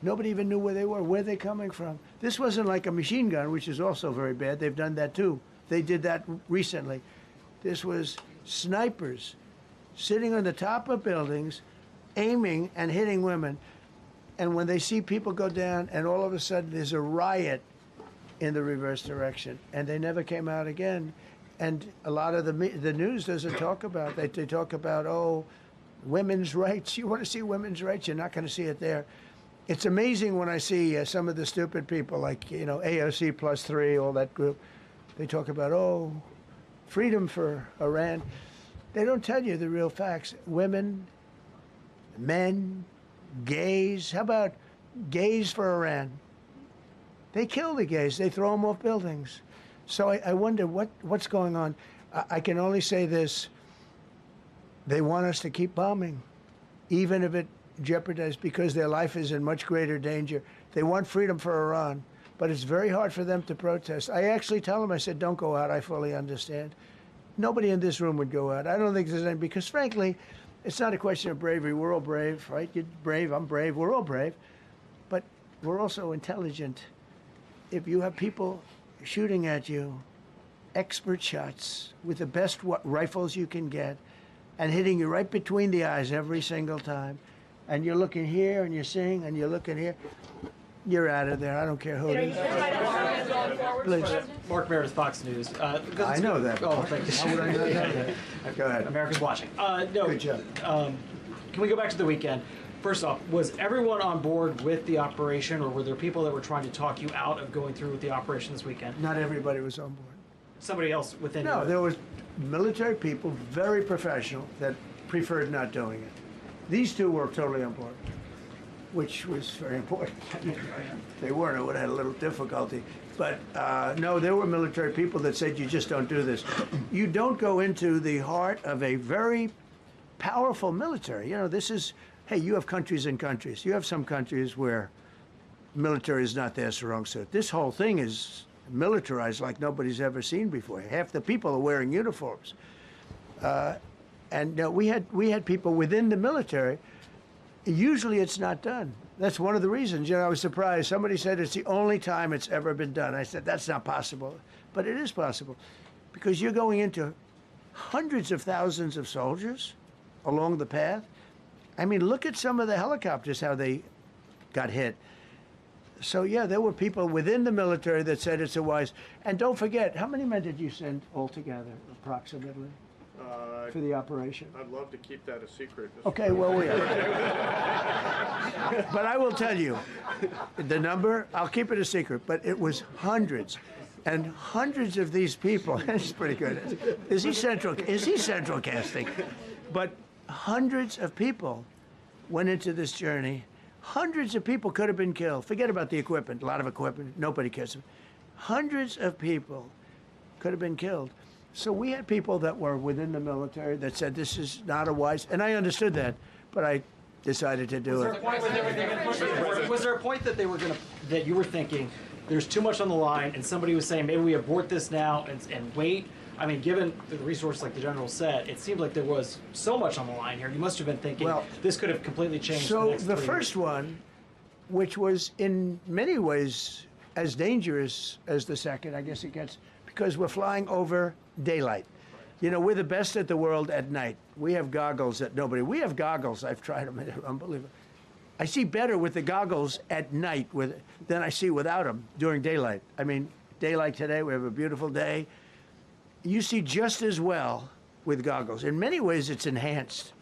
Nobody even knew where they were. Where are they coming from? This wasn't like a machine gun, which is also very bad. They've done that too. They did that recently. This was snipers sitting on the top of buildings, aiming and hitting women. And when they see people go down, and all of a sudden there's a riot in the reverse direction, and they never came out again. And a lot of the news doesn't talk about that. They talk about, oh, women's rights. You want to see women's rights? You're not going to see it there. It's amazing when I see some of the stupid people like, you know, AOC +3, all that group. They talk about, oh, freedom for Iran. They don't tell you the real facts. Women, men, gays. How about gays for Iran? They kill the gays. They throw them off buildings. So I wonder what's going on. I can only say this. They want us to keep bombing, even if it jeopardizes, because their life is in much greater danger. They want freedom for Iran, but it's very hard for them to protest. I actually tell them, I said, "Don't go out. I fully understand." Nobody in this room would go out. I don't think there's any, because frankly, it's not a question of bravery. We're all brave, right? You're brave, I'm brave, we're all brave. But we're also intelligent. If you have people shooting at you, expert shots with the best rifles you can get, and hitting you right between the eyes every single time, and you're looking here and you're seeing and you're looking here, you're out of there. I don't care who it is. Please. Mark Meredith, Fox News. I know that. Oh, thank you. How would I not know that? Go ahead. America's watching. No, good job. Can we go back to the weekend? First off, was everyone on board with the operation, or were there people that were trying to talk you out of going through with the operation this weekend? Not everybody was on board. Somebody else within No, you? there was military people, very professional, that preferred not doing it. These two were totally on board, which was very important. If they weren't, I would have had a little difficulty. But no, there were military people that said, you just don't do this. You don't go into the heart of a very powerful military. You know, this is, hey, you have countries and countries. You have some countries where military is not their strong suit. This whole thing is militarized like nobody's ever seen before. Half the people are wearing uniforms. And we had people within the military. Usually it's not done. That's one of the reasons. You know, I was surprised. Somebody said it's the only time it's ever been done. I said, that's not possible. But it is possible, because you're going into hundreds of thousands of soldiers along the path. I mean, look at some of the helicopters, how they got hit. So, yeah, there were people within the military that said it's a wise. And don't forget, how many men did you send altogether, approximately, for the operation? I'd love to keep that a secret. Okay, well, we but I will tell you, the number, I'll keep it a secret, but it was hundreds. And hundreds of these people, it's pretty good. Is he central casting? But hundreds of people went into this journey. Hundreds of people could have been killed. Forget about the equipment, a lot of equipment, nobody cares. Hundreds of people could have been killed. So we had people that were within the military that said this is not a wise, and I understood that, but I decided to do it. Was there a point that they were going to, that you were thinking, there's too much on the line, and somebody was saying, maybe we abort this now and wait? I mean, given the resource, like the general said, it seemed like there was so much on the line here. You must have been thinking, well, this could have completely changed the next 3 years. First one, which was in many ways as dangerous as the second, I guess it gets, because we're flying over daylight. You know, we're the best at the world at night. We have goggles that nobody, we have goggles, I've tried them, they're unbelievable. I see better with the goggles at night than I see without them during daylight. I mean, daylight today, we have a beautiful day. You see just as well with goggles. In many ways, it's enhanced.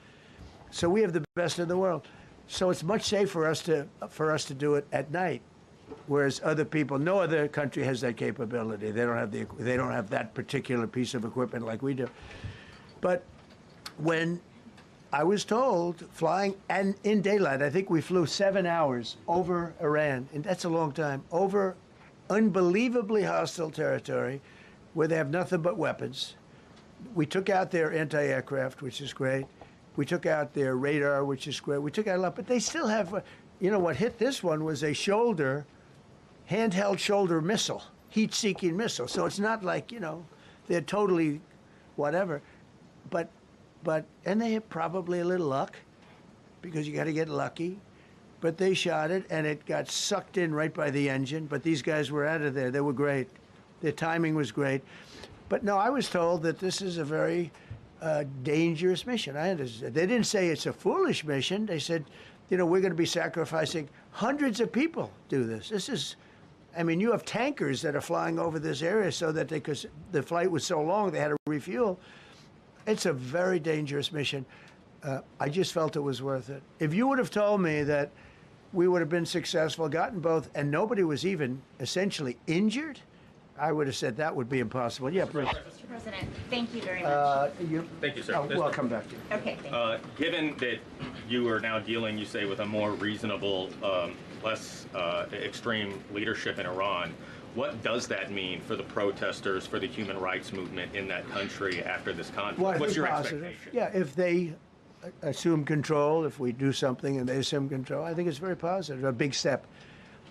So we have the best in the world. So it's much safer for us to do it at night, whereas other people, no other country has that capability. They don't have that particular piece of equipment like we do. But when I was told flying and in daylight, I think we flew 7 hours over Iran, and that's a long time, over unbelievably hostile territory where they have nothing but weapons. We took out their anti-aircraft, which is great. We took out their radar, which is great. We took out a lot, but they still have, you know, what hit this one was a handheld shoulder missile, heat-seeking missile. So it's not like, you know, they're totally whatever. And they had probably a little luck, because you got to get lucky. But they shot it, and it got sucked in right by the engine. But these guys were out of there. They were great. Their timing was great. But no, I was told that this is a very dangerous mission. I understand. They didn't say it's a foolish mission. They said, you know, we're going to be sacrificing hundreds of people do this. This is, I mean, you have tankers that are flying over this area so that because the flight was so long, they had to refuel. It's a very dangerous mission. I just felt it was worth it. If you would have told me that we would have been successful, gotten both, and nobody was even essentially injured, I would have said that would be impossible. Yeah, Bruce. Mr. President, thank you very much. Thank you, sir. I'll come back to you. Okay, thank you. Given that you are now dealing, you say, with a more reasonable, less extreme leadership in Iran, what does that mean for the protesters, for the human rights movement in that country after this conflict? Well, What's your positive. expectation? Yeah, if they assume control, if we do something and they assume control, I think it's very positive, a big step.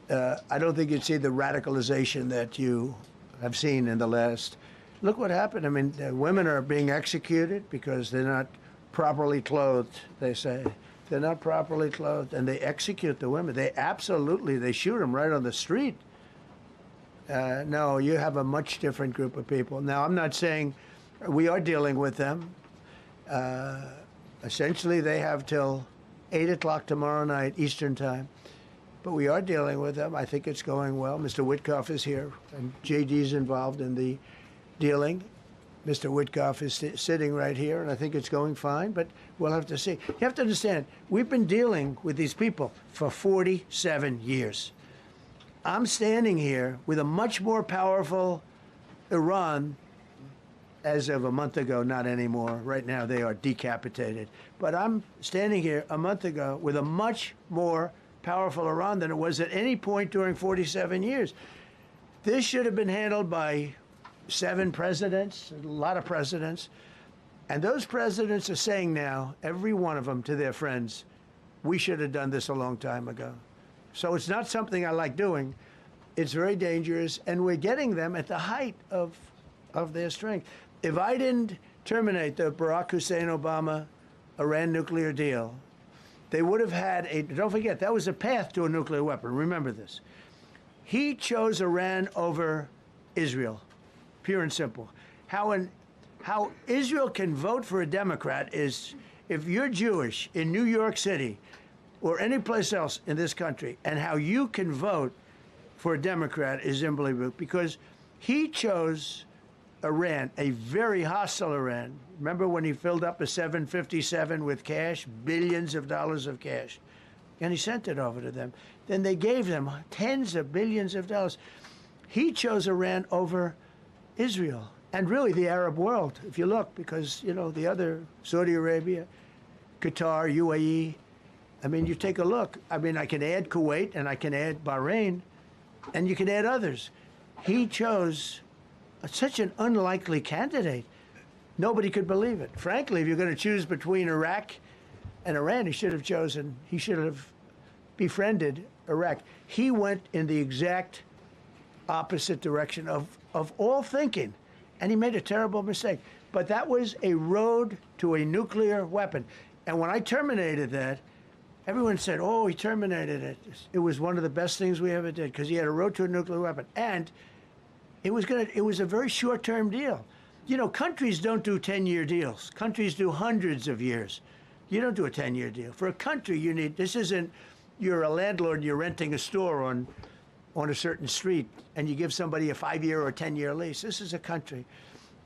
I don't think you'd see the radicalization that you have seen in the last. Look what happened. I mean, women are being executed because they're not properly clothed, they say. They're not properly clothed, and they execute the women. They shoot them right on the street. No, you have a much different group of people. Now, I'm not saying we are dealing with them. Essentially, they have till 8 o'clock tomorrow night, Eastern time. But we are dealing with them. I think it's going well. Mr. Witkoff is here, and JD's involved in the dealing. Mr. Witkoff is sitting right here, and I think it's going fine, but we'll have to see. You have to understand, we've been dealing with these people for 47 years. I'm standing here with a much more powerful Iran as of a month ago, not anymore. Right now, they are decapitated. But I'm standing here a month ago with a much more powerful Iran than it was at any point during 47 years. This should have been handled by 7 presidents, a lot of presidents. And those presidents are saying now, every one of them to their friends, we should have done this a long time ago. So it's not something I like doing. It's very dangerous, and we're getting them at the height of their strength. If I didn't terminate the Barack Hussein Obama Iran nuclear deal, they would have had don't forget, that was a path to a nuclear weapon. Remember this. He chose Iran over Israel, pure and simple. How Israel can vote for a Democrat is, if you're Jewish in New York City or any place else in this country, and how you can vote for a Democrat is unbelievable, because he chose Iran, a very hostile Iran. Remember when he filled up a 757 with cash, billions of dollars of cash, and he sent it over to them. Then they gave them tens of billions of dollars. He chose Iran over Israel, and really the Arab world, if you look, because, you know, the other, Saudi Arabia, Qatar, UAE, I mean, you take a look. I mean, I can add Kuwait, and I can add Bahrain, and you can add others. He chose such an unlikely candidate. Nobody could believe it. Frankly, if you're going to choose between Iraq and Iran, he should have befriended Iraq. He went in the exact opposite direction of all thinking, and he made a terrible mistake. But that was a road to a nuclear weapon. And when I terminated that, everyone said, oh, he terminated it. It was one of the best things we ever did, because he had a road to a nuclear weapon. And It was a very short-term deal. You know, countries don't do 10-year deals. Countries do hundreds of years. You don't do a 10-year deal. For a country, you need, this isn't, you're a landlord and you're renting a store on a certain street and you give somebody a 5-year or 10-year lease. This is a country. It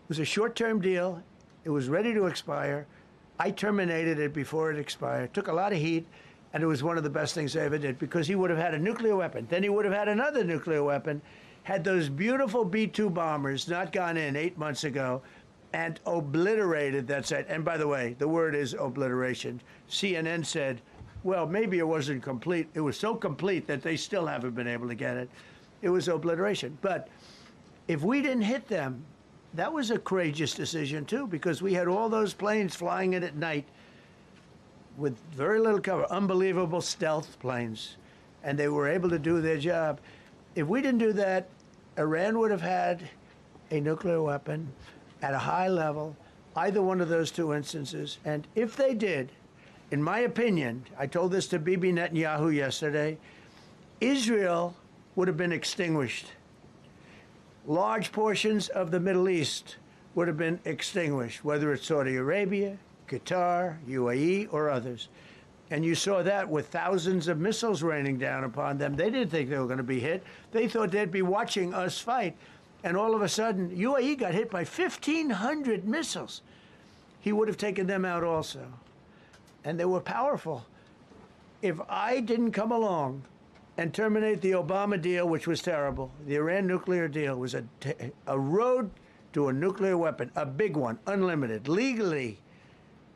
was a short-term deal. It was ready to expire. I terminated it before it expired. Took a lot of heat, and it was one of the best things I ever did because he would have had a nuclear weapon. Then he would have had another nuclear weapon, had those beautiful B-2 bombers not gone in 8 months ago and obliterated that site. And by the way, the word is obliteration. CNN said, well, maybe it wasn't complete. It was so complete that they still haven't been able to get it. It was obliteration. But if we didn't hit them, that was a courageous decision, too, because we had all those planes flying in at night with very little cover, unbelievable stealth planes, and they were able to do their job. If we didn't do that, Iran would have had a nuclear weapon at a high level, either one of those two instances. And if they did, in my opinion, I told this to Bibi Netanyahu yesterday, Israel would have been extinguished. Large portions of the Middle East would have been extinguished, whether it's Saudi Arabia, Qatar, UAE, or others. And you saw that with thousands of missiles raining down upon them. They didn't think they were going to be hit. They thought they'd be watching us fight. And all of a sudden, UAE got hit by 1,500 missiles. He would have taken them out also. And they were powerful. If I didn't come along and terminate the Obama deal, which was terrible, the Iran nuclear deal was a road to a nuclear weapon, a big one, unlimited, legally.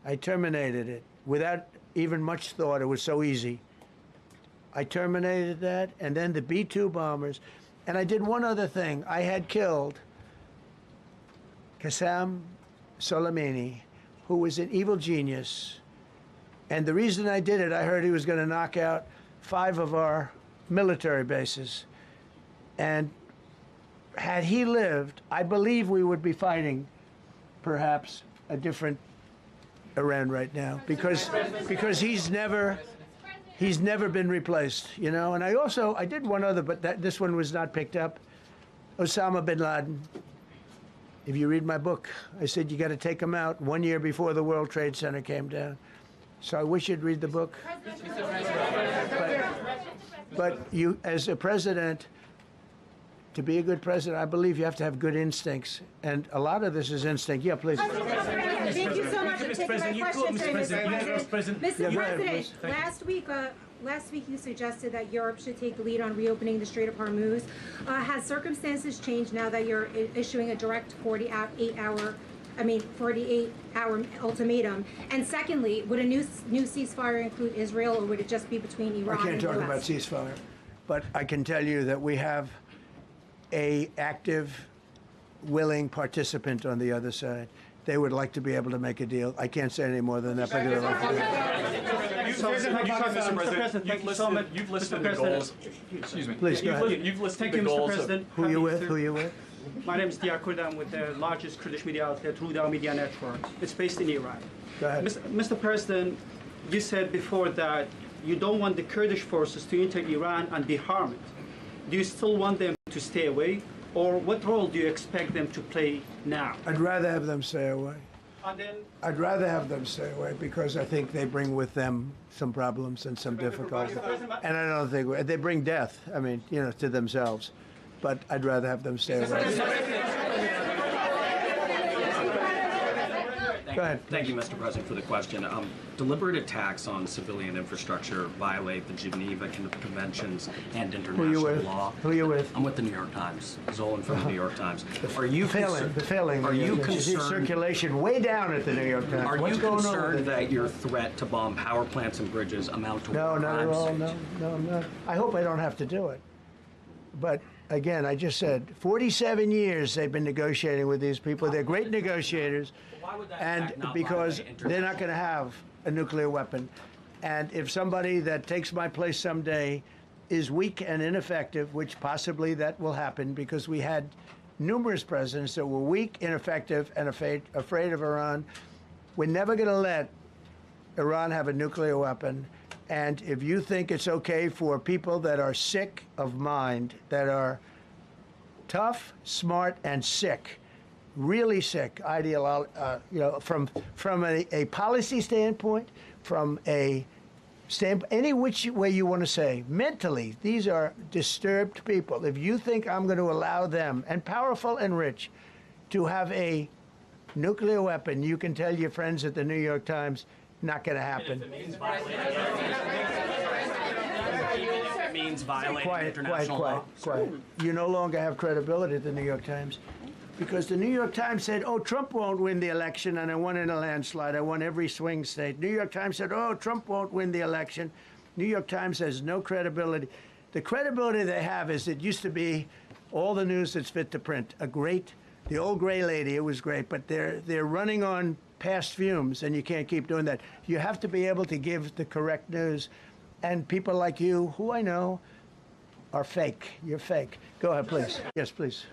I terminated it without even much thought. It was so easy. I terminated that, and then the B-2 bombers. And I did one other thing. I had killed Qasem Soleimani, who was an evil genius. And the reason I did it, I heard he was going to knock out 5 of our military bases. And had he lived, I believe we would be fighting perhaps a different Iran right now, because he's never been replaced, you know. And I did one other, but this one was not picked up. Osama bin Laden. If you read my book, I said you got to take him out 1 year before the World Trade Center came down. So I wish you'd read the book. But you, as a president, to be a good president, I believe you have to have good instincts. And a lot of this is instinct. Yeah, please. Thank you so much for taking my question today, Mr. President. Mr. President, last week you suggested that Europe should take the lead on reopening the Strait of Hormuz. Has circumstances changed now that you're issuing a direct 48-hour ultimatum? And secondly, would a new ceasefire include Israel, or would it just be between Iran and the US? I can't talk about ceasefire, but I can tell you that we have an active, willing participant on the other side. They would like to be able to make a deal. I can't say any more than that, but they'd like to do it. You've listed the goals. Excuse me. Please, go ahead. You've listed Thank the you, Mr. goals. President. Who are you with? My name is Dia Kurda. I'm with the largest Kurdish media outlet, Ruda Media Network. It's based in Iran. Go ahead. Mr. President, you said before that you don't want the Kurdish forces to enter Iran and be harmed. Do you still want them to stay away? Or what role do you expect them to play now? I'd rather have them stay away. And then, I'd rather have them stay away because I think they bring with them some problems and some difficulties. And I don't think they bring death, I mean, you know, to themselves. But I'd rather have them stay away. Go ahead. Thank you, Mr. President, for the question. Deliberate attacks on civilian infrastructure violate the Geneva Conventions and international law. Who are you with? I'm with the New York Times. Zolan from the New York Times. Are you failing? Are you concerned? Circulation way down at the New York Times. Are you concerned that your threat to bomb power plants and bridges amount to war crimes? No, not at all. No, I'm not. I hope I don't have to do it. But again, I just said 47 years they've been negotiating with these people. They're great negotiators. And because they're not going to have a nuclear weapon. And if somebody that takes my place someday is weak and ineffective, which possibly that will happen because we had numerous presidents that were weak, ineffective, and afraid of Iran, we're never going to let Iran have a nuclear weapon. And if you think it's okay for people that are sick of mind, that are tough, smart, and sick. Really sick, from a policy standpoint, from a standpoint, any which way you want to say. Mentally, these are disturbed people. If you think I'm going to allow them, and powerful and rich, to have a nuclear weapon, you can tell your friends at the New York Times, not going to happen. It means violating international law. Quiet. You no longer have credibility at the New York Times. Because the New York Times said, oh, Trump won't win the election, and I won in a landslide. I won every swing state. New York Times said, oh, Trump won't win the election. New York Times has no credibility. The credibility they have is it used to be all the news that's fit to print. The old gray lady, it was great, but they're running on past fumes, and you can't keep doing that. You have to be able to give the correct news. And people like you, who I know, are fake. You're fake. Go ahead, please. Yes, please.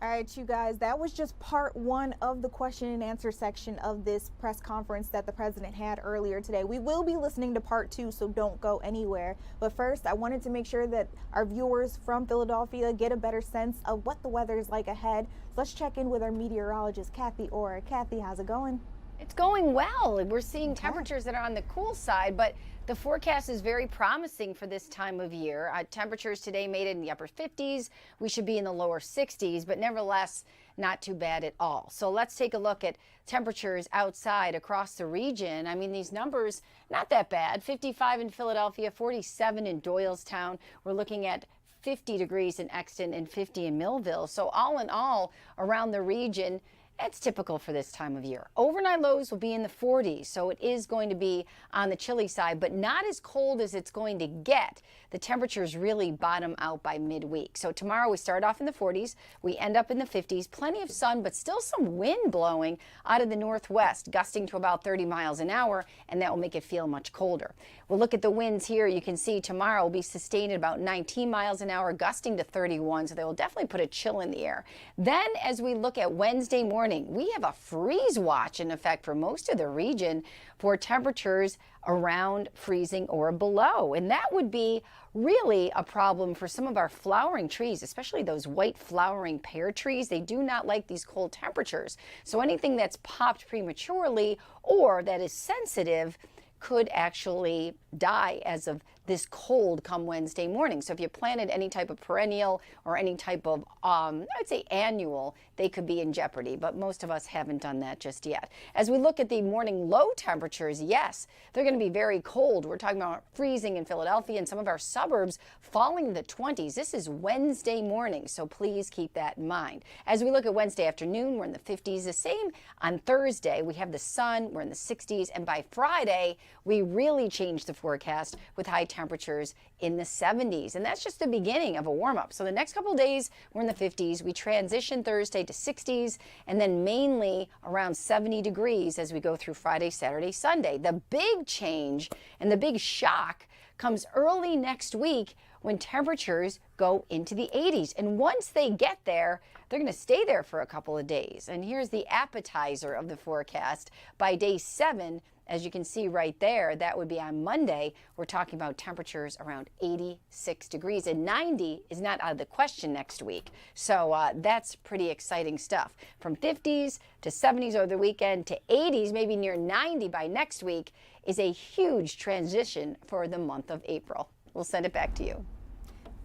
All right, you guys, that was just part one of the question and answer section of this press conference that the president had earlier today. We will be listening to part two, so don't go anywhere. But first, I wanted to make sure that our viewers from Philadelphia get a better sense of what the weather is like ahead. So let's check in with our meteorologist, Kathy Orr. Kathy, how's it going? It's going well. We're seeing temperatures that are on the cool side, but the forecast is very promising for this time of year. Temperatures today made it in the upper 50s. We should be in the lower 60s, but nevertheless, not too bad at all. So let's take a look at temperatures outside across the region. I mean, these numbers, not that bad. 55 in Philadelphia, 47 in Doylestown. We're looking at 50 degrees in Exton and 50 in Millville. So all in all, around the region, it's typical for this time of year. Overnight lows will be in the 40s, so it is going to be on the chilly side, but not as cold as it's going to get. The temperatures really bottom out by midweek. So tomorrow we start off in the 40s, we end up in the 50s, plenty of sun, but still some wind blowing out of the northwest, gusting to about 30 miles an hour, and that will make it feel much colder. We'll look at the winds here. You can see tomorrow will be sustained at about 19 miles an hour, gusting to 31, so they will definitely put a chill in the air. Then as we look at Wednesday morning, we have a freeze watch in effect for most of the region for temperatures around freezing or below. And that would be really a problem for some of our flowering trees, especially those white flowering pear trees. They do not like these cold temperatures. So anything that's popped prematurely or that is sensitive could actually die as of this cold come Wednesday morning. So if you planted any type of perennial or any type of, I'd say annual, they could be in jeopardy, but most of us haven't done that just yet. As we look at the morning low temperatures, yes, they're going to be very cold. We're talking about freezing in Philadelphia and some of our suburbs falling in the 20s. This is Wednesday morning, so please keep that in mind. As we look at Wednesday afternoon, we're in the 50s. The same on Thursday. We have the sun, we're in the 60s, and by Friday, we really change the forecast with high temperatures in the 70s. And that's just the beginning of a warm-up. So the next couple of days, we're in the 50s. We transition Thursday to 60s, and then mainly around 70 degrees as we go through Friday, Saturday, Sunday. The big change and the big shock comes early next week when temperatures go into the 80s. And once they get there, they're going to stay there for a couple of days. And here's the appetizer of the forecast. By day 7, as you can see right there, that would be on Monday. We're talking about temperatures around 86 degrees, and 90 is not out of the question next week. So that's pretty exciting stuff. From 50s to 70s over the weekend to 80s, maybe near 90 by next week, is a huge transition for the month of April. We'll send it back to you.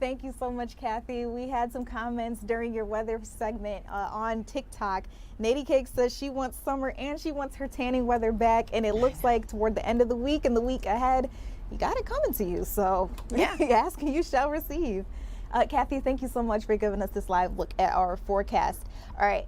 Thank you so much, Kathy. We had some comments during your weather segment on TikTok. Nady Cake says she wants summer and she wants her tanning weather back, and it looks like toward the end of the week and the week ahead, you got it coming to you. So yeah, ask and you shall receive. Kathy, thank you so much for giving us this live look at our forecast. All right.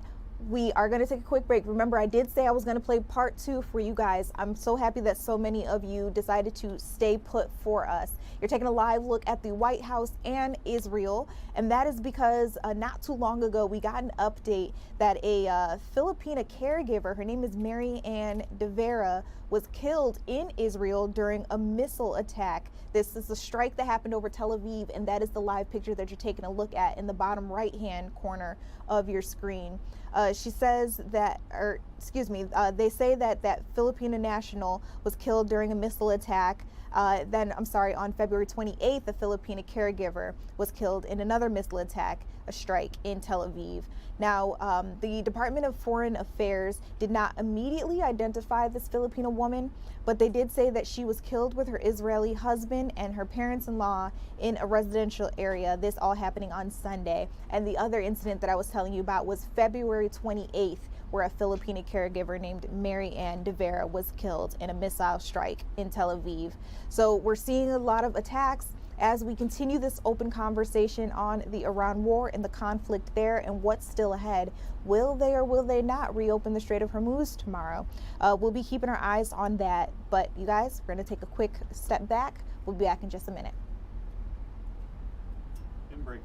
We are going to take a quick break. Remember, I did say I was going to play part 2 for you guys. I'm so happy that so many of you decided to stay put for us. You're taking a live look at the White House and Israel, and that is because not too long ago we got an update that a Filipina caregiver, her name is Mary Ann De Vera, was killed in Israel during a missile attack. This is a strike that happened over Tel Aviv, and that is the live picture that you're taking a look at in the bottom right-hand corner of your screen. She says that, they say that Filipino national was killed during a missile attack. On February 28th, a Filipino caregiver was killed in another missile attack, a strike in Tel Aviv. Now, the Department of Foreign Affairs did not immediately identify this Filipino woman, but they did say that she was killed with her Israeli husband and her parents-in-law in a residential area. This all happening on Sunday. And the other incident that I was telling you about was February 28th, where a Filipino caregiver named Mary Ann De Vera was killed in a missile strike in Tel Aviv. So we're seeing a lot of attacks as we continue this open conversation on the Iran war and the conflict there and what's still ahead. Will they or will they not reopen the Strait of Hormuz tomorrow? We'll be keeping our eyes on that. But you guys, we're going to take a quick step back. We'll be back in just a minute. Break.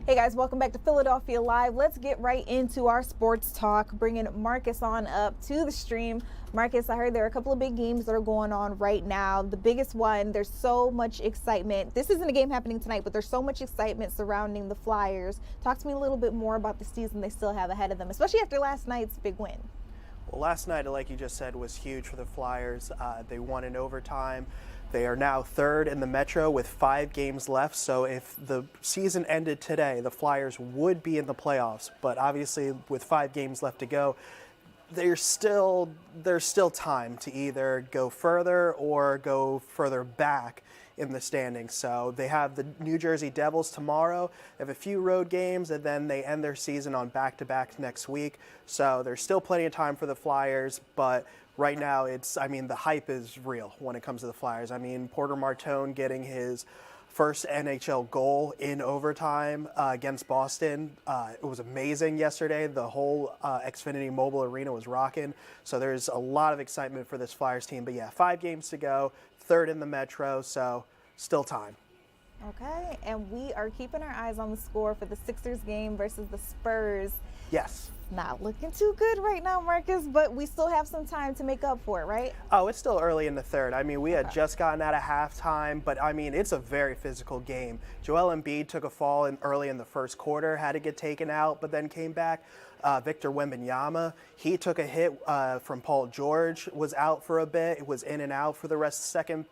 Hey guys, welcome back to Philadelphia Live. Let's get right into our sports talk, bringing Marcus on up to the stream. Marcus, I heard there are a couple of big games that are going on right now. The biggest one, there's so much excitement. This isn't a game happening tonight, but there's so much excitement surrounding the Flyers. Talk to me a little bit more about the season they still have ahead of them, especially after last night's big win. Well, last night, like you just said, was huge for the Flyers. They won in overtime. They are now third in the Metro with 5 games left. So if the season ended today, the Flyers would be in the playoffs. But obviously, with 5 games left to go, there's still time to either go further or go further back in the standings. So they have the New Jersey Devils tomorrow. They have a few road games, and then they end their season on back-to-back next week. So there's still plenty of time for the Flyers, but right now the hype is real when it comes to the Flyers. I mean, Porter Martone getting his first NHL goal in overtime against Boston. It was amazing yesterday. The whole Xfinity Mobile Arena was rocking. So there's a lot of excitement for this Flyers team. But yeah, 5 games to go, third in the Metro, so still time. Okay, and we are keeping our eyes on the score for the Sixers game versus the Spurs. Yes. Not looking too good right now, Marcus, but we still have some time to make up for it, right? Oh, it's still early in the third. I mean, we had just gotten out of halftime, but I mean, it's a very physical game. Joel Embiid took a fall early in the first quarter, had to get taken out, but then came back. Victor Wembanyama, he took a hit from Paul George, was out for a bit. It was in and out for the rest of the second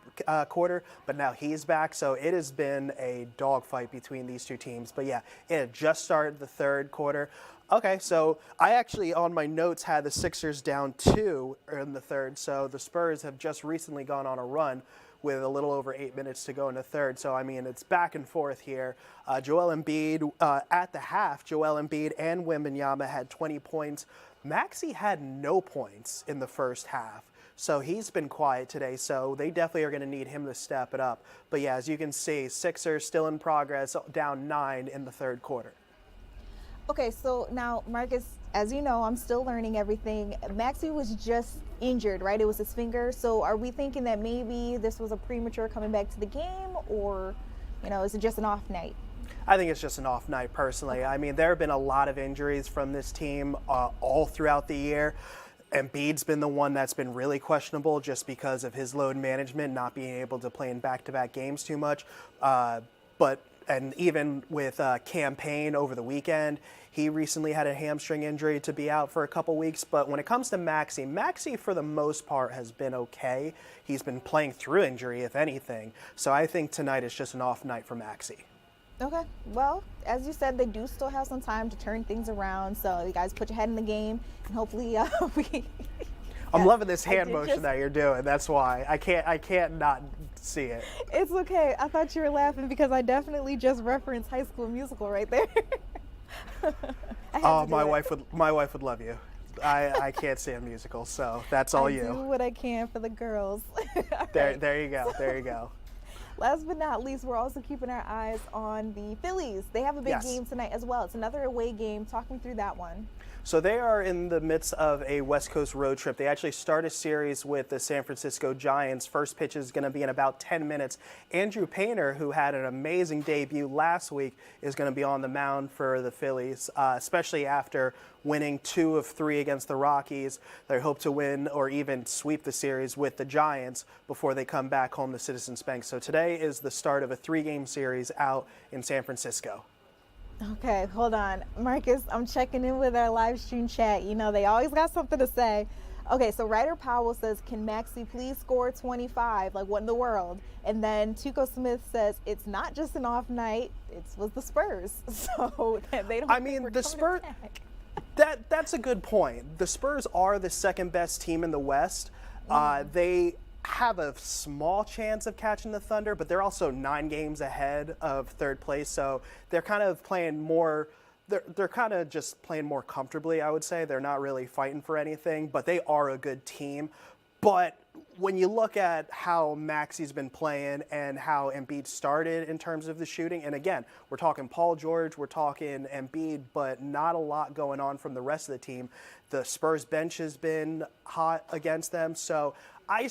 quarter, but now he's back. So it has been a dogfight between these two teams. But yeah, it had just started the third quarter. Okay, so I actually, on my notes, had the Sixers down 2 in the third. So the Spurs have just recently gone on a run with a little over 8 minutes to go in the third. So, I mean, it's back and forth here. Joel Embiid, at the half, Joel Embiid and Wembanyama had 20 points. Maxey had no points in the first half. So he's been quiet today, so they definitely are going to need him to step it up. But yeah, as you can see, Sixers still in progress, down 9 in the third quarter. Okay, so now, Marcus, as you know, I'm still learning everything. Maxey was just injured, right? It was his finger. So are we thinking that maybe this was a premature coming back to the game, or, you know, is it just an off night? I think it's just an off night, personally. I mean, there have been a lot of injuries from this team all throughout the year. Embiid's been the one that's been really questionable just because of his load management, not being able to play in back-to-back games too much. And even with Campaign over the weekend, he recently had a hamstring injury to be out for a couple weeks. But when it comes to Maxey for the most part has been okay. He's been playing through injury, if anything. So I think tonight is just an off night for Maxey. Okay, well, as you said, they do still have some time to turn things around. So you guys put your head in the game, and hopefully I'm loving this hand motion that you're doing. That's why I can't not see it. It's okay. I thought you were laughing because I definitely just referenced High School Musical right there. Oh, my wife would love you. I can't stand musicals, so that's all you. I do what I can for the girls. There you go. There you go. Last but not least, we're also keeping our eyes on the Phillies. They have a big game tonight as well. It's another away game. Talk me through that one. So they are in the midst of a West Coast road trip. They actually start a series with the San Francisco Giants. First pitch is going to be in about 10 minutes. Andrew Painter, who had an amazing debut last week, is going to be on the mound for the Phillies, especially after winning 2 of 3 against the Rockies. They hope to win or even sweep the series with the Giants before they come back home to Citizens Bank. So today is the start of a 3-game series out in San Francisco. Okay, hold on. Marcus, I'm checking in with our live stream chat. You know, they always got something to say. Okay, so Ryder Powell says, can Maxey please score 25? Like, what in the world? And then Tuco Smith says, it's not just an off night, it was the Spurs. So they don't. I mean, the Spurs, that's a good point. The Spurs are the second best team in the West. They have a small chance of catching the Thunder, but they're also 9 games ahead of third place, so they're kind of playing more. They're kind of just playing more comfortably, I would say. They're not really fighting for anything, but they are a good team. But when you look at how Maxey's been playing and how Embiid started in terms of the shooting, and again, we're talking Paul George, we're talking Embiid, but not a lot going on from the rest of the team. The Spurs bench has been hot against them, so I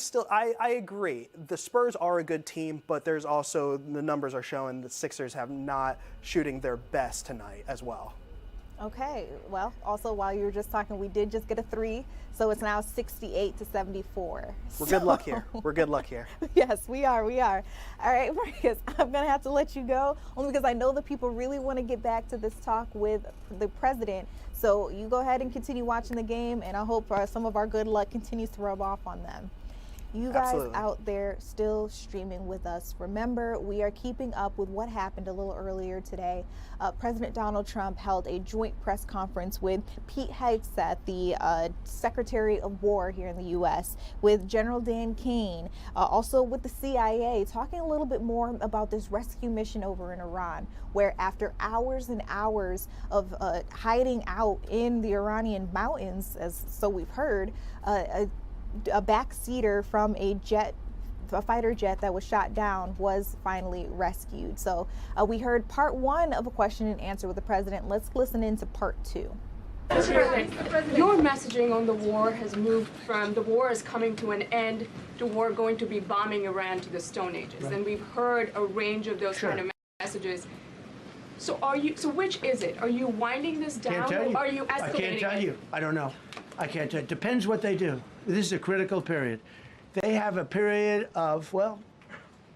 agree. The Spurs are a good team, but there's also, the numbers are showing the Sixers have not shooting their best tonight as well. Okay, well, also while you were just talking, we did just get a 3, so it's now 68-74. We're good luck here. We're good luck here. Yes, we are. All right, Marcus, I'm going to have to let you go, only because I know that people really want to get back to this talk with the president. So you go ahead and continue watching the game, and I hope some of our good luck continues to rub off on them. You guys out there still streaming with us, remember, we are keeping up with what happened a little earlier today. President Donald Trump held a joint press conference with Pete Hegseth, the Secretary of War here in the U.S., with General Dan Kane, also with the CIA, talking a little bit more about this rescue mission over in Iran, where after hours and hours of hiding out in the Iranian mountains, so we've heard, a backseater from a fighter jet that was shot down was finally rescued. So we heard part 1 of a question and answer with the president. Let's listen into part 2. Mr. President, your messaging on the war has moved from the war is coming to an end to war going to be bombing Iran to the Stone Ages. Right. And we've heard a range of those kind of messages. So which is it? Are you winding this down or are you escalating it? I can't tell you. I don't know. I can't tell you. It depends what they do. This is a critical period. They have a period of, well,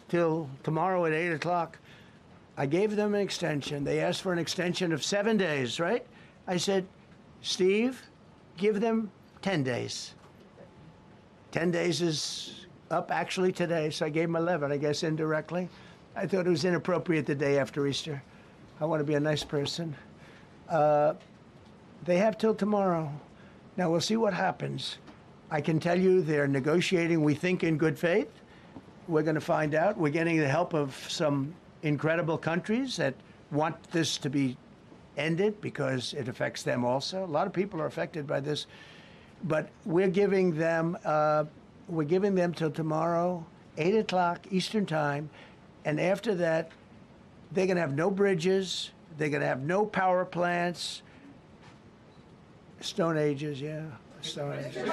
till tomorrow at 8 o'clock. I gave them an extension. They asked for an extension of 7 days, right? I said, Steve, give them 10 days. 10 days is up actually today, so I gave them 11, I guess, indirectly. I thought it was inappropriate the day after Easter. I want to be a nice person. They have till tomorrow. Now, we'll see what happens. I can tell you they're negotiating, we think, in good faith. We're going to find out. We're getting the help of some incredible countries that want this to be ended because it affects them also. A lot of people are affected by this, but we're giving them till tomorrow, 8 o'clock Eastern time, and after that, they're going to have no bridges. They're going to have no power plants. Stone Ages, yeah, Stone Ages.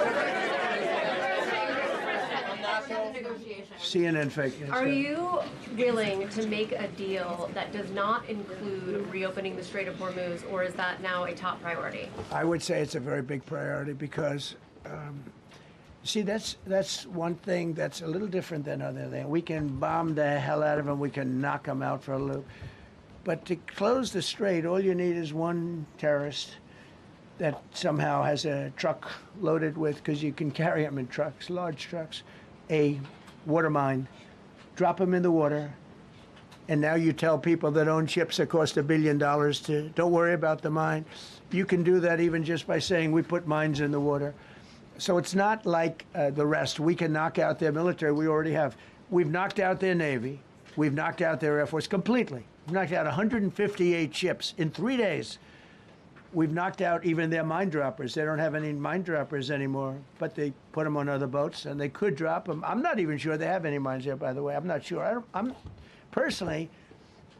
CNN fake news. Are you willing to make a deal that does not include reopening the Strait of Hormuz, or is that now a top priority? I would say it's a very big priority because, see, that's one thing that's a little different than other things. We can bomb the hell out of them. We can knock them out for a loop. But to close the strait, all you need is one terrorist that somehow has a truck loaded with, because you can carry them in trucks, large trucks, a water mine, drop them in the water, and now you tell people that own ships that cost $1 billion to don't worry about the mine. You can do that even just by saying we put mines in the water. So it's not like the rest. We can knock out their military. We already have. We've knocked out their Navy. We've knocked out their Air Force completely. We've knocked out 158 ships in 3 days. We've knocked out even their mine droppers. They don't have any mine droppers anymore, but they put them on other boats, and they could drop them. I'm not even sure they have any mines there, by the way. I'm not sure. I'm personally,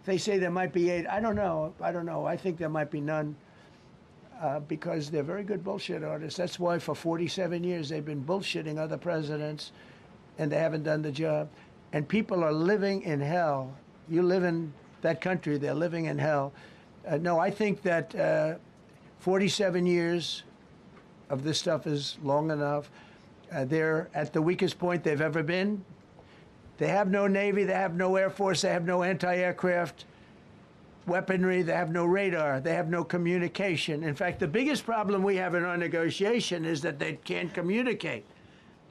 they say there might be 8. I don't know. I think there might be none because they're very good bullshit artists. That's why for 47 years they've been bullshitting other presidents, and they haven't done the job. And people are living in hell. You live in that country, they're living in hell. No, I think that 47 years of this stuff is long enough. They're at the weakest point they've ever been. They have no Navy, they have no Air Force, they have no anti-aircraft weaponry, they have no radar, they have no communication. In fact, the biggest problem we have in our negotiation is that they can't communicate.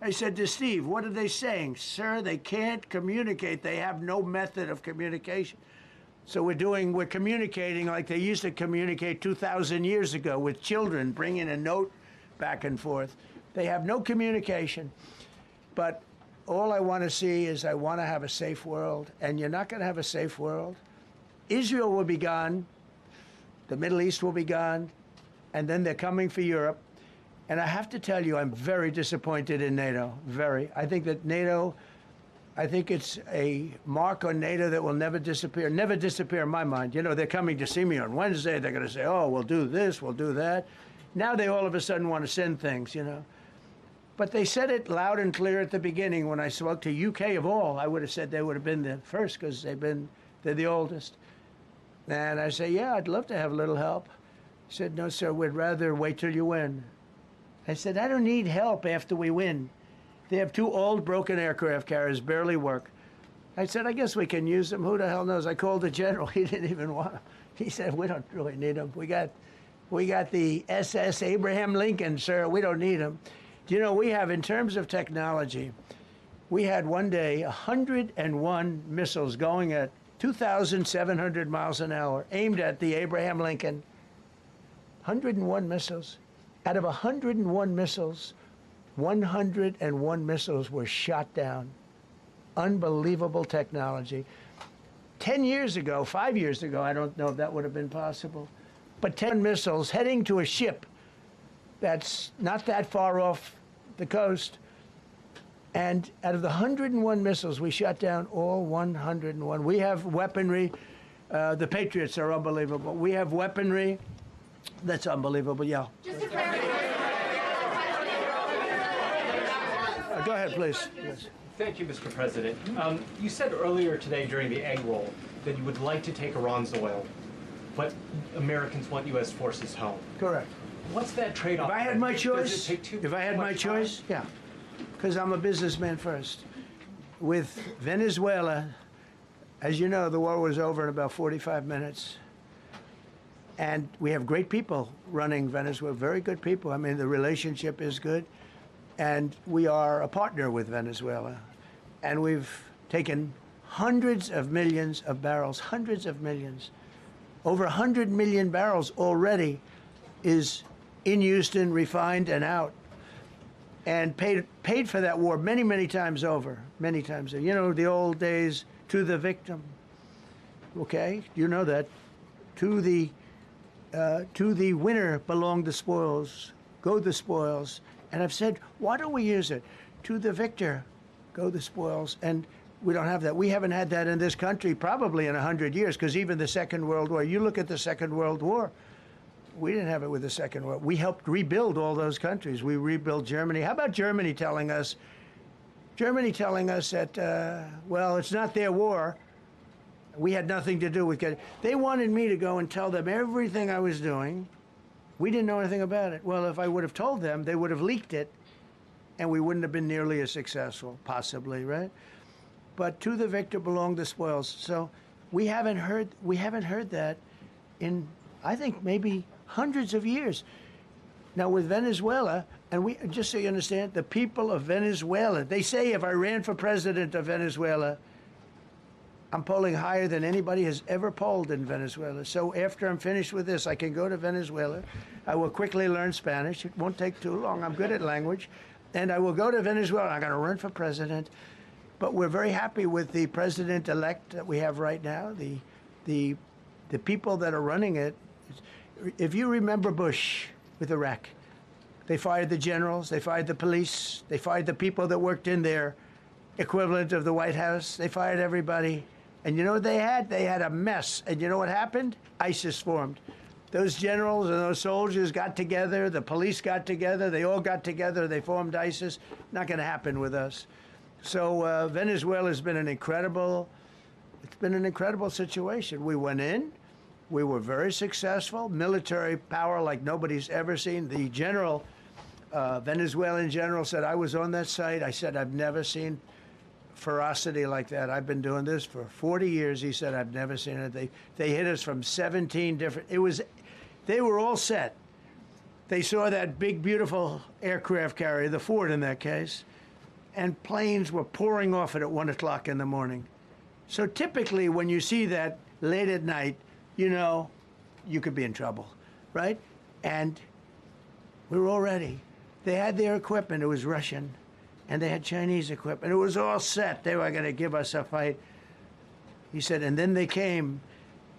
I said to Steve, what are they saying? Sir, they can't communicate. They have no method of communication. So we're communicating like they used to communicate 2,000 years ago with children, bringing a note back and forth. They have no communication. But all I want to see is I want to have a safe world, and you're not going to have a safe world. Israel will be gone. The Middle East will be gone. And then they're coming for Europe. And I have to tell you, I'm very disappointed in NATO, very. I think that NATO... I think it's a mark on NATO that will never disappear in my mind. You know, they're coming to see me on Wednesday. They're going to say, oh, we'll do this, we'll do that. Now they all of a sudden want to send things, you know. But they said it loud and clear at the beginning. When I spoke to UK of all, I would have said they would have been the first because they're the oldest. And I say, yeah, I'd love to have a little help. He said, no, sir, we'd rather wait till you win. I said, I don't need help after we win. They have 2 old broken aircraft carriers, barely work. I said, I guess we can use them. Who the hell knows? I called the general. He didn't even want them. He said, we don't really need them. We got the SS Abraham Lincoln, sir. We don't need them. Do you know, we have, in terms of technology, we had one day 101 missiles going at 2,700 miles an hour aimed at the Abraham Lincoln. 101 missiles. Out of 101 missiles, 101 missiles were shot down. Unbelievable technology. 10 years ago, 5 years ago, I don't know if that would have been possible, but 10 missiles heading to a ship that's not that far off the coast. And out of the 101 missiles, we shot down all 101. We have weaponry. The Patriots are unbelievable. We have weaponry that's unbelievable, yeah. Just to clarify. Go ahead, please. Yes. Thank you, Mr. President. You said earlier today during the egg roll that you would like to take Iran's oil, but Americans want U.S. forces home. Correct. What's that trade-off? If I had my choice, yeah, because I'm a businessman first. With Venezuela, as you know, the war was over in about 45 minutes. And we have great people running Venezuela, very good people. I mean, the relationship is good. And we are a partner with Venezuela. And we've taken hundreds of millions of barrels, hundreds of millions. Over 100 million barrels already is in Houston, refined and out. and paid for that war many, many times over, many times. You know, the old days, to the victim. Okay, you know that. To the winner belong the spoils, go the spoils. And I've said, why don't we use it? To the victor, go the spoils. And we don't have that. We haven't had that in this country probably in 100 years, because even the Second World War, you look at the Second World War, we didn't have it with the Second World War. We helped rebuild all those countries. We rebuilt Germany. How about Germany telling us that, well, it's not their war. We had nothing to do with it. They wanted me to go and tell them everything I was doing. We didn't know anything about it. Well, if I would have told them, they would have leaked it, and we wouldn't have been nearly as successful, possibly, right? But to the victor belong the spoils. So we haven't heard that in, I think, maybe hundreds of years. Now with Venezuela, and we, just so you understand, the people of Venezuela, they say if I ran for president of Venezuela, I'm polling higher than anybody has ever polled in Venezuela. So after I'm finished with this, I can go to Venezuela. I will quickly learn Spanish. It won't take too long. I'm good at language. And I will go to Venezuela. I'm going to run for president. But we're very happy with the president-elect that we have right now, the people that are running it. If you remember Bush with Iraq, they fired the generals, they fired the police, they fired the people that worked in their equivalent of the White House. They fired everybody. And you know what they had? They had a mess. And you know what happened? ISIS formed. Those generals and those soldiers got together, the police got together, they all got together, they formed ISIS. Not going to happen with us. So Venezuela has been an incredible situation. We went in, we were very successful, military power like nobody's ever seen. The general, Venezuelan general said, I was on that site. I said, I've never seen ferocity like that. I've been doing this for 40 years. He said, I've never seen it. They hit us from 17 different, they were all set. They saw that big, beautiful aircraft carrier, the Ford in that case, and planes were pouring off it at 1 o'clock in the morning. So typically when you see that late at night, you know you could be in trouble, right? And we were all ready. They had their equipment, it was Russian, and they had Chinese equipment. It was all set. They were going to give us a fight. He said, and then they came,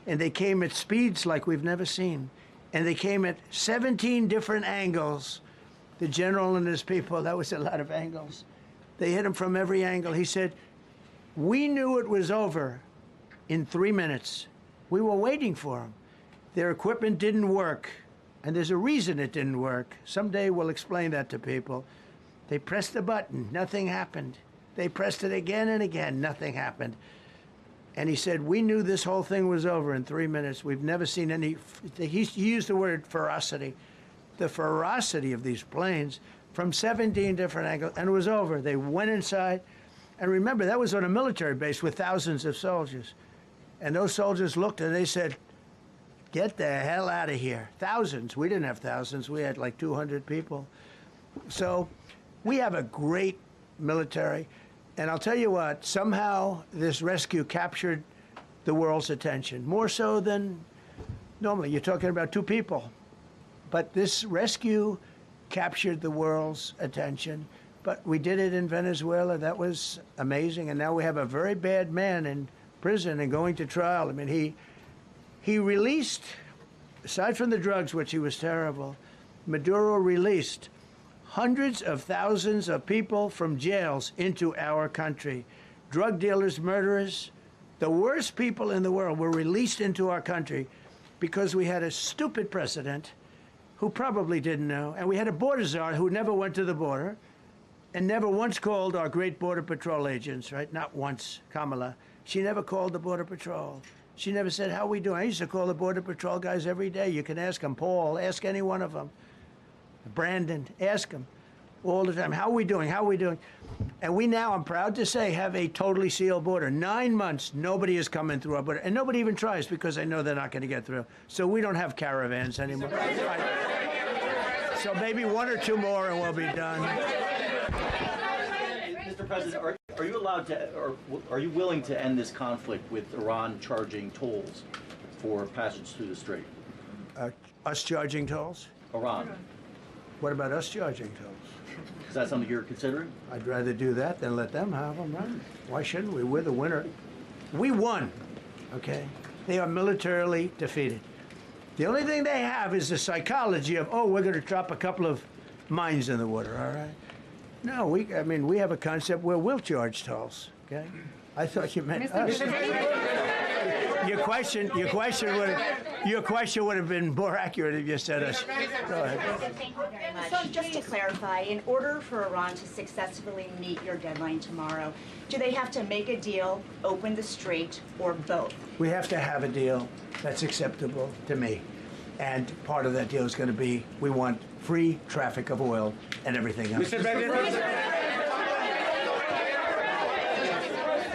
and they came at speeds like we've never seen. And they came at 17 different angles. The general and his people, that was a lot of angles. They hit him from every angle. He said, we knew it was over in 3 minutes. We were waiting for them. Their equipment didn't work, and there's a reason it didn't work. Someday we'll explain that to people. They pressed the button, nothing happened. They pressed it again and again, nothing happened. And he said, we knew this whole thing was over in 3 minutes. We've never seen any, he used the word ferocity. The ferocity of these planes from 17 different angles, and it was over. They went inside, and remember, that was on a military base with thousands of soldiers. And those soldiers looked and they said, get the hell out of here. Thousands, we didn't have thousands, we had like 200 people. So we have a great military. And I'll tell you what, somehow this rescue captured the world's attention, more so than normally. You're talking about 2 people. But this rescue captured the world's attention. But we did it in Venezuela. That was amazing. And now we have a very bad man in prison and going to trial. I mean, he released, aside from the drugs, which he was terrible, Maduro released hundreds of thousands of people from jails into our country. Drug dealers, murderers, the worst people in the world were released into our country because we had a stupid president who probably didn't know, and we had a border czar who never went to the border and never once called our great Border Patrol agents, right? Not once, Kamala. She never called the Border Patrol. She never said, how are we doing? I used to call the Border Patrol guys every day. You can ask them, Paul, ask any one of them. Brandon, ask them all the time, how are we doing, how are we doing? And we now, I'm proud to say, have a totally sealed border. 9 months, nobody is coming through our border. And nobody even tries because they know they're not going to get through. So we don't have caravans anymore. So maybe 1 or 2 more and we'll be done. Mr. President, are you allowed to, or are you willing to end this conflict with Iran charging tolls for passage through the strait? Us charging tolls? Iran. What about us charging tolls? Is that something you're considering? I'd rather do that than let them have them, right? Why shouldn't we? We're the winner. We won, okay? They are militarily defeated. The only thing they have is the psychology of, oh, we're going to drop a couple of mines in the water, all right? No, we have a concept where we'll charge tolls, okay? I thought you meant us. Your question would have been more accurate if you said us. Go ahead. Thank you very much. So just to clarify, in order for Iran to successfully meet your deadline tomorrow, do they have to make a deal, open the strait, or both? We have to have a deal that's acceptable to me. And part of that deal is going to be we want free traffic of oil and everything else. Mr.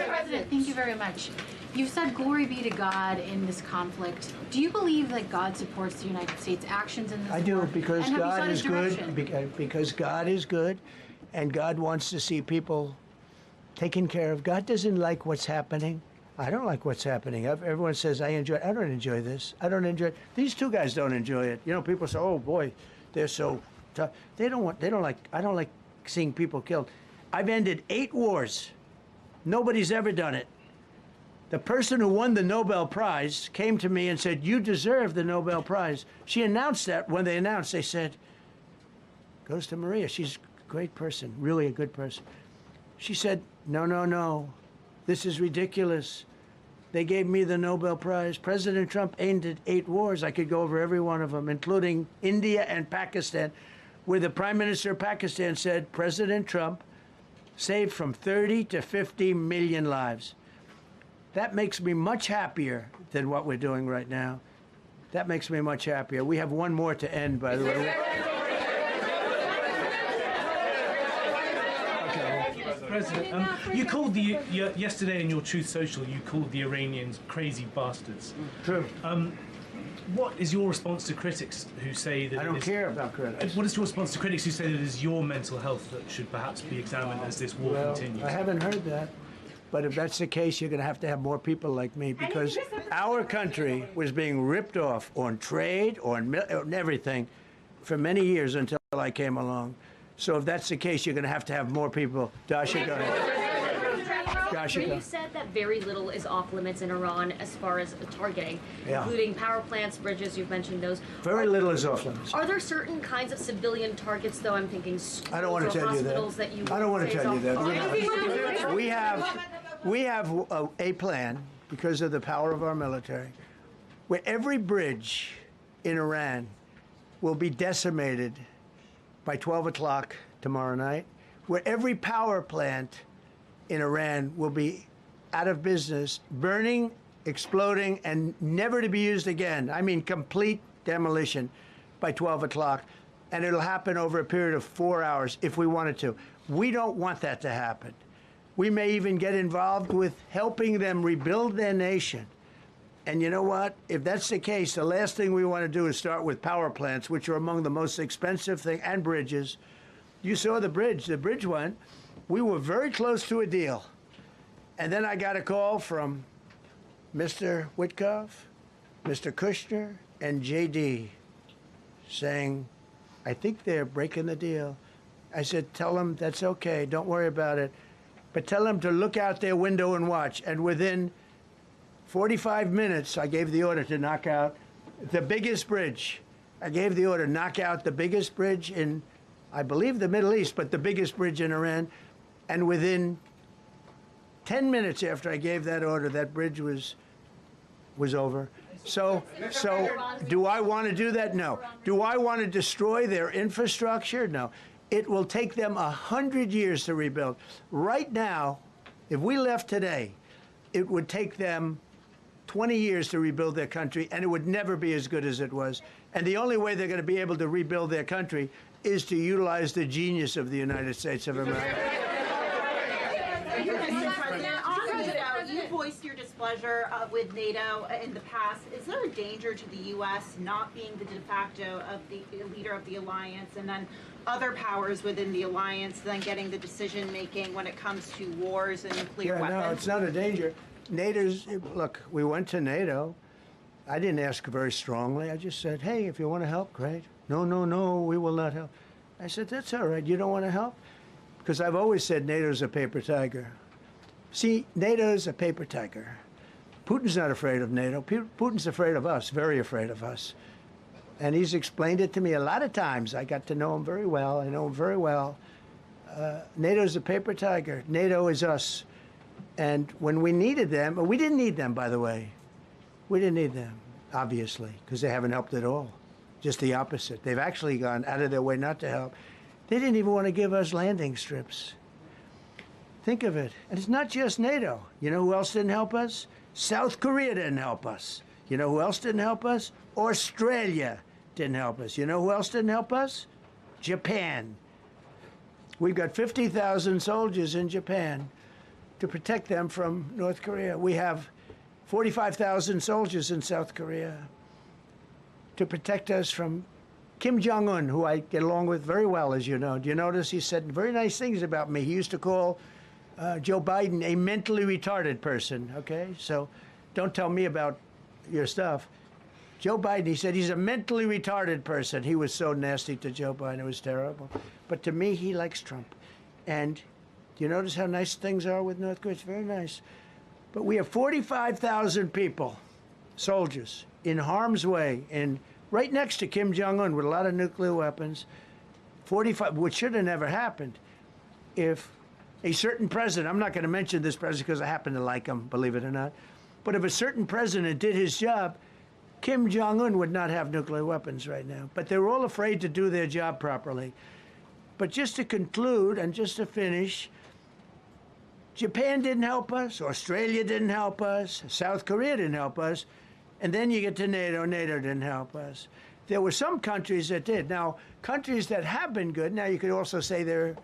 President, thank you very much. You've said glory be to God in this conflict. Do you believe that God supports the United States' actions in this I do, war? because And have you God sought is his direction? good. Because God is good, and God wants to see people taken care of. God doesn't like what's happening. I don't like what's happening. Everyone says I enjoy it. I don't enjoy this. I don't enjoy it. These two guys don't enjoy it. You know, people say, "Oh boy, they're so tough." I don't like seeing people killed. I've ended 8 wars. Nobody's ever done it. The person who won the Nobel Prize came to me and said, "You deserve the Nobel Prize." She announced that. When they announced, they said, "Goes to Maria. She's a great person, really a good person." She said, "No, no, no. This is ridiculous. They gave me the Nobel Prize. President Trump ended 8 wars. I could go over every one of them, including India and Pakistan, where the Prime Minister of Pakistan said President Trump saved from 30 to 50 million lives." That makes me much happier than what we're doing right now. That makes me much happier. We have one more to end, by the way. President, you called yesterday in your Truth Social, you called the Iranians crazy bastards. True. What is your response to critics who say that... I don't care about critics. What is your response to critics who say that it is your mental health that should perhaps be examined as this war continues? I haven't heard that. But if that's the case, you're going to have more people like me, because our country was being ripped off on trade, on everything, for many years until I came along. So if that's the case, you're going to have more people. Dasha, go ahead. Dasha, You said that very little is off limits in Iran as far as targeting, including power plants, bridges. You've mentioned those. Very little is off limits. Are there certain kinds of civilian targets, though? I'm thinking schools I don't want to or tell you hospitals that. you I don't want to tell you that. that. We have a plan, because of the power of our military, where every bridge in Iran will be decimated by 12 o'clock tomorrow night, where every power plant in Iran will be out of business, burning, exploding, and never to be used again. I mean, complete demolition by 12 o'clock. And it'll happen over a period of 4 hours if we wanted to. We don't want that to happen. We may even get involved with helping them rebuild their nation. And you know what? If that's the case, the last thing we want to do is start with power plants, which are among the most expensive things, and bridges. You saw the bridge. The bridge went. We were very close to a deal. And then I got a call from Mr. Witkoff, Mr. Kushner, and JD saying, "I think they're breaking the deal." I said, "Tell them that's okay. Don't worry about it. But tell them to look out their window and watch." And within 45 minutes, I gave the order to knock out the biggest bridge. I gave the order, knock out the biggest bridge in, I believe, the Middle East, but the biggest bridge in Iran. And within 10 minutes after I gave that order, that bridge was over. So do I want to do that? No. Do I want to destroy their infrastructure? No. It will take them 100 years to rebuild. Right now, if we left today, it would take them 20 years to rebuild their country, and it would never be as good as it was. And the only way they're going to be able to rebuild their country is to utilize the genius of the United States of America. You voiced your displeasure with NATO in the past. Is there a danger to the U.S. not being the de facto of the leader of the alliance, and then other powers within the alliance then getting the decision making when it comes to wars and nuclear weapons? No, it's not a danger. Look, we went to NATO. I didn't ask very strongly. I just said, "Hey, if you want to help, great." No, we will not help. I said, that's all right. You don't want to help? Because I've always said NATO's a paper tiger. See, NATO's a paper tiger. Putin's not afraid of NATO. Putin's afraid of us, very afraid of us. And he's explained it to me a lot of times. I got to know him very well. I know him very well. NATO's a paper tiger. NATO is us. And when we needed them, we didn't need them, by the way. We didn't need them, obviously, because they haven't helped at all. Just the opposite. They've actually gone out of their way not to help. They didn't even want to give us landing strips. Think of it. And it's not just NATO. You know who else didn't help us? South Korea didn't help us. You know who else didn't help us? Australia didn't help us. You know who else didn't help us? Japan. We've got 50,000 soldiers in Japan to protect them from North Korea. We have 45,000 soldiers in South Korea to protect us from Kim Jong-un, who I get along with very well, as you know. Do you notice he said very nice things about me? He used to call Joe Biden a mentally retarded person, okay? So don't tell me about your stuff. Joe Biden, he said he's a mentally retarded person. He was so nasty to Joe Biden. It was terrible. But to me, he likes Trump. And do you notice how nice things are with North Korea? It's very nice. But we have 45,000 people, soldiers, in harm's way, and right next to Kim Jong-un with a lot of nuclear weapons. 45, which should have never happened if a certain president, I'm not going to mention this president because I happen to like him, believe it or not, but if a certain president did his job, Kim Jong-un would not have nuclear weapons right now. But they were all afraid to do their job properly. But just to conclude and just to finish, Japan didn't help us, Australia didn't help us, South Korea didn't help us, and then you get to NATO, NATO didn't help us. There were some countries that did. Now, countries that have been good, now you could also say they're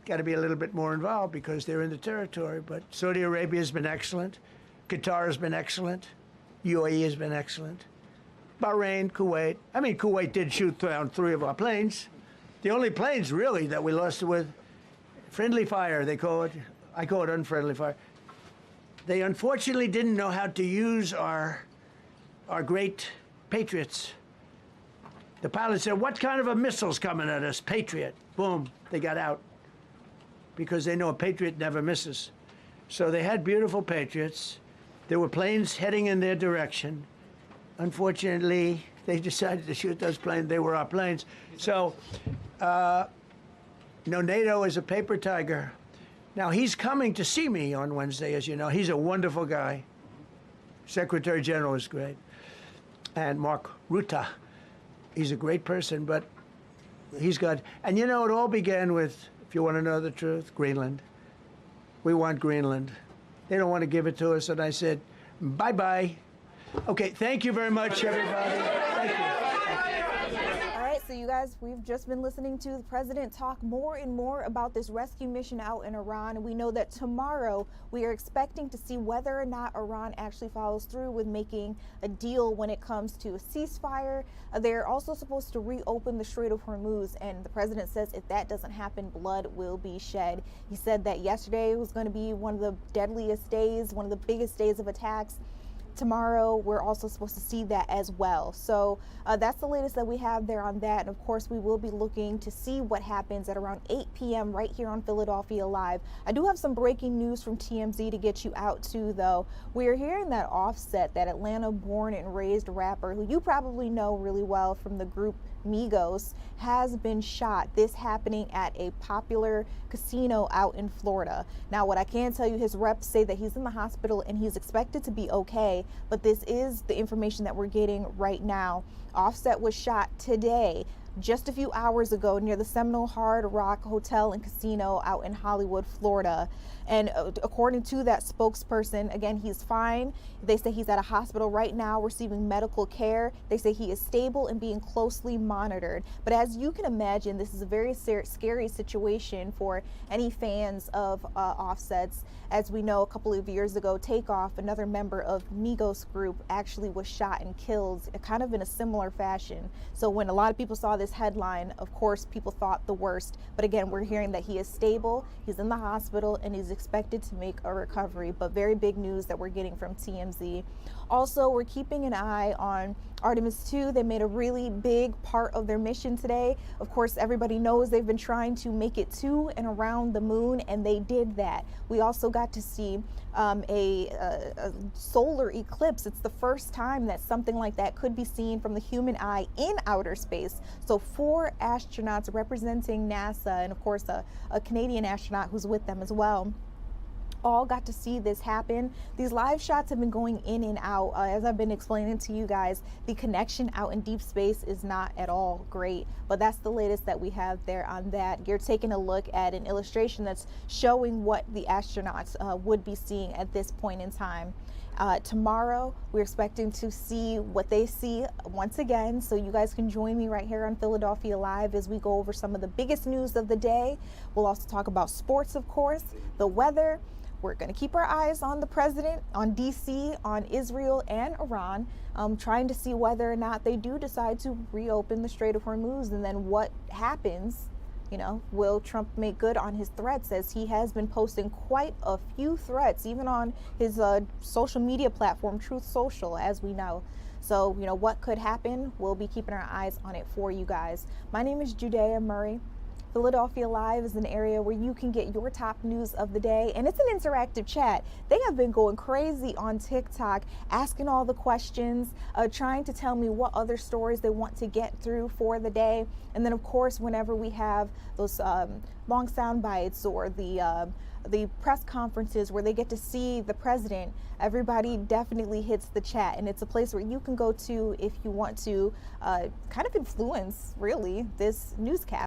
got to be a little bit more involved because they're in the territory, but Saudi Arabia has been excellent, Qatar has been excellent, UAE has been excellent, Bahrain, Kuwait. I mean, Kuwait did shoot down 3 of our planes. The only planes, really, that we lost with friendly fire, they call it. I call it unfriendly fire. They unfortunately didn't know how to use our great Patriots. The pilot said, what kind of a missile's coming at us? Patriot. Boom, they got out. Because they know a Patriot never misses. So they had beautiful Patriots. There were planes heading in their direction. Unfortunately, they decided to shoot those planes. They were our planes. So, NATO is a paper tiger. Now, he's coming to see me on Wednesday, as you know. He's a wonderful guy. Secretary General is great. And Mark Rutte, he's a great person, but he's got... And it all began with, if you want to know the truth, Greenland. We want Greenland. They don't want to give it to us, and I said, bye-bye. Okay, thank you very much, everybody. Thank you. All right, so you guys, we've just been listening to the president talk more and more about this rescue mission out in Iran. And we know that tomorrow we are expecting to see whether or not Iran actually follows through with making a deal when it comes to a ceasefire. They're also supposed to reopen the Strait of Hormuz. And the president says if that doesn't happen, blood will be shed. He said that yesterday was going to be one of the deadliest days, one of the biggest days of attacks. Tomorrow, we're also supposed to see that as well. So that's the latest that we have there on that. And of course, we will be looking to see what happens at around 8 p.m. right here on Philadelphia Live. I do have some breaking news from TMZ to get you out to, though. We are hearing that Offset, that Atlanta-born and raised rapper, who you probably know really well from the group Migos, has been shot. This happening at a popular casino out in Florida. Now, what I can tell you, his reps say that he's in the hospital and he's expected to be okay, but this is the information that we're getting right now. Offset was shot today, just a few hours ago, near the Seminole Hard Rock Hotel and Casino out in Hollywood, Florida. And according to that spokesperson, again, he's fine. They say he's at a hospital right now receiving medical care. They say he is stable and being closely monitored. But as you can imagine, this is a very scary situation for any fans of Offset's. As we know, a couple of years ago, Takeoff, another member of Migos group, actually was shot and killed kind of in a similar fashion. So when a lot of people saw this headline, of course, people thought the worst. But again, we're hearing that he is stable, he's in the hospital, and he's expected to make a recovery. But very big news that we're getting from TMZ. Also, we're keeping an eye on Artemis 2. They made a really big part of their mission today. Of course, everybody knows they've been trying to make it to and around the moon, and they did that. We also got to see a solar eclipse. It's the first time that something like that could be seen from the human eye in outer space. So 4 astronauts representing NASA, and of course a Canadian astronaut who's with them as well, all got to see this happen. These live shots have been going in and out. As I've been explaining to you guys, the connection out in deep space is not at all great, but that's the latest that we have there on that. You're taking a look at an illustration that's showing what the astronauts would be seeing at this point in time. Tomorrow, we're expecting to see what they see once again, so you guys can join me right here on Philadelphia Live as we go over some of the biggest news of the day. We'll also talk about sports, of course, the weather. We're going to keep our eyes on the president, on DC, on Israel and Iran, trying to see whether or not they do decide to reopen the Strait of Hormuz, and then what happens. You know, will Trump make good on his threats, as he has been posting quite a few threats, even on his social media platform, Truth Social, as we know. So, you know, what could happen? We'll be keeping our eyes on it for you guys. My name is Judea Murray. Philadelphia Live is an area where you can get your top news of the day, and it's an interactive chat. They have been going crazy on TikTok, asking all the questions, trying to tell me what other stories they want to get through for the day. And then, of course, whenever we have those long sound bites or the press conferences where they get to see the president, everybody definitely hits the chat, and it's a place where you can go to if you want to kind of influence, really, this newscast.